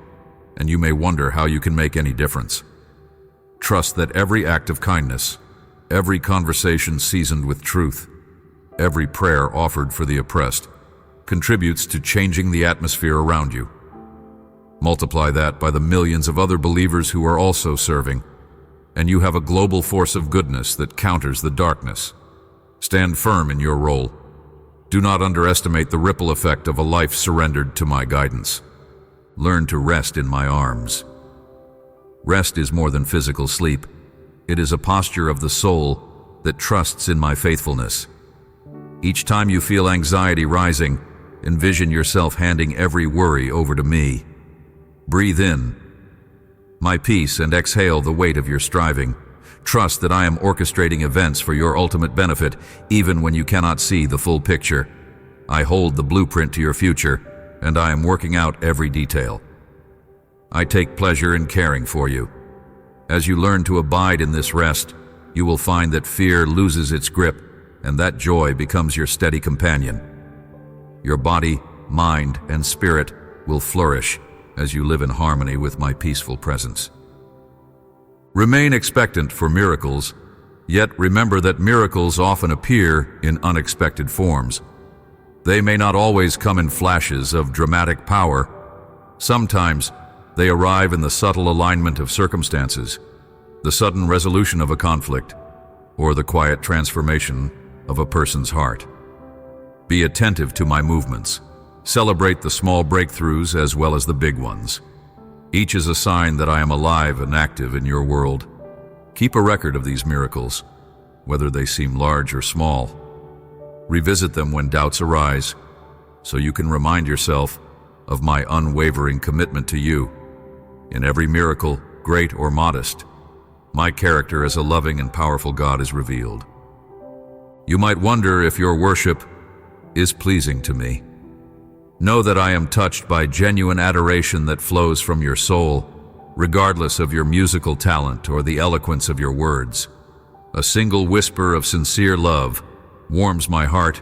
and you may wonder how you can make any difference. Trust that every act of kindness, every conversation seasoned with truth, every prayer offered for the oppressed, contributes to changing the atmosphere around you. Multiply that by the millions of other believers who are also serving, and you have a global force of goodness that counters the darkness. Stand firm in your role. Do not underestimate the ripple effect of a life surrendered to my guidance. Learn to rest in my arms. Rest is more than physical sleep. It is a posture of the soul that trusts in my faithfulness. Each time you feel anxiety rising, envision yourself handing every worry over to me. Breathe in my peace and exhale the weight of your striving. Trust that I am orchestrating events for your ultimate benefit, even when you cannot see the full picture. I hold the blueprint to your future, and I am working out every detail. I take pleasure in caring for you. As you learn to abide in this rest, you will find that fear loses its grip, and that joy becomes your steady companion. Your body, mind, and spirit will flourish as you live in harmony with my peaceful presence. Remain expectant for miracles, yet remember that miracles often appear in unexpected forms. They may not always come in flashes of dramatic power. Sometimes they arrive in the subtle alignment of circumstances, the sudden resolution of a conflict, or the quiet transformation of a person's heart. Be attentive to my movements. Celebrate the small breakthroughs as well as the big ones. Each is a sign that I am alive and active in your world. Keep a record of these miracles, whether they seem large or small. Revisit them when doubts arise, so you can remind yourself of my unwavering commitment to you. In every miracle, great or modest, my character as a loving and powerful God is revealed. You might wonder if your worship is pleasing to me. Know that I am touched by genuine adoration that flows from your soul, regardless of your musical talent or the eloquence of your words. A single whisper of sincere love warms my heart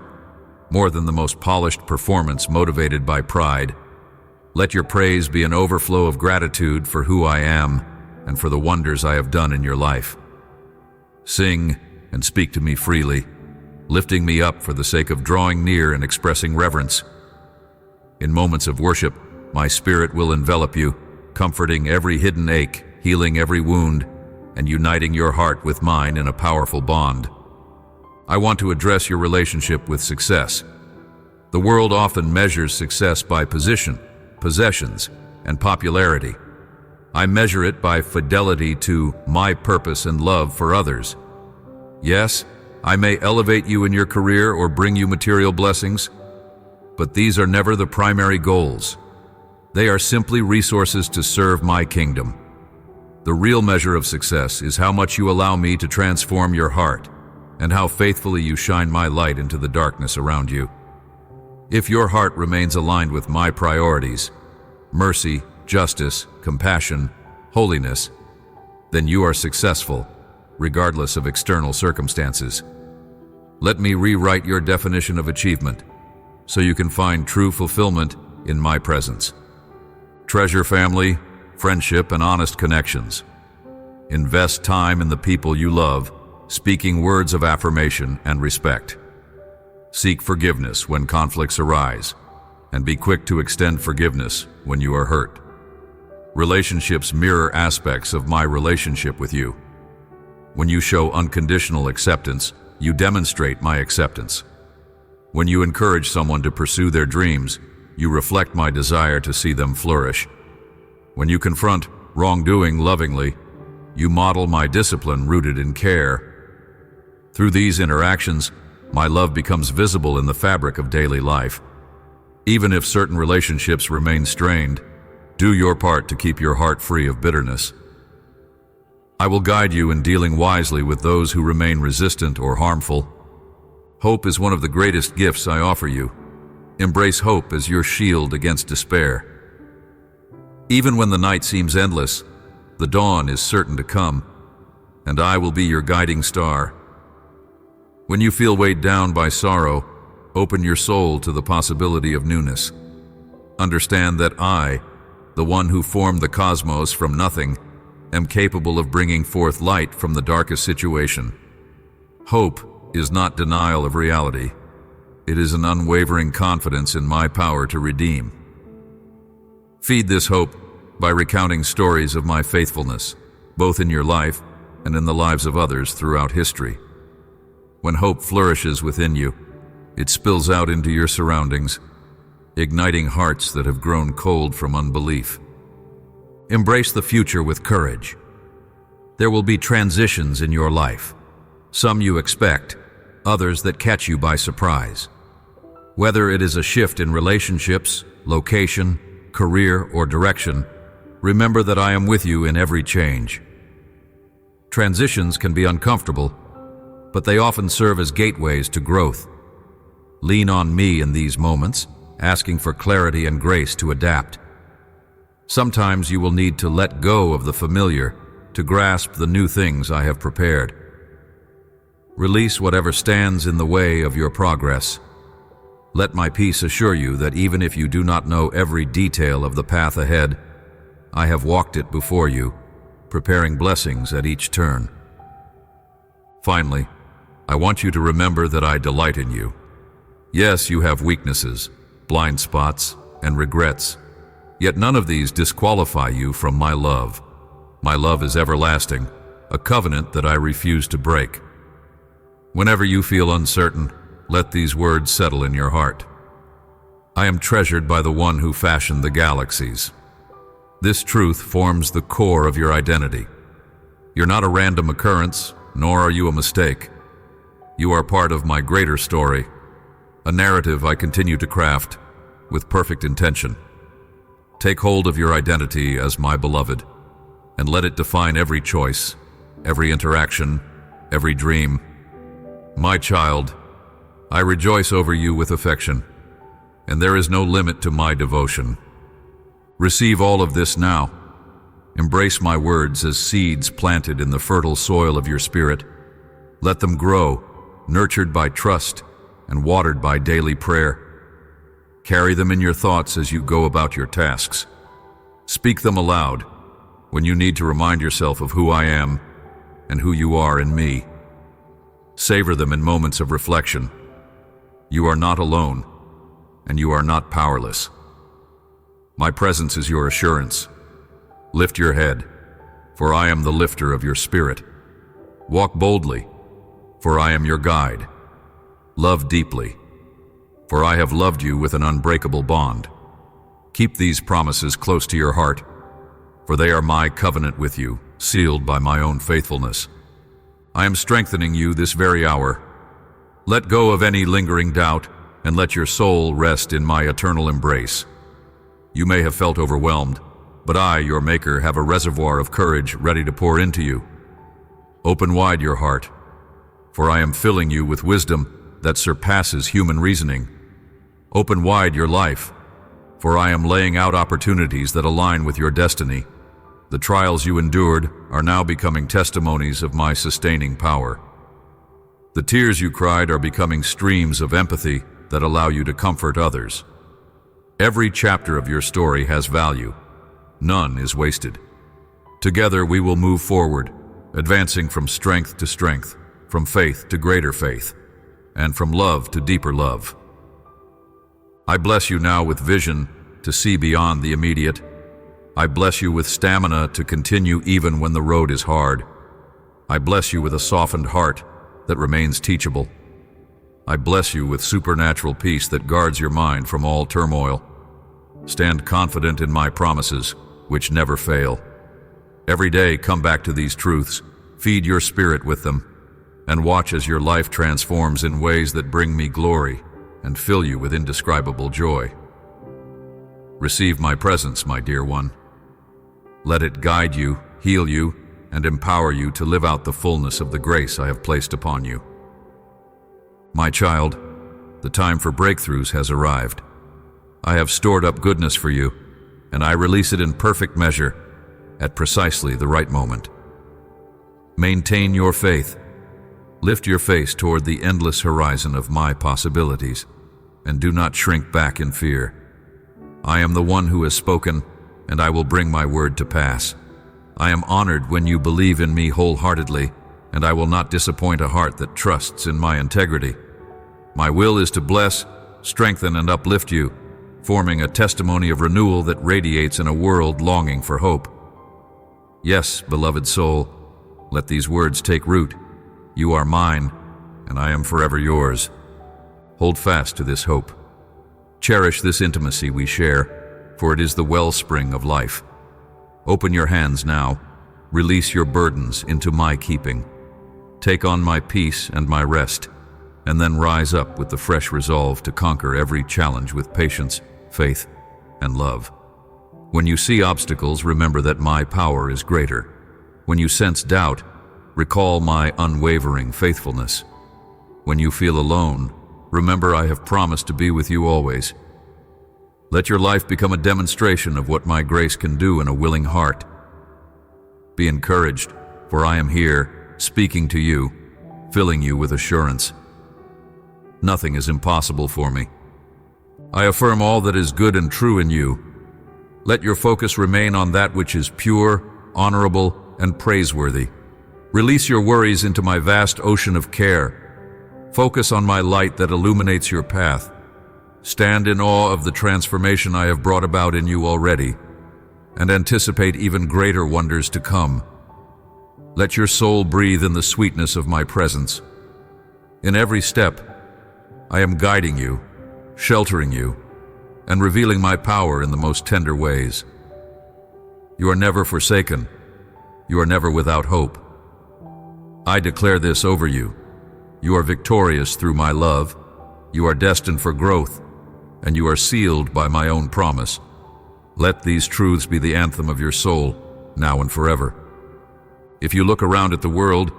more than the most polished performance motivated by pride. Let your praise be an overflow of gratitude for who I am and for the wonders I have done in your life. Sing and speak to me freely, lifting me up for the sake of drawing near and expressing reverence. In moments of worship, my spirit will envelop you, comforting every hidden ache, healing every wound, and uniting your heart with mine in a powerful bond. I want to address your relationship with success. The world often measures success by position, possessions, and popularity. I measure it by fidelity to my purpose and love for others. Yes, I may elevate you in your career or bring you material blessings, but these are never the primary goals. They are simply resources to serve my kingdom. The real measure of success is how much you allow me to transform your heart and how faithfully you shine my light into the darkness around you. If your heart remains aligned with my priorities, mercy, justice, compassion, holiness, then you are successful, regardless of external circumstances. Let me rewrite your definition of achievement, so you can find true fulfillment in my presence. Treasure family, friendship, and honest connections. Invest time in the people you love, speaking words of affirmation and respect. Seek forgiveness when conflicts arise, and be quick to extend forgiveness when you are hurt. Relationships mirror aspects of my relationship with you. When you show unconditional acceptance, you demonstrate my acceptance. When you encourage someone to pursue their dreams, you reflect my desire to see them flourish. When you confront wrongdoing lovingly, you model my discipline rooted in care. Through these interactions, my love becomes visible in the fabric of daily life. Even if certain relationships remain strained, do your part to keep your heart free of bitterness. I will guide you in dealing wisely with those who remain resistant or harmful. Hope is one of the greatest gifts I offer you. Embrace hope as your shield against despair. Even when the night seems endless, the dawn is certain to come, and I will be your guiding star. When you feel weighed down by sorrow, open your soul to the possibility of newness. Understand that I, the one who formed the cosmos from nothing, am capable of bringing forth light from the darkest situation. Hope is not denial of reality. It is an unwavering confidence in my power to redeem. Feed this hope by recounting stories of my faithfulness, both in your life and in the lives of others throughout history. When hope flourishes within you, it spills out into your surroundings, igniting hearts that have grown cold from unbelief. Embrace the future with courage. There will be transitions in your life, some you expect, others that catch you by surprise. Whether it is a shift in relationships, location, career, or direction, remember that I am with you in every change. Transitions can be uncomfortable, but they often serve as gateways to growth. Lean on me in these moments, asking for clarity and grace to adapt. Sometimes you will need to let go of the familiar to grasp the new things I have prepared. Release whatever stands in the way of your progress. Let my peace assure you that even if you do not know every detail of the path ahead, I have walked it before you, preparing blessings at each turn. Finally, I want you to remember that I delight in you. Yes, you have weaknesses, blind spots, and regrets, yet none of these disqualify you from my love. My love is everlasting, a covenant that I refuse to break. Whenever you feel uncertain, let these words settle in your heart. I am treasured by the one who fashioned the galaxies. This truth forms the core of your identity. You're not a random occurrence, nor are you a mistake. You are part of my greater story, a narrative I continue to craft with perfect intention. Take hold of your identity as my beloved, and let it define every choice, every interaction, every dream. My child, I rejoice over you with affection, and there is no limit to my devotion. Receive all of this now. Embrace my words as seeds planted in the fertile soil of your spirit. Let them grow, nurtured by trust and watered by daily prayer. Carry them in your thoughts as you go about your tasks. Speak them aloud when you need to remind yourself of who I am and who you are in me. Savor them in moments of reflection. You are not alone, and you are not powerless. My presence is your assurance. Lift your head, for I am the lifter of your spirit. Walk boldly, for I am your guide. Love deeply, for I have loved you with an unbreakable bond. Keep these promises close to your heart, for they are my covenant with you, sealed by my own faithfulness. I am strengthening you this very hour. Let go of any lingering doubt, and let your soul rest in my eternal embrace. You may have felt overwhelmed, but I, your Maker, have a reservoir of courage ready to pour into you. Open wide your heart, for I am filling you with wisdom that surpasses human reasoning. Open wide your life, for I am laying out opportunities that align with your destiny. The trials you endured are now becoming testimonies of my sustaining power. The tears you cried are becoming streams of empathy that allow you to comfort others. Every chapter of your story has value. None is wasted. Together we will move forward, advancing from strength to strength, from faith to greater faith, and from love to deeper love. I bless you now with vision to see beyond the immediate. I bless you with stamina to continue even when the road is hard. I bless you with a softened heart that remains teachable. I bless you with supernatural peace that guards your mind from all turmoil. Stand confident in my promises, which never fail. Every day come back to these truths, feed your spirit with them, and watch as your life transforms in ways that bring me glory and fill you with indescribable joy. Receive my presence, my dear one. Let it guide you, heal you, and empower you to live out the fullness of the grace I have placed upon you. My child, the time for breakthroughs has arrived. I have stored up goodness for you, and I release it in perfect measure at precisely the right moment. Maintain your faith. Lift your face toward the endless horizon of my possibilities, and do not shrink back in fear. I am the one who has spoken, and I will bring my word to pass. I am honored when you believe in me wholeheartedly, and I will not disappoint a heart that trusts in my integrity. My will is to bless, strengthen, and uplift you, forming a testimony of renewal that radiates in a world longing for hope. Yes, beloved soul, let these words take root. You are mine, and I am forever yours. Hold fast to this hope. Cherish this intimacy we share, for it is the wellspring of life. Open your hands now. Release your burdens into my keeping. Take on my peace and my rest, and then rise up with the fresh resolve to conquer every challenge with patience, faith, and love. When you see obstacles, remember that my power is greater. When you sense doubt, recall my unwavering faithfulness. When you feel alone, remember I have promised to be with you always. Let your life become a demonstration of what my grace can do in a willing heart. Be encouraged, for I am here, speaking to you, filling you with assurance. Nothing is impossible for me. I affirm all that is good and true in you. Let your focus remain on that which is pure, honorable, and praiseworthy. Release your worries into my vast ocean of care. Focus on my light that illuminates your path. Stand in awe of the transformation I have brought about in you already, and anticipate even greater wonders to come. Let your soul breathe in the sweetness of my presence. In every step, I am guiding you, sheltering you, and revealing my power in the most tender ways. You are never forsaken. You are never without hope. I declare this over you. You are victorious through my love. You are destined for growth, and you are sealed by my own promise. Let these truths be the anthem of your soul, now and forever. If you look around at the world,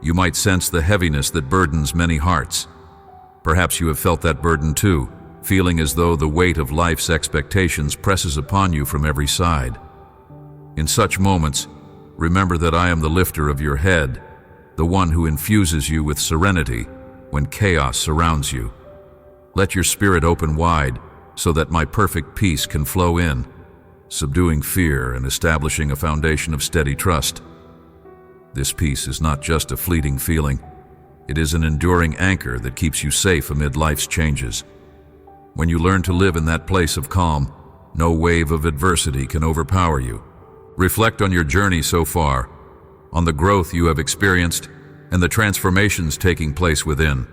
you might sense the heaviness that burdens many hearts. Perhaps you have felt that burden too, feeling as though the weight of life's expectations presses upon you from every side. In such moments, remember that I am the lifter of your head, the one who infuses you with serenity when chaos surrounds you. Let your spirit open wide so that my perfect peace can flow in, subduing fear and establishing a foundation of steady trust. This peace is not just a fleeting feeling. It is an enduring anchor that keeps you safe amid life's changes. When you learn to live in that place of calm, no wave of adversity can overpower you. Reflect on your journey so far, on the growth you have experienced, and the transformations taking place within.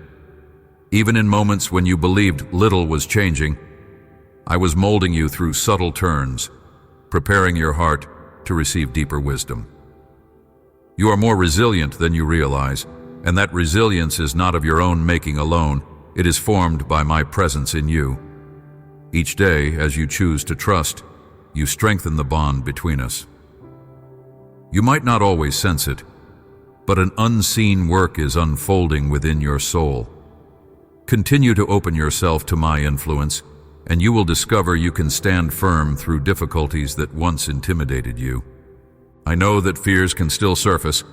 Even in moments when you believed little was changing, I was molding you through subtle turns, preparing your heart to receive deeper wisdom. You are more resilient than you realize, and that resilience is not of your own making alone. It is formed by my presence in you. Each day, as you choose to trust, you strengthen the bond between us. You might not always sense it, but an unseen work is unfolding within your soul. Continue to open yourself to my influence, and you will discover you can stand firm through difficulties that once intimidated you. I know that fears can still surface,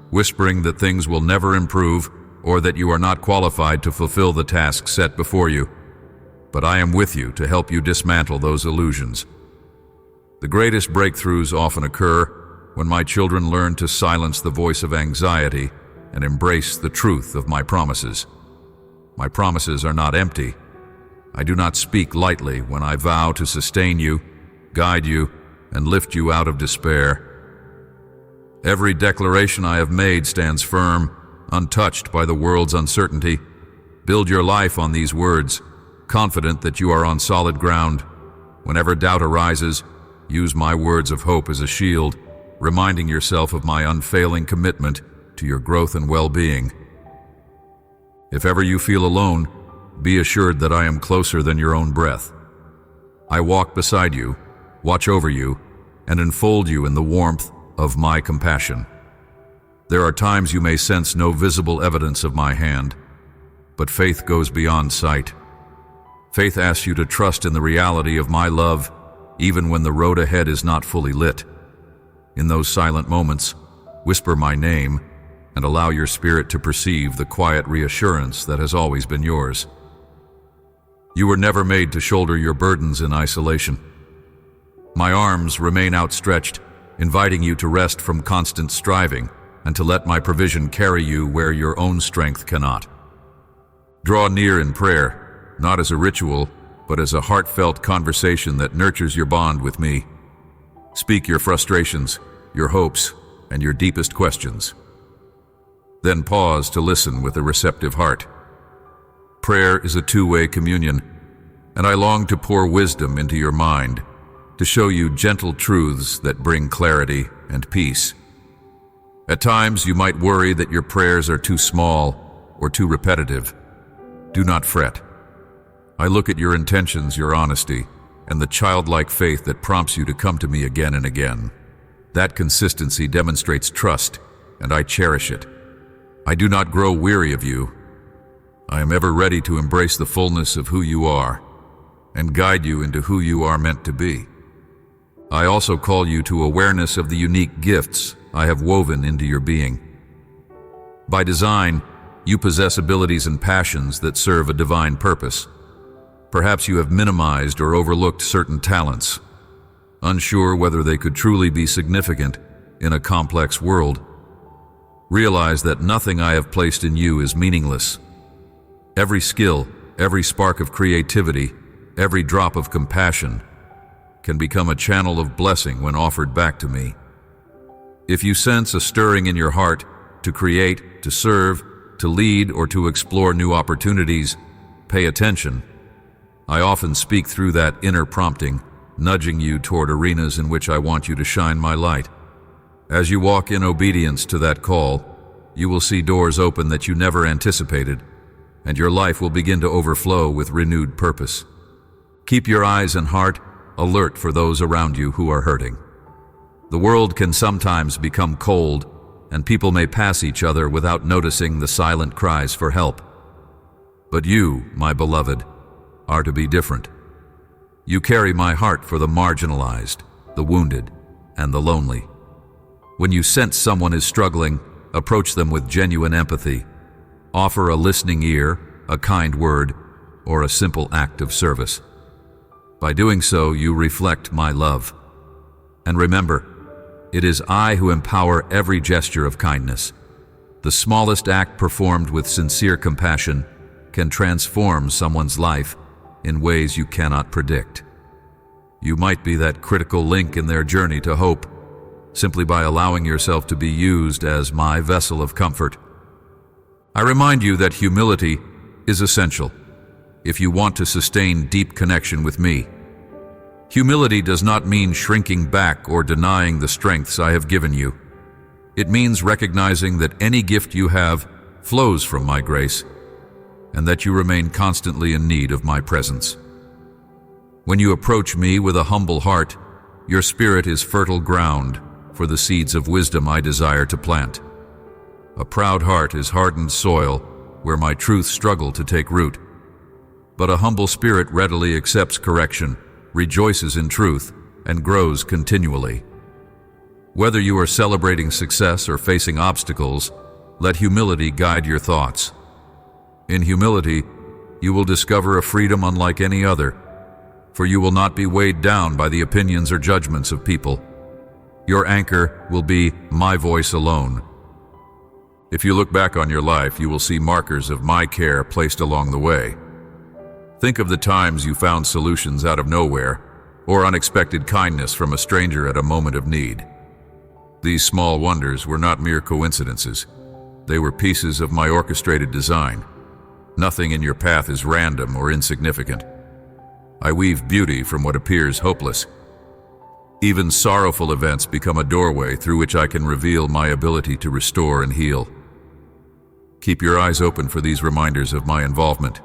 whispering that things will never improve or that you are not qualified to fulfill the task set before you. But I am with you to help you dismantle those illusions. The greatest breakthroughs often occur when my children learn to silence the voice of anxiety and embrace the truth of my promises. My promises are not empty. I do not speak lightly when I vow to sustain you, guide you, and lift you out of despair. Every declaration I have made stands firm, untouched by the world's uncertainty. Build your life on these words, confident that you are on solid ground. Whenever doubt arises, use my words of hope as a shield, reminding yourself of my unfailing commitment to your growth and well-being. If ever you feel alone, be assured that I am closer than your own breath. I walk beside you, watch over you, and enfold you in the warmth of my compassion. There are times you may sense no visible evidence of my hand, but faith goes beyond sight. Faith asks you to trust in the reality of my love, even when the road ahead is not fully lit. In those silent moments, whisper my name and allow your spirit to perceive the quiet reassurance that has always been yours. You were never made to shoulder your burdens in isolation. My arms remain outstretched, inviting you to rest from constant striving and to let my provision carry you where your own strength cannot. Draw near in prayer, not as a ritual, but as a heartfelt conversation that nurtures your bond with me. Speak your frustrations, your hopes, and your deepest questions. Then pause to listen with a receptive heart. Prayer is a two-way communion, and I long to pour wisdom into your mind, to show you gentle truths that bring clarity and peace. At times, you might worry that your prayers are too small or too repetitive. Do not fret. I look at your intentions, your honesty, and the childlike faith that prompts you to come to me again and again. That consistency demonstrates trust, and I cherish it. I do not grow weary of you. I am ever ready to embrace the fullness of who you are and guide you into who you are meant to be. I also call you to awareness of the unique gifts I have woven into your being. By design, you possess abilities and passions that serve a divine purpose. Perhaps you have minimized or overlooked certain talents, unsure whether they could truly be significant in a complex world. Realize that nothing I have placed in you is meaningless. Every skill, every spark of creativity, every drop of compassion can become a channel of blessing when offered back to me. If you sense a stirring in your heart to create, to serve, to lead, or to explore new opportunities, pay attention. I often speak through that inner prompting, nudging you toward arenas in which I want you to shine my light. As you walk in obedience to that call, you will see doors open that you never anticipated, and your life will begin to overflow with renewed purpose. Keep your eyes and heart alert for those around you who are hurting. The world can sometimes become cold, and people may pass each other without noticing the silent cries for help. But you, my beloved, are to be different. You carry my heart for the marginalized, the wounded, and the lonely. When you sense someone is struggling, approach them with genuine empathy. Offer a listening ear, a kind word, or a simple act of service. By doing so, you reflect my love. And remember, it is I who empower every gesture of kindness. The smallest act performed with sincere compassion can transform someone's life in ways you cannot predict. You might be that critical link in their journey to hope, simply by allowing yourself to be used as my vessel of comfort. I remind you that humility is essential if you want to sustain deep connection with me. Humility does not mean shrinking back or denying the strengths I have given you. It means recognizing that any gift you have flows from my grace, and that you remain constantly in need of my presence. When you approach me with a humble heart, your spirit is fertile ground for the seeds of wisdom I desire to plant. A proud heart is hardened soil where my truths struggle to take root. But a humble spirit readily accepts correction, rejoices in truth, and grows continually. Whether you are celebrating success or facing obstacles, let humility guide your thoughts. In humility, you will discover a freedom unlike any other, for you will not be weighed down by the opinions or judgments of people. Your anchor will be my voice alone. If you look back on your life, you will see markers of my care placed along the way. Think of the times you found solutions out of nowhere, or unexpected kindness from a stranger at a moment of need. These small wonders were not mere coincidences. They were pieces of my orchestrated design. Nothing in your path is random or insignificant. I weave beauty from what appears hopeless. Even sorrowful events become a doorway through which I can reveal my ability to restore and heal. Keep your eyes open for these reminders of my involvement.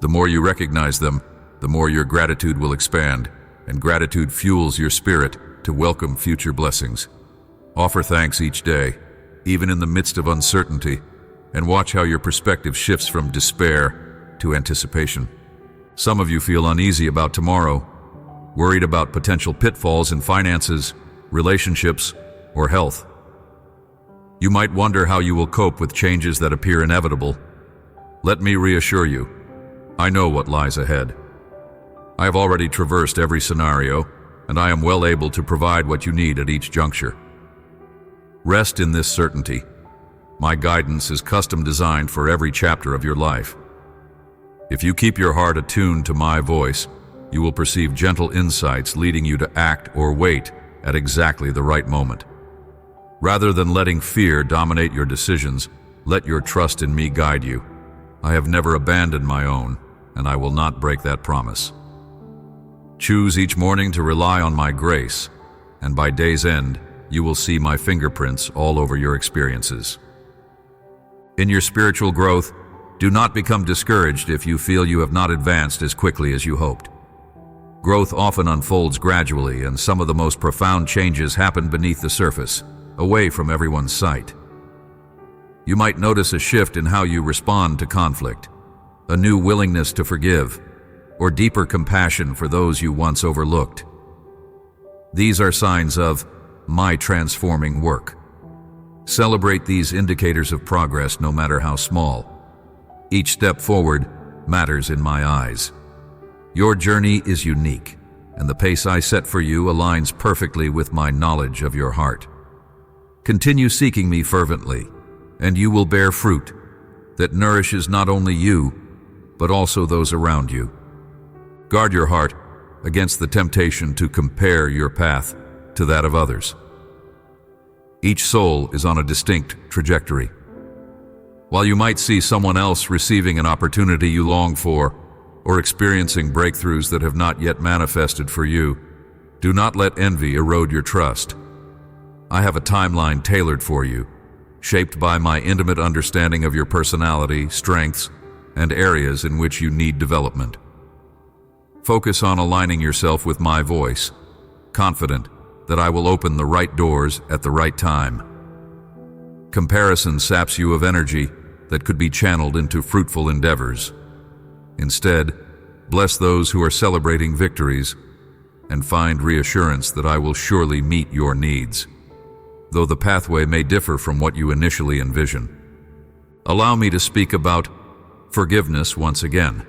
The more you recognize them, the more your gratitude will expand, and gratitude fuels your spirit to welcome future blessings. Offer thanks each day, even in the midst of uncertainty, and watch how your perspective shifts from despair to anticipation. Some of you feel uneasy about tomorrow, worried about potential pitfalls in finances, relationships, or health. You might wonder how you will cope with changes that appear inevitable. Let me reassure you, I know what lies ahead. I have already traversed every scenario, and I am well able to provide what you need at each juncture. Rest in this certainty. My guidance is custom designed for every chapter of your life. If you keep your heart attuned to my voice, you will perceive gentle insights leading you to act or wait at exactly the right moment. Rather than letting fear dominate your decisions, let your trust in me guide you. I have never abandoned my own, and I will not break that promise. Choose each morning to rely on my grace, and by day's end, you will see my fingerprints all over your experiences. In your spiritual growth, do not become discouraged if you feel you have not advanced as quickly as you hoped. Growth often unfolds gradually, and some of the most profound changes happen beneath the surface. away from everyone's sight. You might notice a shift in how you respond to conflict, a new willingness to forgive, or deeper compassion for those you once overlooked. These are signs of my transforming work. Celebrate these indicators of progress, no matter how small. Each step forward matters in my eyes. Your journey is unique, and the pace I set for you aligns perfectly with my knowledge of your heart. Continue seeking me fervently, and you will bear fruit that nourishes not only you, but also those around you. Guard your heart against the temptation to compare your path to that of others. Each soul is on a distinct trajectory. While you might see someone else receiving an opportunity you long for, or experiencing breakthroughs that have not yet manifested for you, do not let envy erode your trust. I have a timeline tailored for you, shaped by my intimate understanding of your personality, strengths, and areas in which you need development. Focus on aligning yourself with my voice, confident that I will open the right doors at the right time. Comparison saps you of energy that could be channeled into fruitful endeavors. Instead, bless those who are celebrating victories and find reassurance that I will surely meet your needs, though the pathway may differ from what you initially envision. Allow me to speak about forgiveness once again.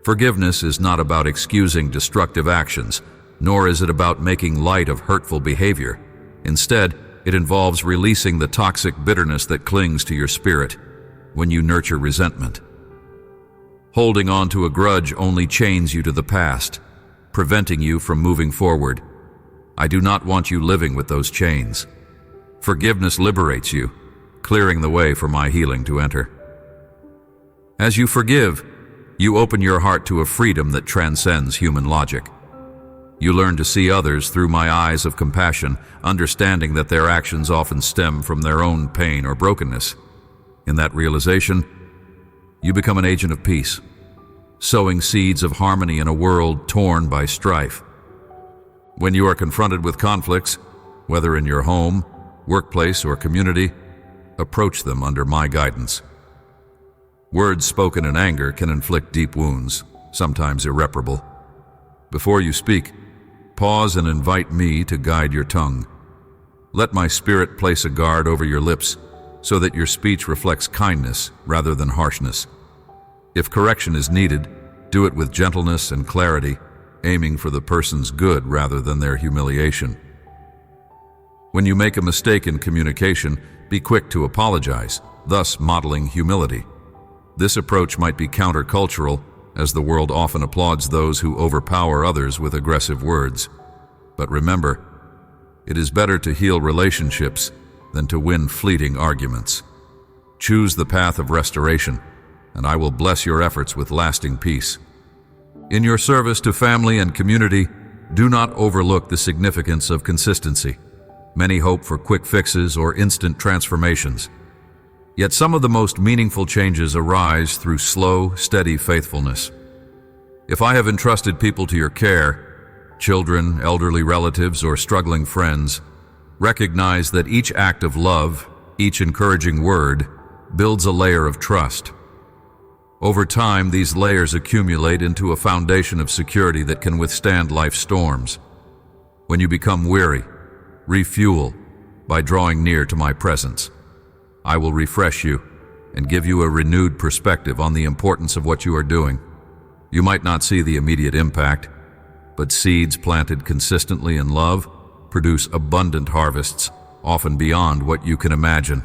Forgiveness is not about excusing destructive actions, nor is it about making light of hurtful behavior. Instead, it involves releasing the toxic bitterness that clings to your spirit when you nurture resentment. Holding on to a grudge only chains you to the past, preventing you from moving forward. I do not want you living with those chains. Forgiveness liberates you, clearing the way for my healing to enter. As you forgive, you open your heart to a freedom that transcends human logic. You learn to see others through my eyes of compassion, understanding that their actions often stem from their own pain or brokenness. In that realization, you become an agent of peace, sowing seeds of harmony in a world torn by strife. When you are confronted with conflicts, whether in your home, workplace, or community, approach them under my guidance. Words spoken in anger can inflict deep wounds, sometimes irreparable. Before you speak, pause and invite me to guide your tongue. Let my spirit place a guard over your lips so that your speech reflects kindness rather than harshness. If correction is needed, do it with gentleness and clarity, aiming for the person's good rather than their humiliation. When you make a mistake in communication, be quick to apologize, thus modeling humility. This approach might be countercultural, as the world often applauds those who overpower others with aggressive words. But remember, it is better to heal relationships than to win fleeting arguments. Choose the path of restoration, and I will bless your efforts with lasting peace. In your service to family and community, do not overlook the significance of consistency. Many hope for quick fixes or instant transformations. Yet some of the most meaningful changes arise through slow, steady faithfulness. If I have entrusted people to your care, children, elderly relatives, or struggling friends, recognize that each act of love, each encouraging word, builds a layer of trust. Over time, these layers accumulate into a foundation of security that can withstand life's storms. When you become weary, refuel by drawing near to my presence. I will refresh you and give you a renewed perspective on the importance of what you are doing. You might not see the immediate impact, but seeds planted consistently in love produce abundant harvests, often beyond what you can imagine.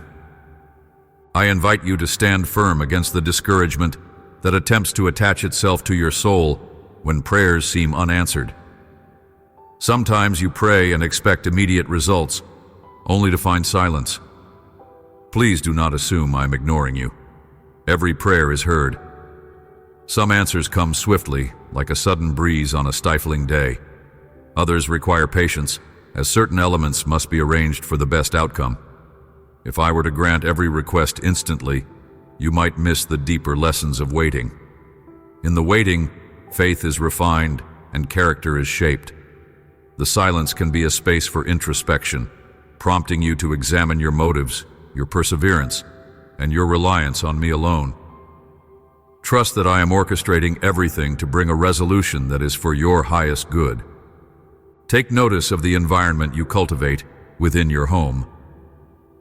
I invite you to stand firm against the discouragement that attempts to attach itself to your soul when prayers seem unanswered. Sometimes you pray and expect immediate results, only to find silence. Please do not assume I'm ignoring you. Every prayer is heard. Some answers come swiftly, like a sudden breeze on a stifling day. Others require patience, as certain elements must be arranged for the best outcome. If I were to grant every request instantly, you might miss the deeper lessons of waiting. In the waiting, faith is refined and character is shaped. The silence can be a space for introspection, prompting you to examine your motives, your perseverance, and your reliance on me alone. Trust that I am orchestrating everything to bring a resolution that is for your highest good. Take notice of the environment you cultivate within your home.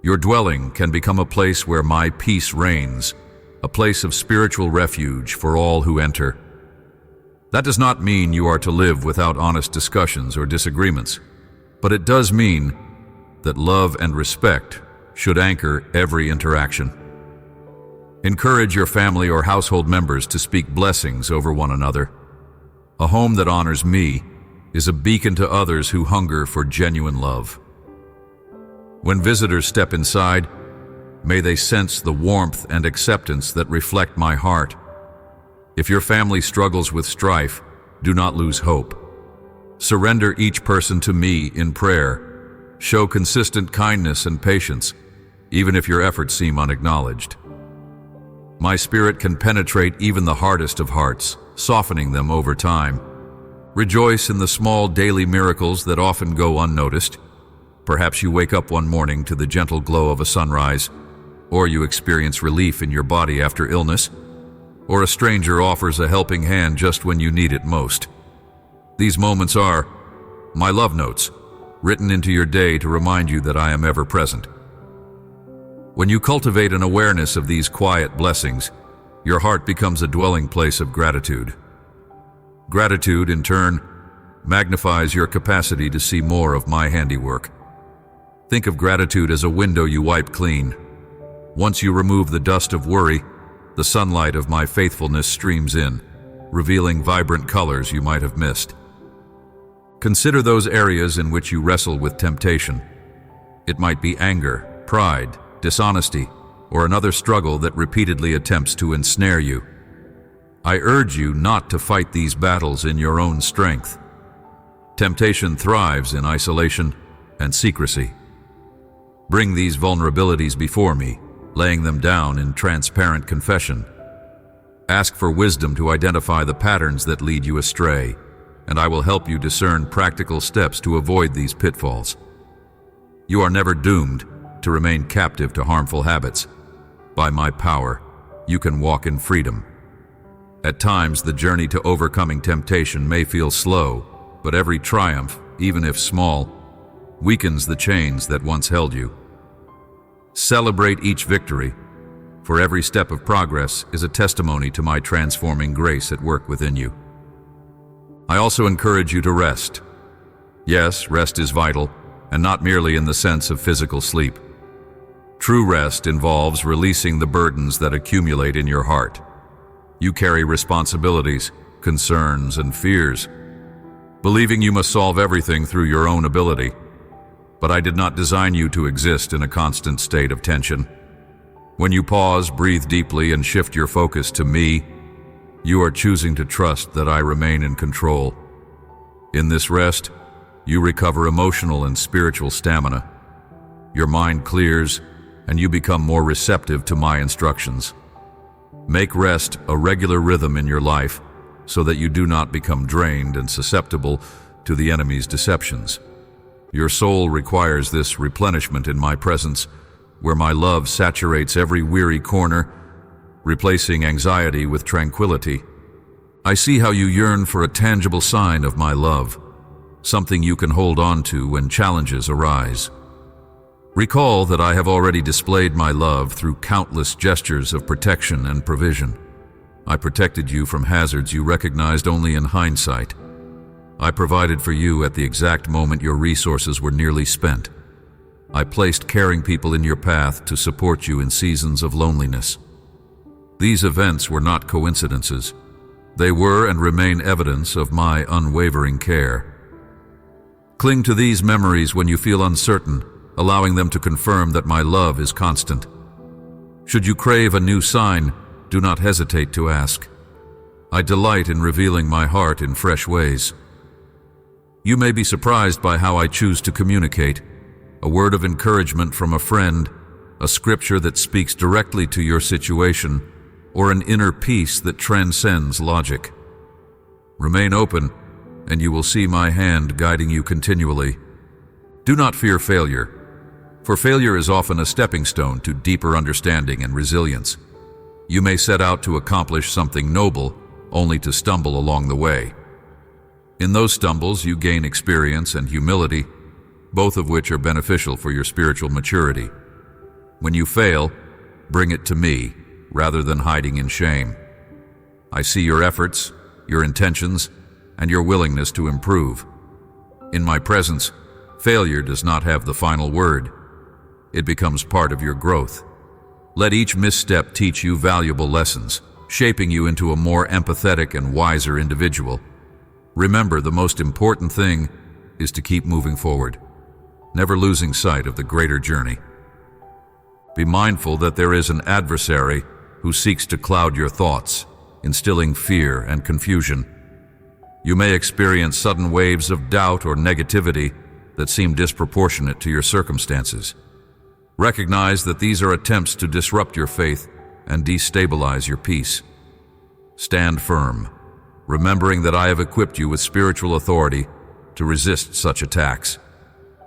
Your dwelling can become a place where my peace reigns, a place of spiritual refuge for all who enter. That does not mean you are to live without honest discussions or disagreements, but it does mean that love and respect should anchor every interaction. Encourage your family or household members to speak blessings over one another. A home that honors me is a beacon to others who hunger for genuine love. When visitors step inside, may they sense the warmth and acceptance that reflect my heart. If your family struggles with strife, do not lose hope. Surrender each person to me in prayer. Show consistent kindness and patience, even if your efforts seem unacknowledged. My spirit can penetrate even the hardest of hearts, softening them over time. Rejoice in the small daily miracles that often go unnoticed. Perhaps you wake up one morning to the gentle glow of a sunrise, or you experience relief in your body after illness, or a stranger offers a helping hand just when you need it most. These moments are my love notes, written into your day to remind you that I am ever present. When you cultivate an awareness of these quiet blessings, your heart becomes a dwelling place of gratitude. Gratitude, in turn, magnifies your capacity to see more of my handiwork. Think of gratitude as a window you wipe clean. Once you remove the dust of worry, the sunlight of my faithfulness streams in, revealing vibrant colors you might have missed. Consider those areas in which you wrestle with temptation. It might be anger, pride, dishonesty, or another struggle that repeatedly attempts to ensnare you. I urge you not to fight these battles in your own strength. Temptation thrives in isolation and secrecy. Bring these vulnerabilities before me, laying them down in transparent confession. Ask for wisdom to identify the patterns that lead you astray, and I will help you discern practical steps to avoid these pitfalls. You are never doomed to remain captive to harmful habits. By my power, you can walk in freedom. At times, the journey to overcoming temptation may feel slow, but every triumph, even if small, weakens the chains that once held you. Celebrate each victory, for every step of progress is a testimony to my transforming grace at work within you. I also encourage you to rest. Yes, rest is vital, and not merely in the sense of physical sleep. True rest involves releasing the burdens that accumulate in your heart. You carry responsibilities, concerns, and fears, believing you must solve everything through your own ability. But I did not design you to exist in a constant state of tension. When you pause, breathe deeply, and shift your focus to me, you are choosing to trust that I remain in control. In this rest, you recover emotional and spiritual stamina. Your mind clears, and you become more receptive to my instructions. Make rest a regular rhythm in your life so that you do not become drained and susceptible to the enemy's deceptions. Your soul requires this replenishment in my presence, where my love saturates every weary corner, replacing anxiety with tranquility. I see how you yearn for a tangible sign of my love, something you can hold on to when challenges arise. Recall that I have already displayed my love through countless gestures of protection and provision. I protected you from hazards you recognized only in hindsight. I provided for you at the exact moment your resources were nearly spent. I placed caring people in your path to support you in seasons of loneliness. These events were not coincidences. They were and remain evidence of my unwavering care. Cling to these memories when you feel uncertain, allowing them to confirm that my love is constant. Should you crave a new sign, do not hesitate to ask. I delight in revealing my heart in fresh ways. You may be surprised by how I choose to communicate. A word of encouragement from a friend, a scripture that speaks directly to your situation, or an inner peace that transcends logic. Remain open, and you will see my hand guiding you continually. Do not fear failure. For failure is often a stepping stone to deeper understanding and resilience. You may set out to accomplish something noble, only to stumble along the way. In those stumbles, you gain experience and humility, both of which are beneficial for your spiritual maturity. When you fail, bring it to me, rather than hiding in shame. I see your efforts, your intentions, and your willingness to improve. In my presence, failure does not have the final word. It becomes part of your growth. Let each misstep teach you valuable lessons, shaping you into a more empathetic and wiser individual. Remember, the most important thing is to keep moving forward, never losing sight of the greater journey. Be mindful that there is an adversary who seeks to cloud your thoughts, instilling fear and confusion. You may experience sudden waves of doubt or negativity that seem disproportionate to your circumstances. Recognize that these are attempts to disrupt your faith and destabilize your peace. Stand firm, remembering that I have equipped you with spiritual authority to resist such attacks.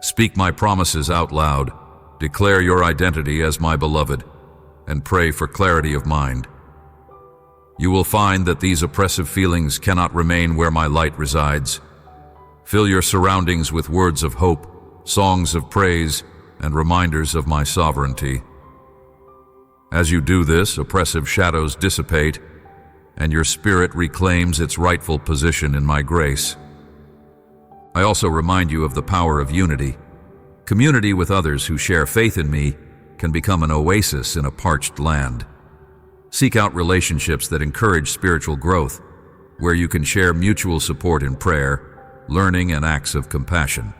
Speak my promises out loud, declare your identity as my beloved, and pray for clarity of mind. You will find that these oppressive feelings cannot remain where my light resides. Fill your surroundings with words of hope, songs of praise, and reminders of my sovereignty. As you do this, oppressive shadows dissipate, and your spirit reclaims its rightful position in my grace. I also remind you of the power of unity. Community with others who share faith in me can become an oasis in a parched land. Seek out relationships that encourage spiritual growth, where you can share mutual support in prayer, learning, and acts of compassion.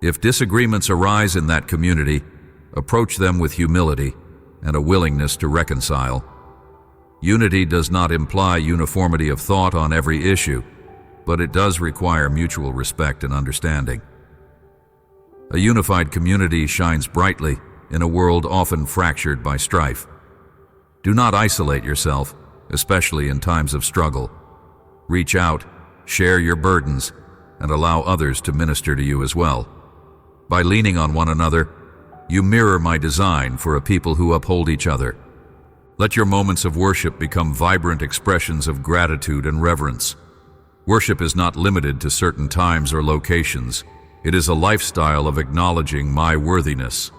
If disagreements arise in that community, approach them with humility and a willingness to reconcile. Unity does not imply uniformity of thought on every issue, but it does require mutual respect and understanding. A unified community shines brightly in a world often fractured by strife. Do not isolate yourself, especially in times of struggle. Reach out, share your burdens, and allow others to minister to you as well. By leaning on one another, you mirror my design for a people who uphold each other. Let your moments of worship become vibrant expressions of gratitude and reverence. Worship is not limited to certain times or locations. It is a lifestyle of acknowledging my worthiness.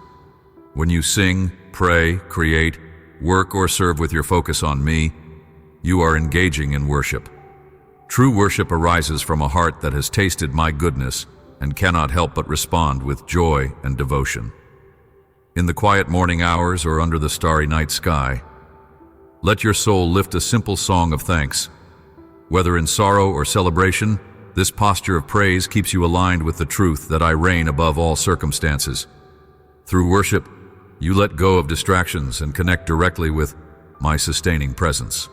When you sing, pray, create, work, or serve with your focus on me, you are engaging in worship. True worship arises from a heart that has tasted my goodness and cannot help but respond with joy and devotion. In the quiet morning hours or under the starry night sky, let your soul lift a simple song of thanks. Whether in sorrow or celebration, this posture of praise keeps you aligned with the truth that I reign above all circumstances. Through worship, you let go of distractions and connect directly with my sustaining presence.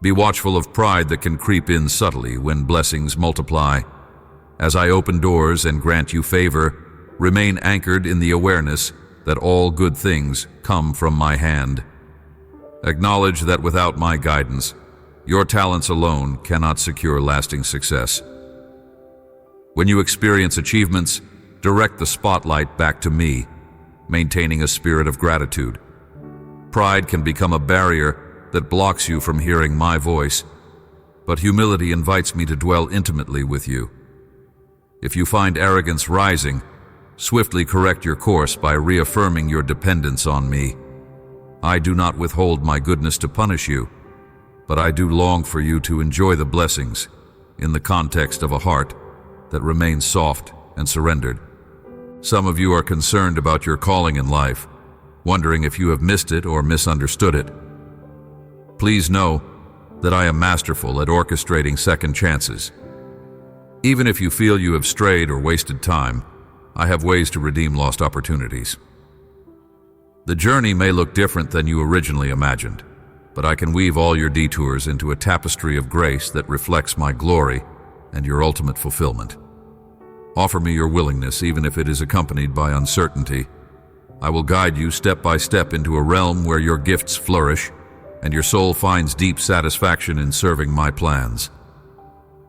Be watchful of pride that can creep in subtly when blessings multiply. As I open doors and grant you favor, remain anchored in the awareness that all good things come from my hand. Acknowledge that without my guidance, your talents alone cannot secure lasting success. When you experience achievements, direct the spotlight back to me, maintaining a spirit of gratitude. Pride can become a barrier that blocks you from hearing my voice, but humility invites me to dwell intimately with you. If you find arrogance rising, swiftly correct your course by reaffirming your dependence on me. I do not withhold my goodness to punish you, but I do long for you to enjoy the blessings in the context of a heart that remains soft and surrendered. Some of you are concerned about your calling in life, wondering if you have missed it or misunderstood it. Please know that I am masterful at orchestrating second chances. Even if you feel you have strayed or wasted time, I have ways to redeem lost opportunities. The journey may look different than you originally imagined, but I can weave all your detours into a tapestry of grace that reflects my glory and your ultimate fulfillment. Offer me your willingness, even if it is accompanied by uncertainty. I will guide you step by step into a realm where your gifts flourish and your soul finds deep satisfaction in serving my plans.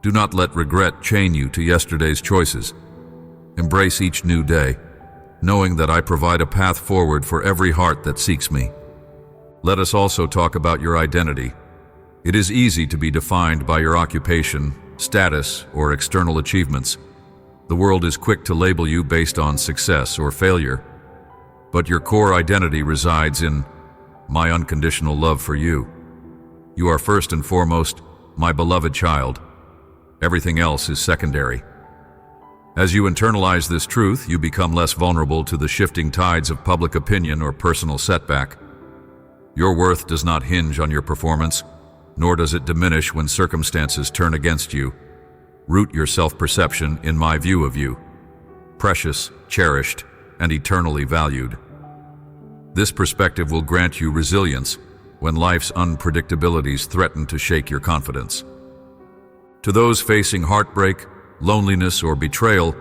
Do not let regret chain you to yesterday's choices. Embrace each new day, knowing that I provide a path forward for every heart that seeks me. Let us also talk about your identity. It is easy to be defined by your occupation, status, or external achievements. The world is quick to label you based on success or failure. But your core identity resides in my unconditional love for you. You are first and foremost my beloved child. Everything else is secondary. As you internalize this truth, you become less vulnerable to the shifting tides of public opinion or personal setback. Your worth does not hinge on your performance, nor does it diminish when circumstances turn against you. Root your self-perception in my view of you, precious, cherished, and eternally valued. This perspective will grant you resilience when life's unpredictabilities threaten to shake your confidence. To those facing heartbreak, loneliness, or betrayal,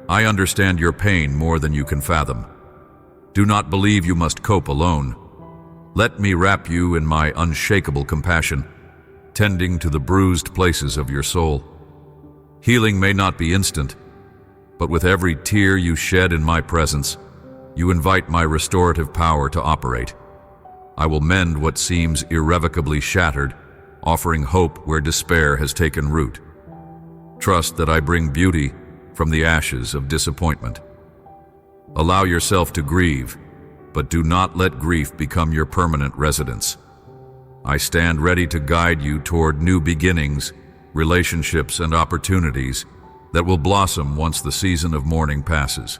I understand your pain more than you can fathom. Do not believe you must cope alone. Let me wrap you in my unshakable compassion, tending to the bruised places of your soul. Healing may not be instant, but with every tear you shed in my presence, you invite my restorative power to operate. I will mend what seems irrevocably shattered, offering hope where despair has taken root. Trust that I bring beauty from the ashes of disappointment. Allow yourself to grieve, but do not let grief become your permanent residence. I stand ready to guide you toward new beginnings, relationships, and opportunities that will blossom once the season of mourning passes.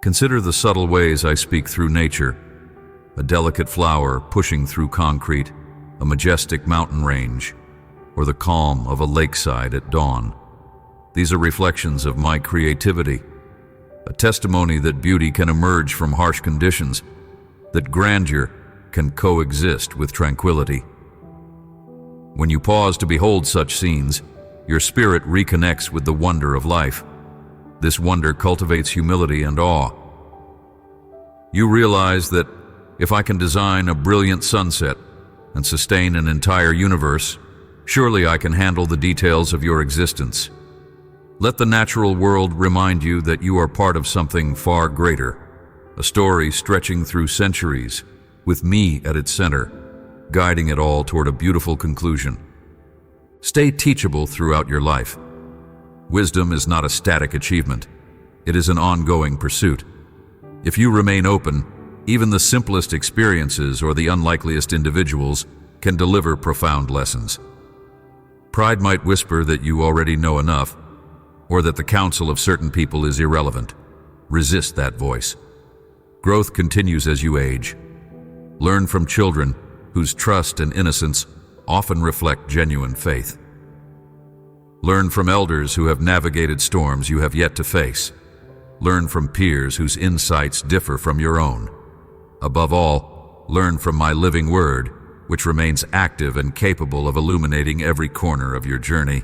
Consider the subtle ways I speak through nature: a delicate flower pushing through concrete, a majestic mountain range, or the calm of a lakeside at dawn. These are reflections of my creativity, a testimony that beauty can emerge from harsh conditions, that grandeur can coexist with tranquility. When you pause to behold such scenes, your spirit reconnects with the wonder of life. This wonder cultivates humility and awe. You realize that if I can design a brilliant sunset and sustain an entire universe, surely I can handle the details of your existence. Let the natural world remind you that you are part of something far greater, a story stretching through centuries, with me at its center, guiding it all toward a beautiful conclusion. Stay teachable throughout your life. Wisdom is not a static achievement. It is an ongoing pursuit. If you remain open, even the simplest experiences or the unlikeliest individuals can deliver profound lessons. Pride might whisper that you already know enough, or that the counsel of certain people is irrelevant. Resist that voice. Growth continues as you age. Learn from children whose trust and innocence often reflect genuine faith. Learn from elders who have navigated storms you have yet to face. Learn from peers whose insights differ from your own. Above all, learn from my living word, which remains active and capable of illuminating every corner of your journey.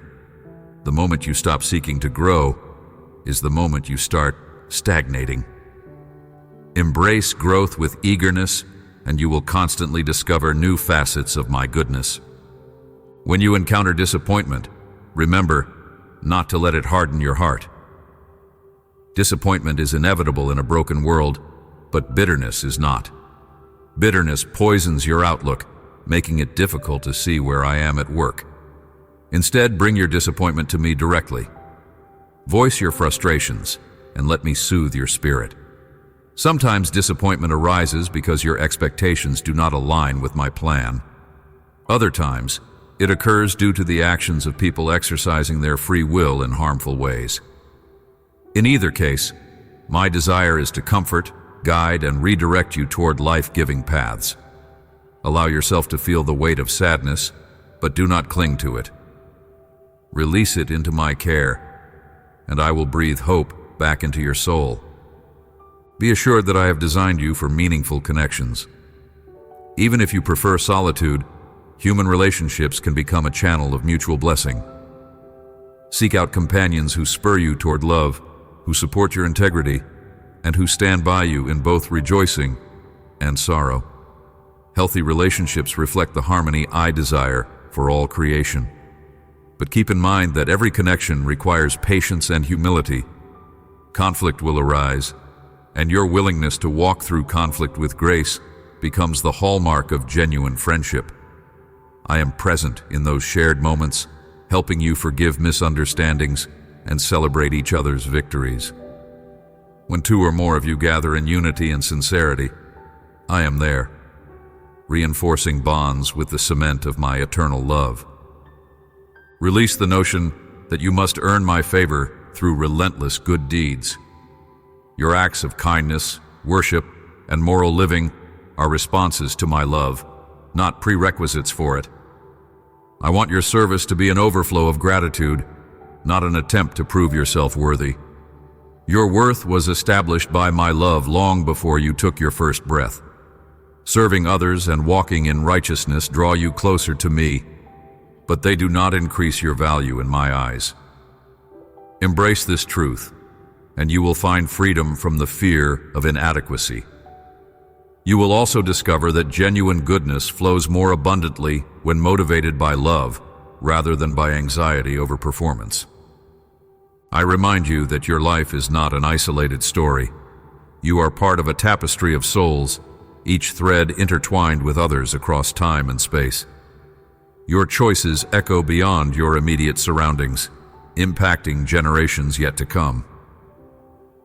The moment you stop seeking to grow is the moment you start stagnating. Embrace growth with eagerness, and you will constantly discover new facets of my goodness. When you encounter disappointment, remember not to let it harden your heart. Disappointment is inevitable in a broken world, but bitterness is not. Bitterness poisons your outlook, making it difficult to see where I am at work. Instead, bring your disappointment to me directly. Voice your frustrations, and let me soothe your spirit. Sometimes disappointment arises because your expectations do not align with my plan. Other times, it occurs due to the actions of people exercising their free will in harmful ways. In either case, my desire is to comfort, guide, and redirect you toward life-giving paths. Allow yourself to feel the weight of sadness, but do not cling to it. Release it into my care, and I will breathe hope back into your soul. Be assured that I have designed you for meaningful connections. Even if you prefer solitude, human relationships can become a channel of mutual blessing. Seek out companions who spur you toward love, who support your integrity, and who stand by you in both rejoicing and sorrow. Healthy relationships reflect the harmony I desire for all creation. But keep in mind that every connection requires patience and humility. Conflict will arise, and your willingness to walk through conflict with grace becomes the hallmark of genuine friendship. I am present in those shared moments, helping you forgive misunderstandings and celebrate each other's victories. When two or more of you gather in unity and sincerity, I am there, reinforcing bonds with the cement of my eternal love. Release the notion that you must earn my favor through relentless good deeds. Your acts of kindness, worship, and moral living are responses to my love, not prerequisites for it. I want your service to be an overflow of gratitude, not an attempt to prove yourself worthy. Your worth was established by my love long before you took your first breath. Serving others and walking in righteousness draw you closer to me, but they do not increase your value in my eyes. Embrace this truth, and you will find freedom from the fear of inadequacy. You will also discover that genuine goodness flows more abundantly when motivated by love rather than by anxiety over performance. I remind you that your life is not an isolated story. You are part of a tapestry of souls, each thread intertwined with others across time and space. Your choices echo beyond your immediate surroundings, impacting generations yet to come.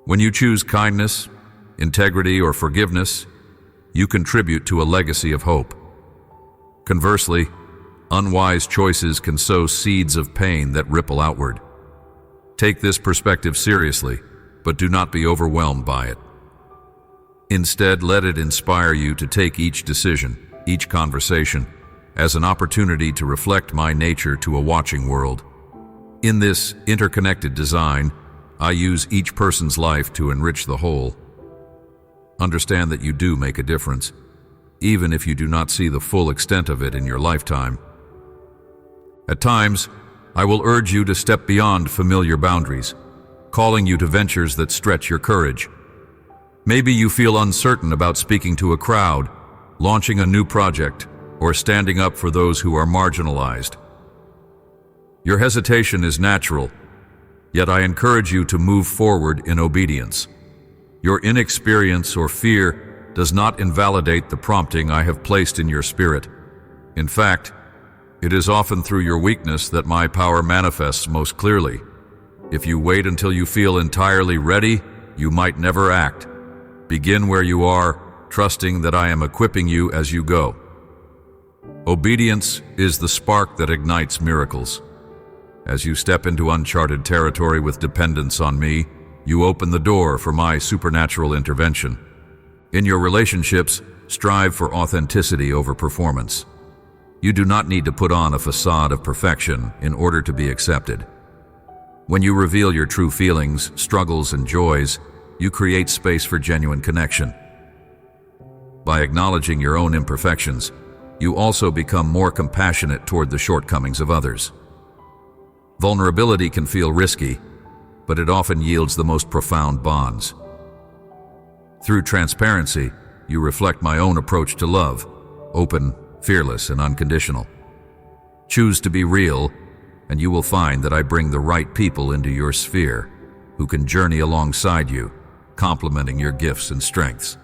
When you choose kindness, integrity, or forgiveness, you contribute to a legacy of hope. Conversely, unwise choices can sow seeds of pain that ripple outward. Take this perspective seriously, but do not be overwhelmed by it. Instead, let it inspire you to take each decision, each conversation, as an opportunity to reflect my nature to a watching world. In this interconnected design, I use each person's life to enrich the whole. Understand that you do make a difference, even if you do not see the full extent of it in your lifetime. At times, I will urge you to step beyond familiar boundaries, calling you to ventures that stretch your courage. Maybe you feel uncertain about speaking to a crowd, launching a new project, or standing up for those who are marginalized. Your hesitation is natural, yet I encourage you to move forward in obedience. Your inexperience or fear does not invalidate the prompting I have placed in your spirit. In fact, it is often through your weakness that my power manifests most clearly. If you wait until you feel entirely ready, you might never act. Begin where you are, trusting that I am equipping you as you go. Obedience is the spark that ignites miracles. As you step into uncharted territory with dependence on me, you open the door for my supernatural intervention. In your relationships, strive for authenticity over performance. You do not need to put on a facade of perfection in order to be accepted. When you reveal your true feelings, struggles, and joys, you create space for genuine connection. By acknowledging your own imperfections, you also become more compassionate toward the shortcomings of others. Vulnerability can feel risky, but it often yields the most profound bonds. Through transparency, you reflect my own approach to love, open, fearless, and unconditional. Choose to be real, and you will find that I bring the right people into your sphere who can journey alongside you, complementing your gifts and strengths.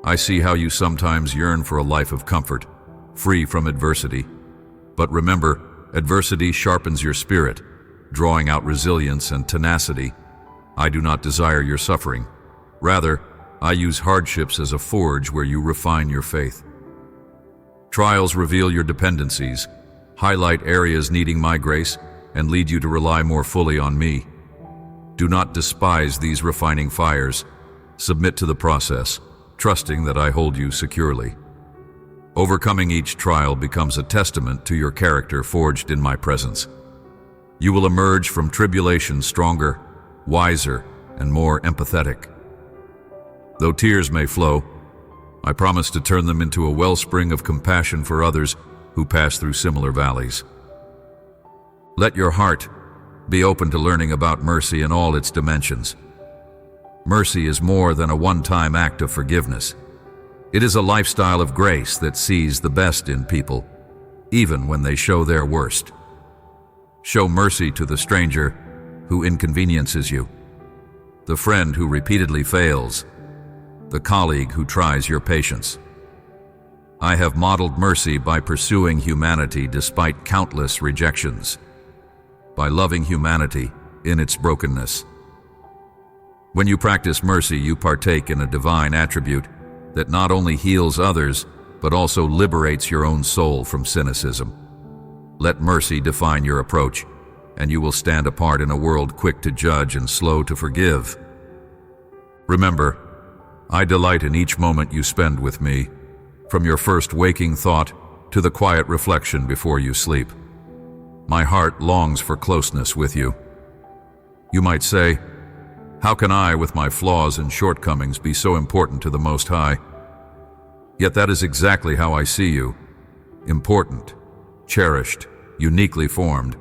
I see how you sometimes yearn for a life of comfort, free from adversity. But remember, adversity sharpens your spirit, drawing out resilience and tenacity. I do not desire your suffering. Rather, I use hardships as a forge where you refine your faith. Trials reveal your dependencies, highlight areas needing my grace, and lead you to rely more fully on me. Do not despise these refining fires. Submit to the process, trusting that I hold you securely. Overcoming each trial becomes a testament to your character forged in my presence. You will emerge from tribulation stronger, wiser, and more empathetic. Though tears may flow, I promise to turn them into a wellspring of compassion for others who pass through similar valleys. Let your heart be open to learning about mercy in all its dimensions. Mercy is more than a one-time act of forgiveness. It is a lifestyle of grace that sees the best in people, even when they show their worst. Show mercy to the stranger who inconveniences you. the friend who repeatedly fails, the colleague who tries your patience. I have modeled mercy by pursuing humanity despite countless rejections, by loving humanity in its brokenness. When you practice mercy, you partake in a divine attribute that not only heals others, but also liberates your own soul from cynicism. Let mercy define your approach, and you will stand apart in a world quick to judge and slow to forgive. Remember, I delight in each moment you spend with me, from your first waking thought to the quiet reflection before you sleep. My heart longs for closeness with you. You might say, how can I, with my flaws and shortcomings, be so important to the Most High? Yet that is exactly how I see you. Important, cherished, uniquely formed.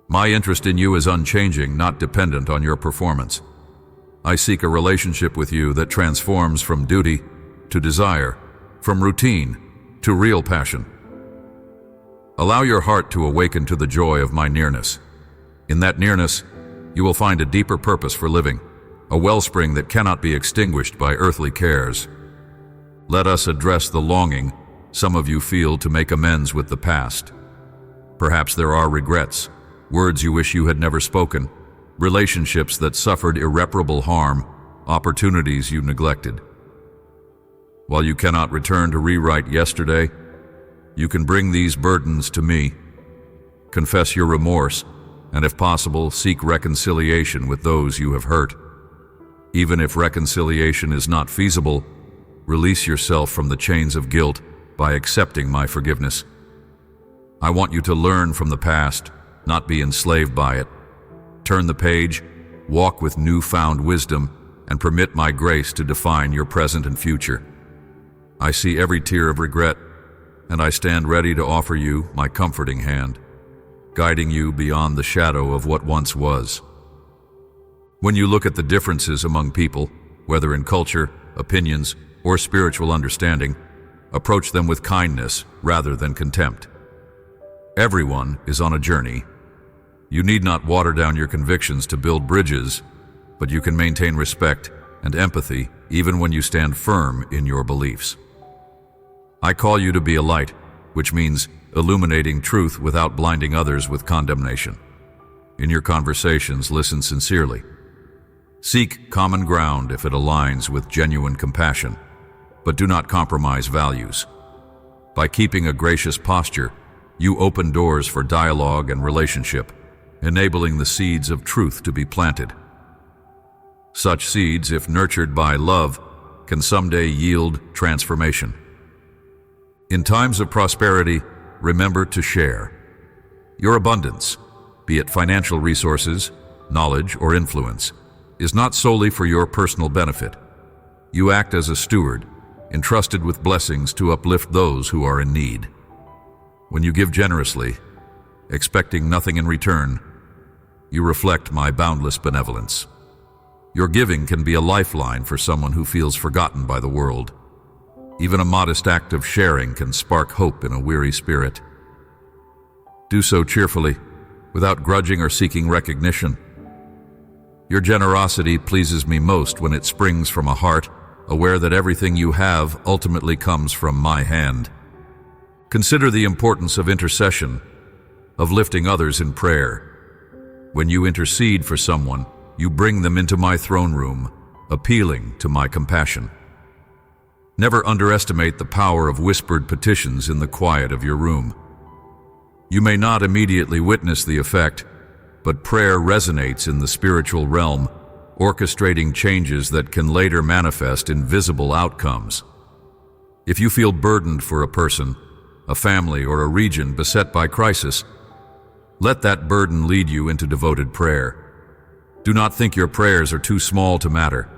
My interest in you is unchanging, not dependent on your performance. I seek a relationship with you that transforms from duty to desire, from routine to real passion. Allow your heart to awaken to the joy of my nearness. In that nearness, you will find a deeper purpose for living, a wellspring that cannot be extinguished by earthly cares. Let us address the longing some of you feel to make amends with the past. Perhaps there are regrets, words you wish you had never spoken, relationships that suffered irreparable harm, opportunities you neglected. While you cannot return to rewrite yesterday, you can bring these burdens to me. Confess your remorse, and if possible, seek reconciliation with those you have hurt. Even if reconciliation is not feasible, release yourself from the chains of guilt by accepting my forgiveness. I want you to learn from the past, not be enslaved by it. Turn the page, walk with newfound wisdom, and permit my grace to define your present and future. I see every tear of regret, and I stand ready to offer you my comforting hand, guiding you beyond the shadow of what once was. When you look at the differences among people, whether in culture, opinions, or spiritual understanding, approach them with kindness rather than contempt. Everyone is on a journey. You need not water down your convictions to build bridges, but you can maintain respect and empathy even when you stand firm in your beliefs. I call you to be a light, which means illuminating truth without blinding others with condemnation. In your conversations, listen sincerely. Seek common ground if it aligns with genuine compassion, but do not compromise values. By keeping a gracious posture, you open doors for dialogue and relationship, enabling the seeds of truth to be planted. Such seeds, if nurtured by love, can someday yield transformation. In times of prosperity, remember to share. Your abundance, be it financial resources, knowledge, or influence, is not solely for your personal benefit. You act as a steward, entrusted with blessings to uplift those who are in need. When you give generously, expecting nothing in return, you reflect my boundless benevolence. Your giving can be a lifeline for someone who feels forgotten by the world. Even a modest act of sharing can spark hope in a weary spirit. Do so cheerfully, without grudging or seeking recognition. Your generosity pleases me most when it springs from a heart aware that everything you have ultimately comes from my hand. Consider the importance of intercession, of lifting others in prayer. When you intercede for someone, you bring them into my throne room, appealing to my compassion. Never underestimate the power of whispered petitions in the quiet of your room. You may not immediately witness the effect, but prayer resonates in the spiritual realm, orchestrating changes that can later manifest in visible outcomes. If you feel burdened for a person, a family, or a region beset by crisis, let that burden lead you into devoted prayer. Do not think your prayers are too small to matter.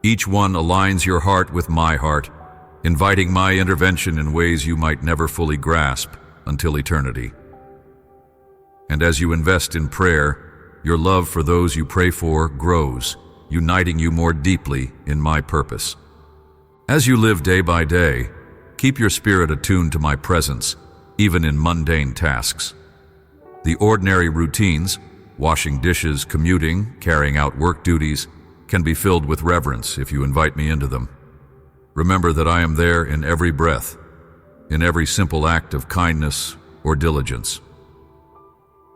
Each one aligns your heart with my heart, inviting my intervention in ways you might never fully grasp until eternity. And as you invest in prayer, your love for those you pray for grows, uniting you more deeply in my purpose. As you live day by day, keep your spirit attuned to my presence, even in mundane tasks. The ordinary routines, washing dishes, commuting, carrying out work duties, can be filled with reverence if you invite me into them. Remember that I am there in every breath, in every simple act of kindness or diligence.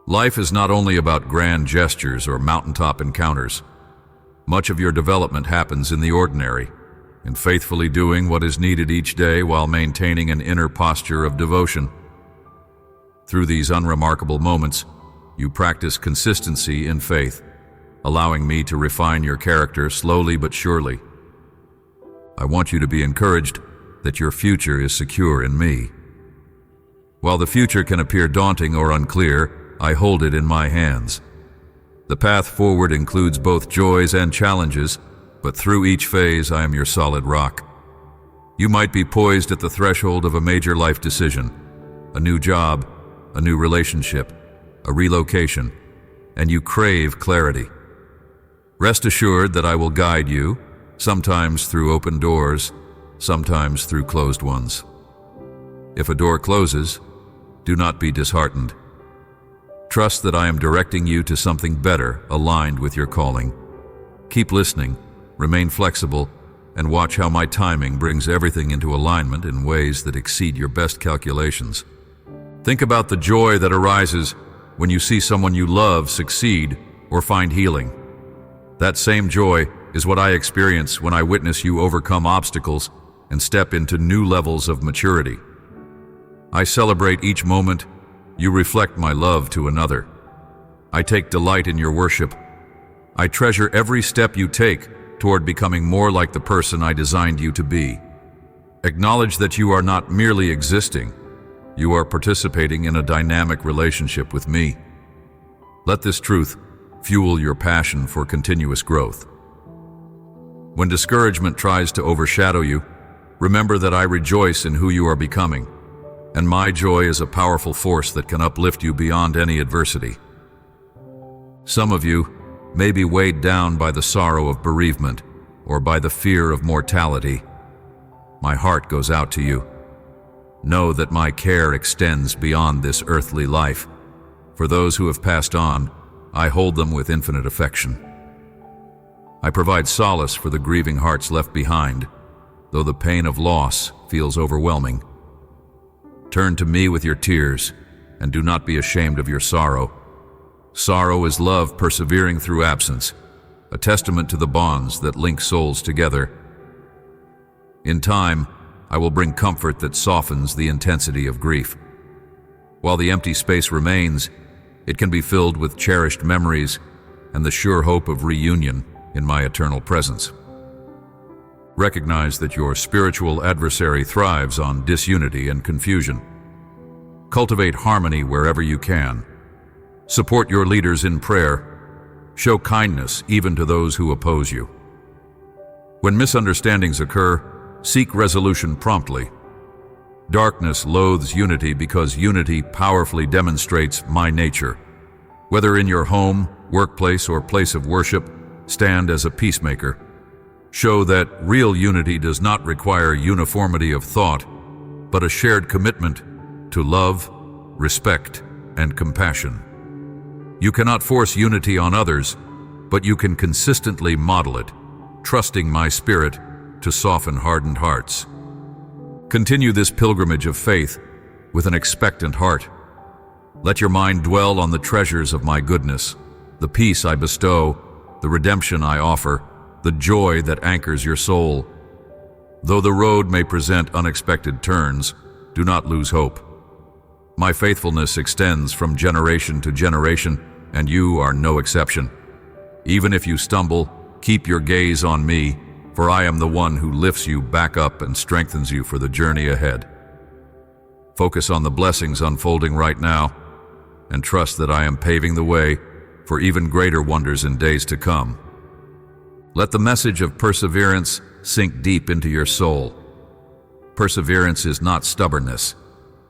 Life is not only about grand gestures or mountaintop encounters. Much of your development happens in the ordinary, in faithfully doing what is needed each day while maintaining an inner posture of devotion. Through these unremarkable moments, you practice consistency in faith, allowing me to refine your character slowly but surely. I want you to be encouraged that your future is secure in me. While the future can appear daunting or unclear, I hold it in my hands. The path forward includes both joys and challenges, but through each phase I am your solid rock. You might be poised at the threshold of a major life decision, a new job, a new relationship, a relocation, and you crave clarity. Rest assured that I will guide you, sometimes through open doors, sometimes through closed ones. If a door closes, do not be disheartened. Trust that I am directing you to something better aligned with your calling. Keep listening, remain flexible, and watch how my timing brings everything into alignment in ways that exceed your best calculations. Think about the joy that arises when you see someone you love succeed or find healing. That same joy is what I experience when I witness you overcome obstacles and step into new levels of maturity. I celebrate each moment you reflect my love to another. I take delight in your worship. I treasure every step you take toward becoming more like the person I designed you to be. Acknowledge that you are not merely existing. You are participating in a dynamic relationship with me. Let this truth fuel your passion for continuous growth. When discouragement tries to overshadow you, remember that I rejoice in who you are becoming, and my joy is a powerful force that can uplift you beyond any adversity. Some of you may be weighed down by the sorrow of bereavement or by the fear of mortality. My heart goes out to you. Know that my care extends beyond this earthly life. For those who have passed on, I hold them with infinite affection. I provide solace for the grieving hearts left behind, though the pain of loss feels overwhelming. Turn to me with your tears, and do not be ashamed of your sorrow. Sorrow is love persevering through absence, a testament to the bonds that link souls together. In time, I will bring comfort that softens the intensity of grief. While the empty space remains, it can be filled with cherished memories and the sure hope of reunion in my eternal presence. Recognize that your spiritual adversary thrives on disunity and confusion. Cultivate harmony wherever you can. Support your leaders in prayer. Show kindness even to those who oppose you. When misunderstandings occur, seek resolution promptly. Darkness loathes unity because unity powerfully demonstrates my nature. Whether in your home, workplace, or place of worship, stand as a peacemaker. Show that real unity does not require uniformity of thought, but a shared commitment to love, respect, and compassion. You cannot force unity on others, but you can consistently model it, trusting my spirit to soften hardened hearts. Continue this pilgrimage of faith with an expectant heart. Let your mind dwell on the treasures of my goodness, the peace I bestow, the redemption I offer, the joy that anchors your soul. Though the road may present unexpected turns, do not lose hope. My faithfulness extends from generation to generation, and you are no exception. Even if you stumble, keep your gaze on me, for I am the one who lifts you back up and strengthens you for the journey ahead. Focus on the blessings unfolding right now, and trust that I am paving the way for even greater wonders in days to come. Let the message of perseverance sink deep into your soul. Perseverance is not stubbornness.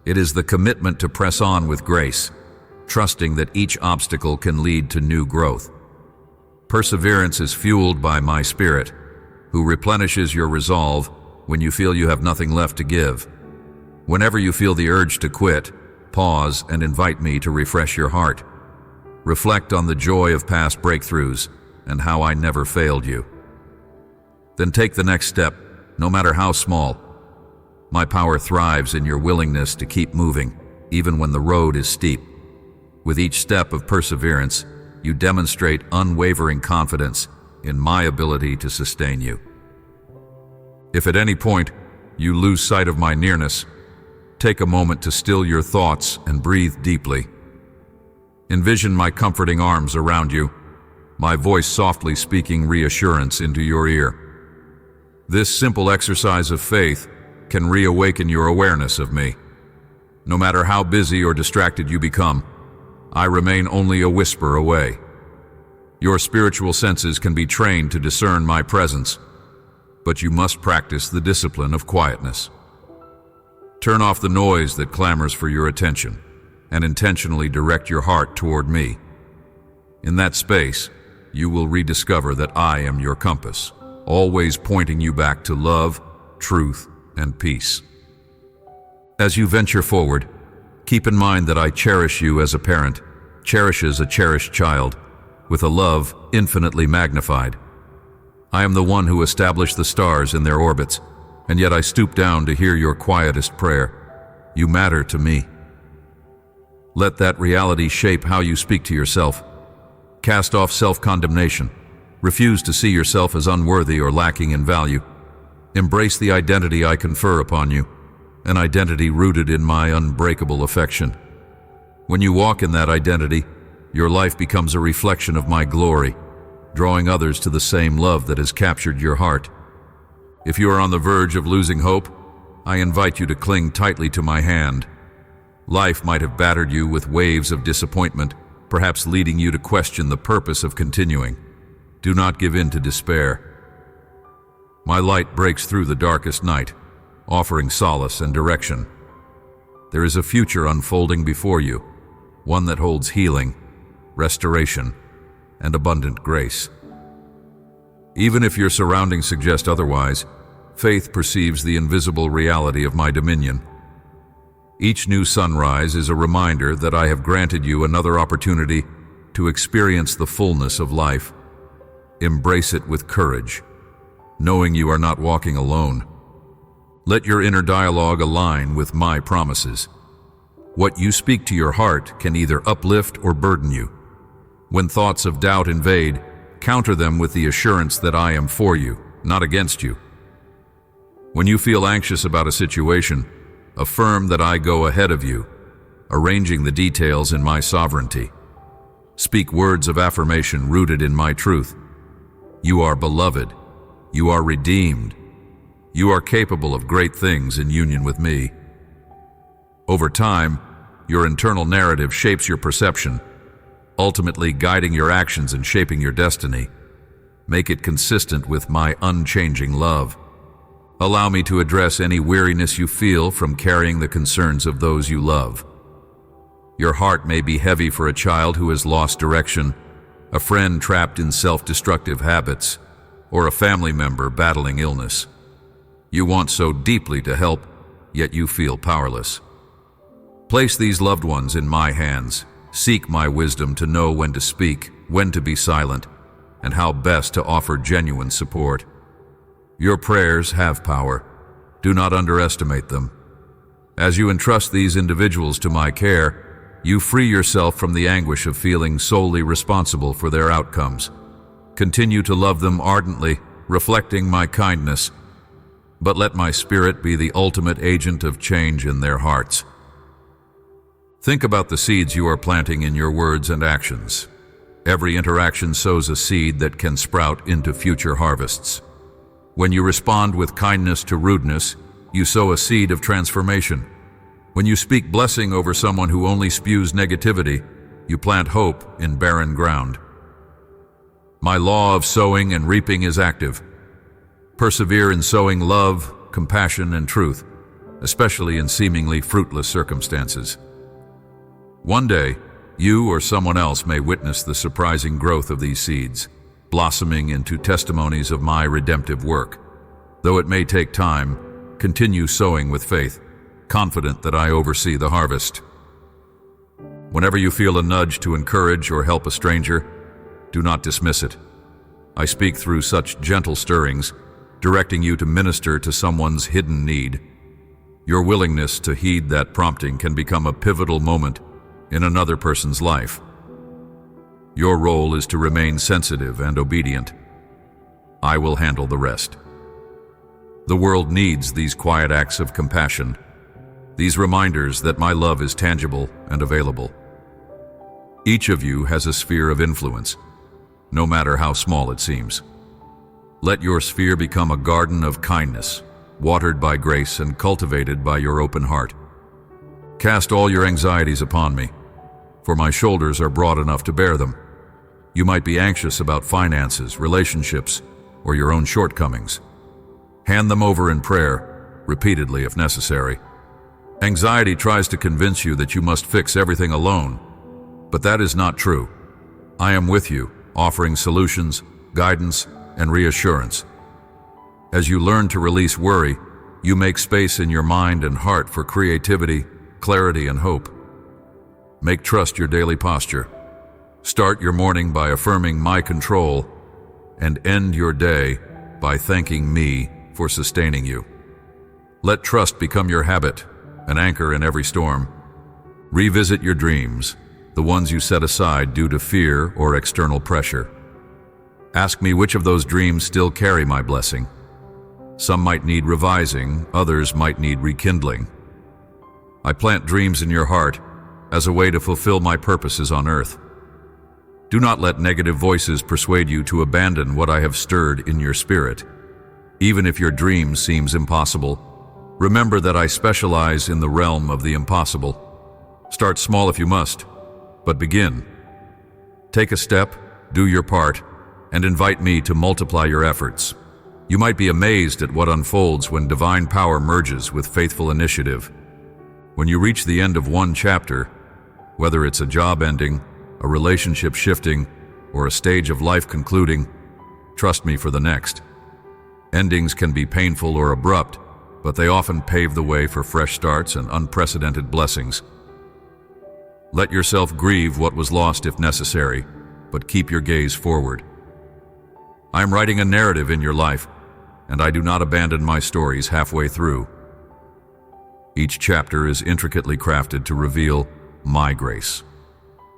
It is the commitment to press on with grace, trusting that each obstacle can lead to new growth. Perseverance is fueled by my spirit, who replenishes your resolve when you feel you have nothing left to give. Whenever you feel the urge to quit, pause and invite me to refresh your heart. Reflect on the joy of past breakthroughs and how I never failed you. Then take the next step, no matter how small. My power thrives in your willingness to keep moving, even when the road is steep. With each step of perseverance, you demonstrate unwavering confidence in my ability to sustain you. If at any point you lose sight of my nearness, take a moment to still your thoughts and breathe deeply. Envision my comforting arms around you, my voice softly speaking reassurance into your ear. This simple exercise of faith can reawaken your awareness of me. No matter how busy or distracted you become, I remain only a whisper away. Your spiritual senses can be trained to discern my presence, but you must practice the discipline of quietness. Turn off the noise that clamors for your attention and intentionally direct your heart toward me. In that space, you will rediscover that I am your compass, always pointing you back to love, truth, and peace. As you venture forward, keep in mind that I cherish you as a parent cherishes a cherished child, with a love infinitely magnified. I am the one who established the stars in their orbits, and yet I stoop down to hear your quietest prayer. You matter to me. Let that reality shape how you speak to yourself. Cast off self-condemnation. Refuse to see yourself as unworthy or lacking in value. Embrace the identity I confer upon you, an identity rooted in my unbreakable affection. When you walk in that identity, your life becomes a reflection of my glory, drawing others to the same love that has captured your heart. If you are on the verge of losing hope, I invite you to cling tightly to my hand. Life might have battered you with waves of disappointment, perhaps leading you to question the purpose of continuing. Do not give in to despair. My light breaks through the darkest night, offering solace and direction. There is a future unfolding before you, one that holds healing, restoration, and abundant grace. Even if your surroundings suggest otherwise, faith perceives the invisible reality of my dominion. Each new sunrise is a reminder that I have granted you another opportunity to experience the fullness of life. Embrace it with courage, knowing you are not walking alone. Let your inner dialogue align with my promises. What you speak to your heart can either uplift or burden you. When thoughts of doubt invade, counter them with the assurance that I am for you, not against you. When you feel anxious about a situation, affirm that I go ahead of you, arranging the details in my sovereignty. Speak words of affirmation rooted in my truth. You are beloved. You are redeemed. You are capable of great things in union with me. Over time, your internal narrative shapes your perception, ultimately guiding your actions and shaping your destiny. Make it consistent with my unchanging love. Allow me to address any weariness you feel from carrying the concerns of those you love. Your heart may be heavy for a child who has lost direction, a friend trapped in self-destructive habits, or a family member battling illness. You want so deeply to help, yet you feel powerless. Place these loved ones in my hands. Seek my wisdom to know when to speak, when to be silent, and how best to offer genuine support. Your prayers have power. Do not underestimate them. As you entrust these individuals to my care, you free yourself from the anguish of feeling solely responsible for their outcomes. Continue to love them ardently, reflecting my kindness, but let my spirit be the ultimate agent of change in their hearts. Think about the seeds you are planting in your words and actions. Every interaction sows a seed that can sprout into future harvests. When you respond with kindness to rudeness, you sow a seed of transformation. When you speak blessing over someone who only spews negativity, you plant hope in barren ground. My law of sowing and reaping is active. Persevere in sowing love, compassion, and truth, especially in seemingly fruitless circumstances. One day, you or someone else may witness the surprising growth of these seeds, blossoming into testimonies of my redemptive work. Though it may take time, continue sowing with faith, confident that I oversee the harvest. Whenever you feel a nudge to encourage or help a stranger, do not dismiss it. I speak through such gentle stirrings, directing you to minister to someone's hidden need. Your willingness to heed that prompting can become a pivotal moment in another person's life. Your role is to remain sensitive and obedient. I will handle the rest. The world needs these quiet acts of compassion, these reminders that my love is tangible and available. Each of you has a sphere of influence, no matter how small it seems. Let your sphere become a garden of kindness, watered by grace and cultivated by your open heart. Cast all your anxieties upon me, for my shoulders are broad enough to bear them. You might be anxious about finances, relationships, or your own shortcomings. Hand them over in prayer, repeatedly if necessary. Anxiety tries to convince you that you must fix everything alone, but that is not true. I am with you, offering solutions, guidance, and reassurance. As you learn to release worry, you make space in your mind and heart for creativity, clarity, and hope. Make trust your daily posture. Start your morning by affirming my control, and end your day by thanking me for sustaining you. Let trust become your habit, an anchor in every storm. Revisit your dreams, the ones you set aside due to fear or external pressure. Ask me which of those dreams still carry my blessing. Some might need revising, others might need rekindling. I plant dreams in your heart as a way to fulfill my purposes on earth. Do not let negative voices persuade you to abandon what I have stirred in your spirit. Even if your dream seems impossible, remember that I specialize in the realm of the impossible. Start small if you must, but begin. Take a step, do your part, and invite me to multiply your efforts. You might be amazed at what unfolds when divine power merges with faithful initiative. When you reach the end of one chapter, whether it's a job ending, a relationship shifting, or a stage of life concluding, trust me for the next. Endings can be painful or abrupt, but they often pave the way for fresh starts and unprecedented blessings. Let yourself grieve what was lost if necessary, but keep your gaze forward. I am writing a narrative in your life, and I do not abandon my stories halfway through. Each chapter is intricately crafted to reveal my grace.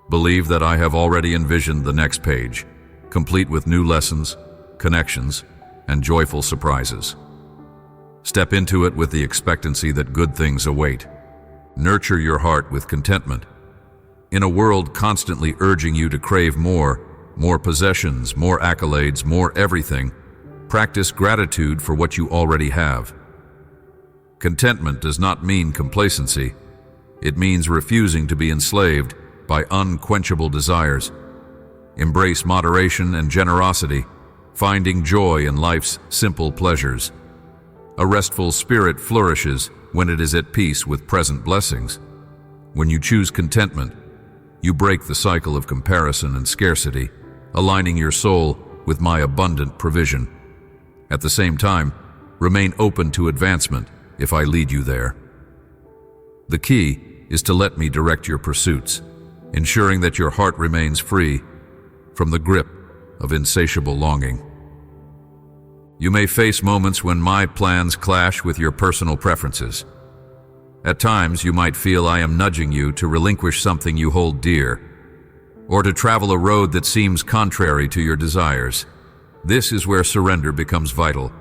Believe that I have already envisioned the next page, complete with new lessons, connections, and joyful surprises. Step into it with the expectancy that good things await. Nurture your heart with contentment. In a world constantly urging you to crave more possessions, more accolades, more everything, practice gratitude for what you already have. Contentment does not mean complacency. It means refusing to be enslaved by unquenchable desires. Embrace moderation and generosity, finding joy in life's simple pleasures. A restful spirit flourishes when it is at peace with present blessings. When you choose contentment, you break the cycle of comparison and scarcity, aligning your soul with my abundant provision. At the same time, remain open to advancement if I lead you there. The key is to let me direct your pursuits, ensuring that your heart remains free from the grip of insatiable longing. You may face moments when my plans clash with your personal preferences. At times, you might feel I am nudging you to relinquish something you hold dear, or to travel a road that seems contrary to your desires. This is where surrender becomes vital.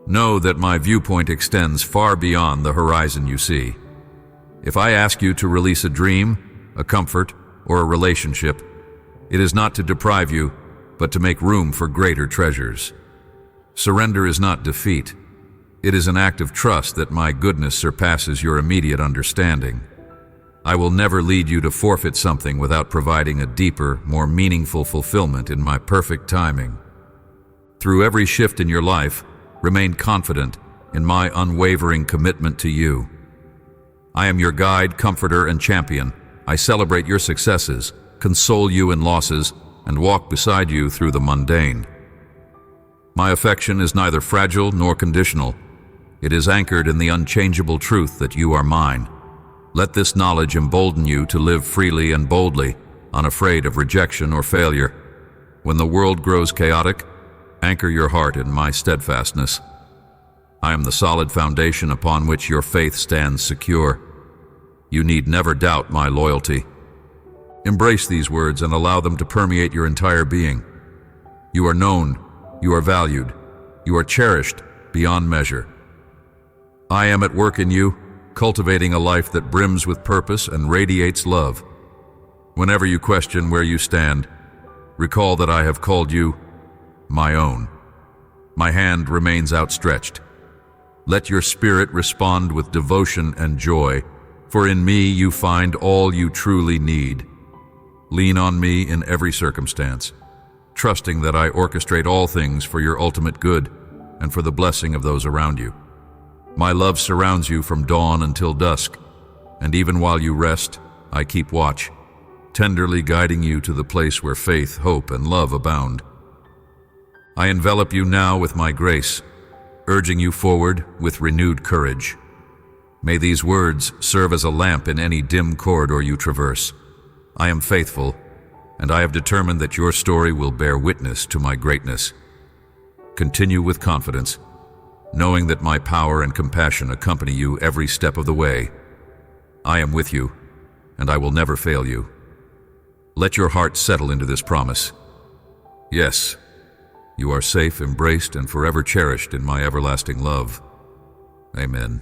Know that my viewpoint extends far beyond the horizon you see. If I ask you to release a dream, a comfort, or a relationship, it is not to deprive you, but to make room for greater treasures. Surrender is not defeat. It is an act of trust that my goodness surpasses your immediate understanding. I will never lead you to forfeit something without providing a deeper, more meaningful fulfillment in my perfect timing. Through every shift in your life, remain confident in my unwavering commitment to you. I am your guide, comforter, and champion. I celebrate your successes, console you in losses, and walk beside you through the mundane. My affection is neither fragile nor conditional. It is anchored in the unchangeable truth that you are mine. Let this knowledge embolden you to live freely and boldly, unafraid of rejection or failure. When the world grows chaotic, anchor your heart in my steadfastness. I am the solid foundation upon which your faith stands secure. You need never doubt my loyalty. Embrace these words and allow them to permeate your entire being. You are known, you are valued, you are cherished beyond measure. I am at work in you, cultivating a life that brims with purpose and radiates love. Whenever you question where you stand, recall that I have called you my own. My hand remains outstretched. Let your spirit respond with devotion and joy, for in me you find all you truly need. Lean on me in every circumstance, trusting that I orchestrate all things for your ultimate good and for the blessing of those around you. My love surrounds you from dawn until dusk, and even while you rest, I keep watch, tenderly guiding you to the place where faith, hope, and love abound. I envelop you now with my grace, urging you forward with renewed courage. May these words serve as a lamp in any dim corridor you traverse. I am faithful, and I have determined that your story will bear witness to my greatness. Continue with confidence, knowing that my power and compassion accompany you every step of the way. I am with you, and I will never fail you. Let your heart settle into this promise. Yes, you are safe, embraced, and forever cherished in my everlasting love. Amen.